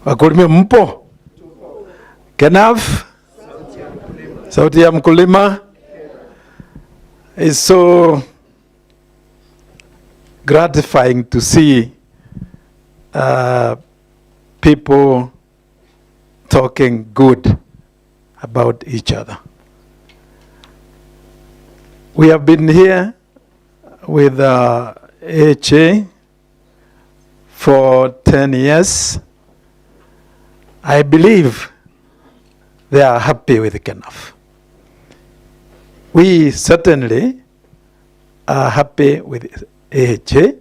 Wakulima mpo? KENAF? Sauti ya mkulima? It's so gratifying to see people talking good about each other. We have been here with AHA for 10 years. I believe they are happy with KENAF. We certainly are happy with AHA,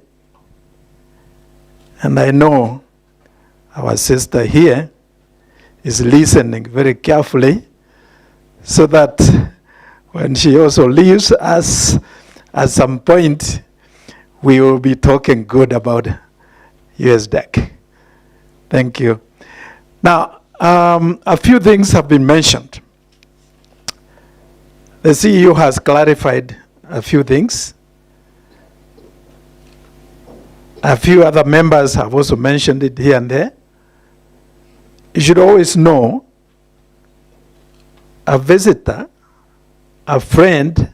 and I know our sister here is listening very carefully, so that when she also leaves us at some point, we will be talking good about USDEC. Thank you. Now, a few things have been mentioned. The CEO has clarified a few things. A few other members have also mentioned it here and there. You should always know a visitor, a friend,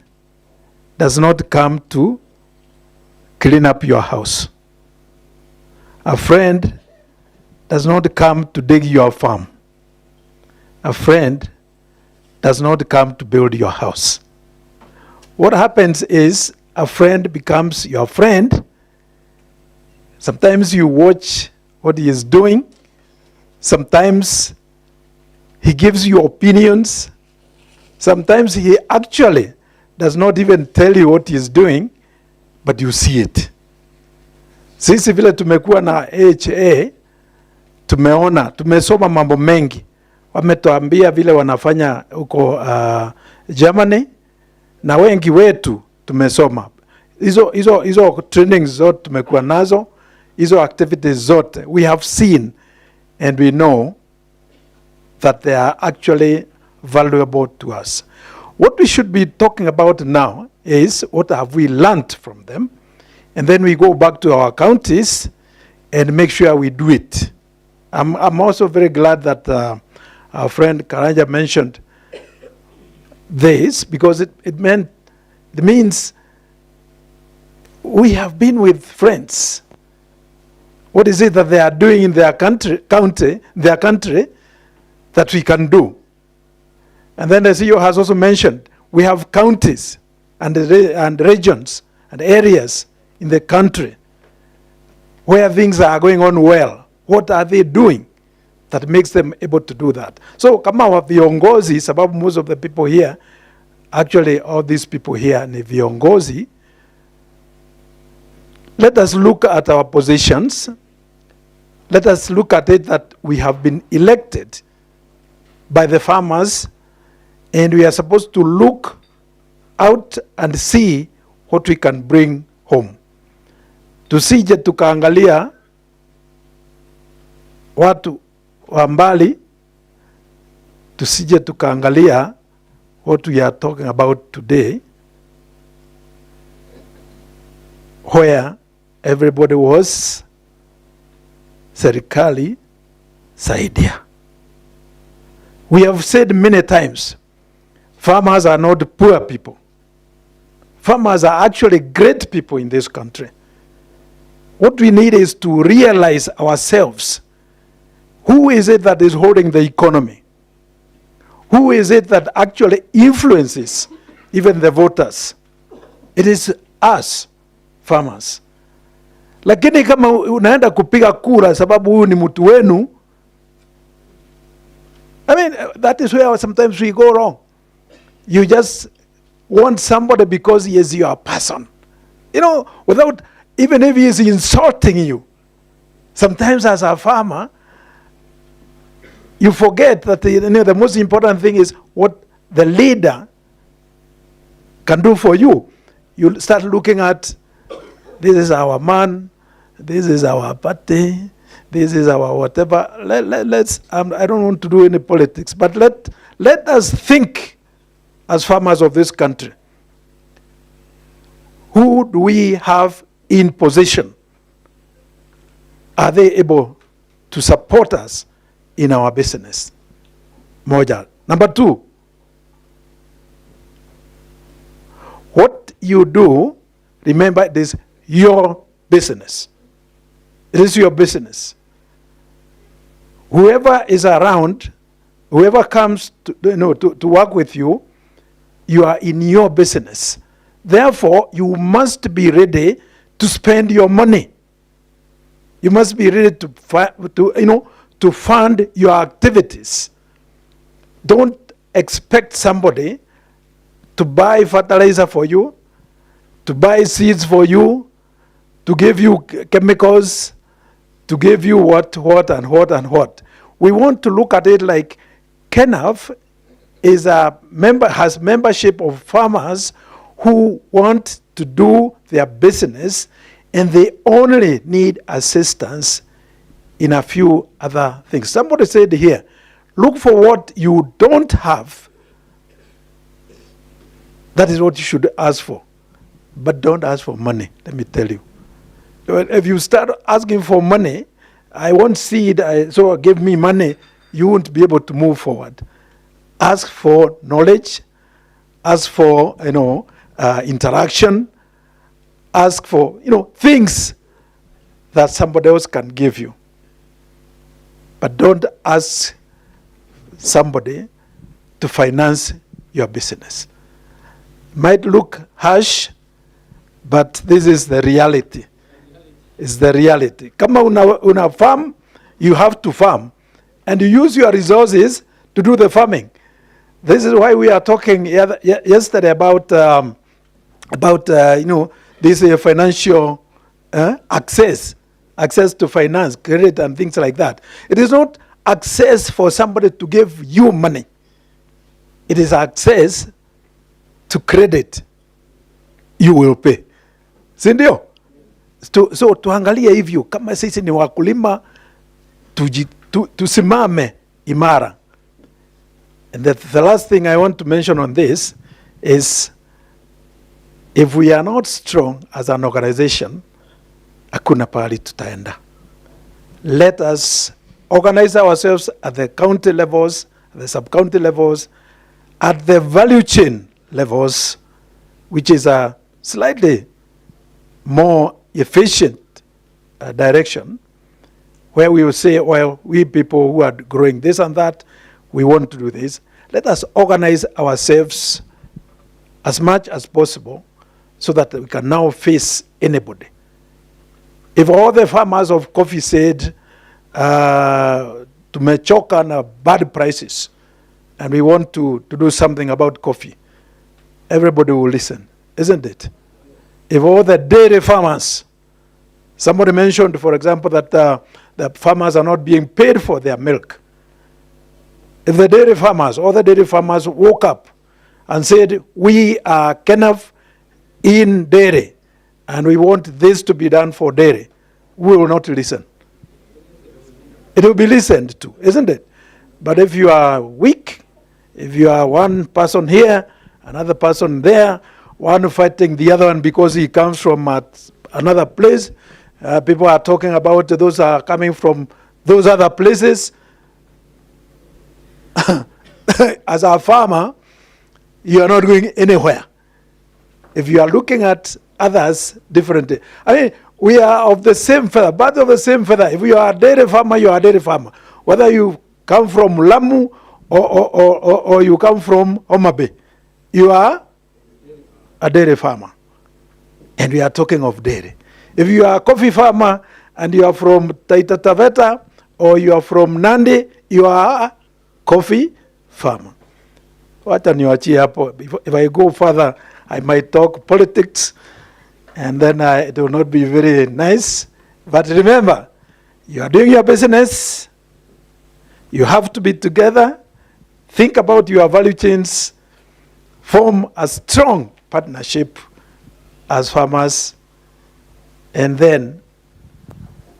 does not come to clean up your house. A friend does not come to dig your farm. A friend does not come to build your house. What happens is a friend becomes your friend. Sometimes you watch what he is doing. Sometimes he gives you opinions. Sometimes he actually does not even tell you what he is doing, but you see it. Sisi vile tumekuwa na AHA, tumeona, tumesoma mambo mengi. Wametuambia vile wanafanya huko Germany, na wengi wetu tumesoma. Hizo trainings zote tumekuwa nazo, hizo activities zote. We have seen and we know that they are actually valuable to us. What we should be talking about now is what have we learned from them, and then we go back to our counties and make sure we do it. I'm also very glad that our friend Karanja mentioned this, because it means we have been with friends. What is it that they are doing in their country that we can do? And then the CEO has also mentioned we have counties and regions and areas in the country where things are going on well. What are they doing that makes them able to do that? So kama wa viongozi, sababu most of the people here, actually all these people here ni viongozi, let us look at our positions. Let us look at it that we have been elected by the farmers, and we are supposed to look out and see what we can bring home. Tusije tukaangalia watu wa mbali, tusije tukaangalia what we are talking about today, where everybody was serikali saidia. We have said many times, farmers are not poor people. Farmers are actually great people in this country. What we need is to realize ourselves. Who is it that is holding the economy? Who is it that actually influences even the voters? It is us, farmers. Lakini kama unaenda kupiga kura sababu huyu ni mtu wenu, I mean, that is where sometimes we go wrong. You just want somebody because he is your person. You know, without, even if he is insulting you. Sometimes as a farmer, you forget that the most important thing is what the leader can do for you. You start looking at, this is our man, this is our party, this is our whatever. Let's. I don't want to do any politics, but let us think as farmers of this country. Who do we have in position? Are they able to support us in our business? Moja. Number two, what you do, remember, it is your business. It is your business. Whoever is around, whoever comes to work with you, you are in your business. Therefore, you must be ready to spend your money. You must be ready to fund your activities. Don't expect somebody to buy fertilizer for you, to buy seeds for you, to give you chemicals, to give you what. We want to look at it like KENAF is has membership of farmers who want to do their business and they only need assistance in a few other things. Somebody said here, look for what you don't have. That is what you should ask for. But don't ask for money, let me tell you. If you start asking for money, I want seed, so give me money, you won't be able to move forward. Ask for knowledge, ask for interaction, ask for things that somebody else can give you. But don't ask somebody to finance your business. Might look harsh, but this is the reality. It's the reality. Kama una farm, you have to farm. And you use your resources to do the farming. This is why we are talking yesterday about this financial access to finance, credit and things like that. It is not access for somebody to give you money. It is access to credit. You will pay. Si ndio? So tuangalie hivyo, kama sisi ni wakulima, tusimame imara. And the last thing I want to mention on this is, if we are not strong as an organization, hakuna pahali tutaenda. Let us organize ourselves at the county levels, the sub-county levels, at the value chain levels, which is a slightly more efficient direction, where we will say, well, we people who are growing this and that, we want to do this. Let us organize ourselves as much as possible so that we can now face anybody. If all the farmers of coffee said, tumechoka na bad prices, and we want to do something about coffee, everybody will listen, isn't it? If all the dairy farmers, somebody mentioned, for example, that the farmers are not being paid for their milk. If the dairy farmers, all the dairy farmers woke up and said, we are KENAF, in dairy, and we want this to be done for dairy, we will not listen. It will be listened to, isn't it? But if you are weak, if you are one person here, another person there, one fighting the other one because he comes from another place, people are talking about those are coming from those other places. As a farmer, you are not going anywhere. If you are looking at others differently. I mean, we are of the same feather, birds of the same feather. If you are a dairy farmer, you are a dairy farmer. Whether you come from Lamu or you come from Homa Bay, you are a dairy farmer. And we are talking of dairy. If you are a coffee farmer and you are from Taita Taveta or you are from Nandi, you are a coffee farmer. Wacha niwachie hapo. If I go further, I might talk politics, and then it will not be very nice. But remember, you are doing your business. You have to be together. Think about your value chains. Form a strong partnership as farmers, and then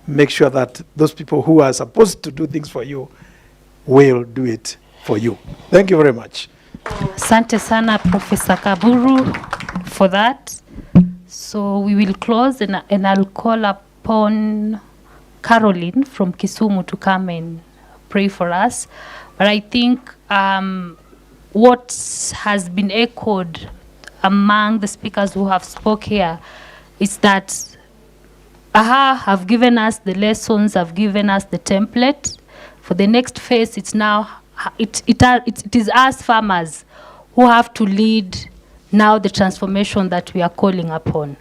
make sure that those people who are supposed to do things for you will do it for you. Thank you very much. Asante sana Professor Kaburu for that. So we will close, and I'll call upon Caroline from Kisumu to come and pray for us. But I think what has been echoed among the speakers who have spoke here is that AHA have given us the lessons, have given us the template. For the next phase, it's now it is us farmers who have to lead now the transformation that we are calling upon.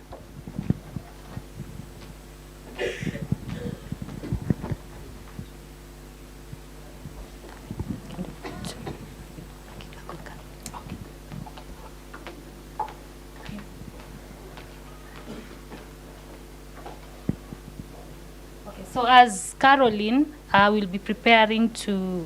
So as Caroline will be preparing to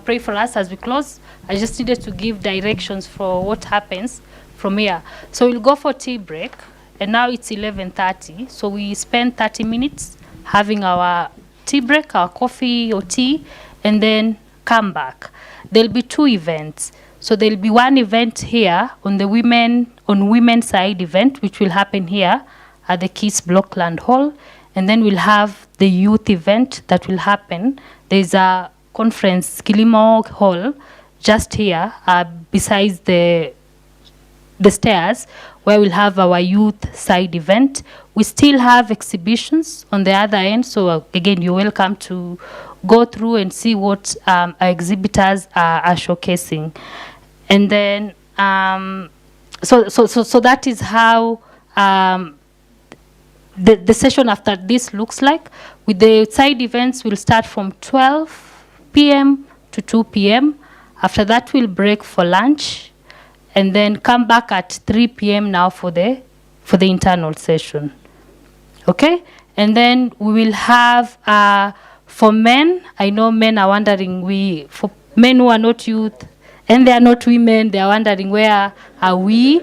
pray for us as we close, I just needed to give directions for what happens from here. So we'll go for tea break, and now it's 11:30. So we spend 30 minutes having our tea break, our coffee or tea, and then come back. There'll be two events. So there'll be one event here on the women's side event, which will happen here at the Kids Blockland Hall. And then we'll have the youth event that will happen. There's a conference, Kilimo Hall, just here, besides the stairs, where we'll have our youth side event. We still have exhibitions on the other end, so again, you're welcome to go through and see what our exhibitors are showcasing. And then, so that is how the session after this looks like. With the side events, we'll start from 12 p.m. to 2 p.m. After that, we'll break for lunch, and then come back at 3 p.m. now for the internal session. Okay? And then we will have, for men, I know men are wondering, for men who are not youth, and they are not women, they are wondering, where are we?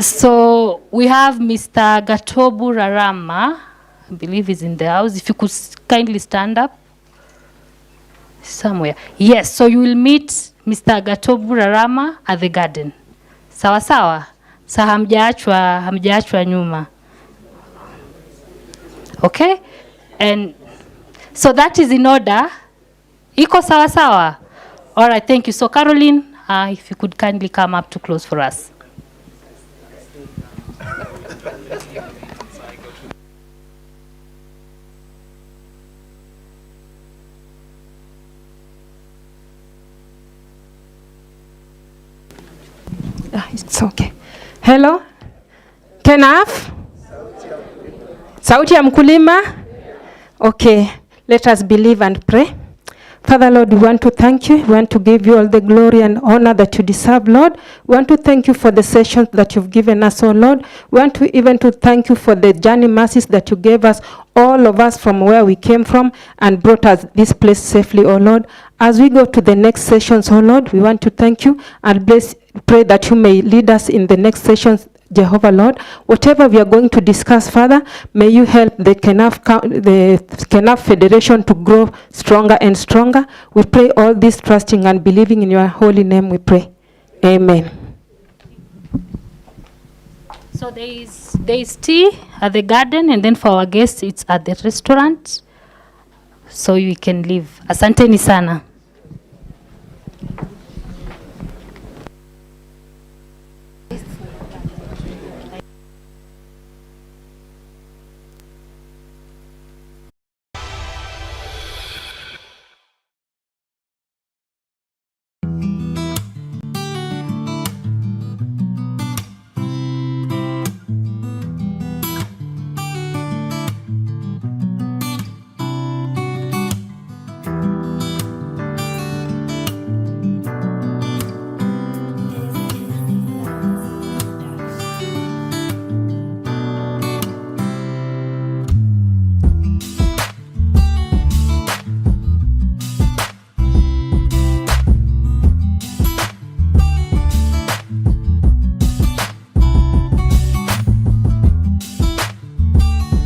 So we have Mr. Gatobu Rarama, I believe he's in the house. If you could kindly stand up. Somewhere. Yes, so you will meet Mr. Gatobu Rarama at the garden. Sawa sawa? Sa hamjaachwa nyuma. Okay? And so that is in order. Iko sawa sawa? All right, thank you. So Caroline, if you could kindly come up to close for us. It's okay. Hello? Kenaf? Sauti ya mkulima? Okay, let us believe and pray. Father, Lord, we want to thank you. We want to give you all the glory and honor that you deserve, Lord. We want to thank you for the sessions that you've given us, oh Lord. We want to even to thank you for the journey mercies that you gave us, all of us from where we came from, and brought us this place safely, oh Lord. As we go to the next sessions, oh Lord, we want to thank you and pray that you may lead us in the next sessions Jehovah Lord. Whatever we are going to discuss, Father, may you help the Kenaf Federation to grow stronger and stronger. We pray all this trusting and believing in your holy name, we pray. Amen. So there is tea at the garden, and then for our guests, it's at the restaurant. So you can leave. Asanteni sana.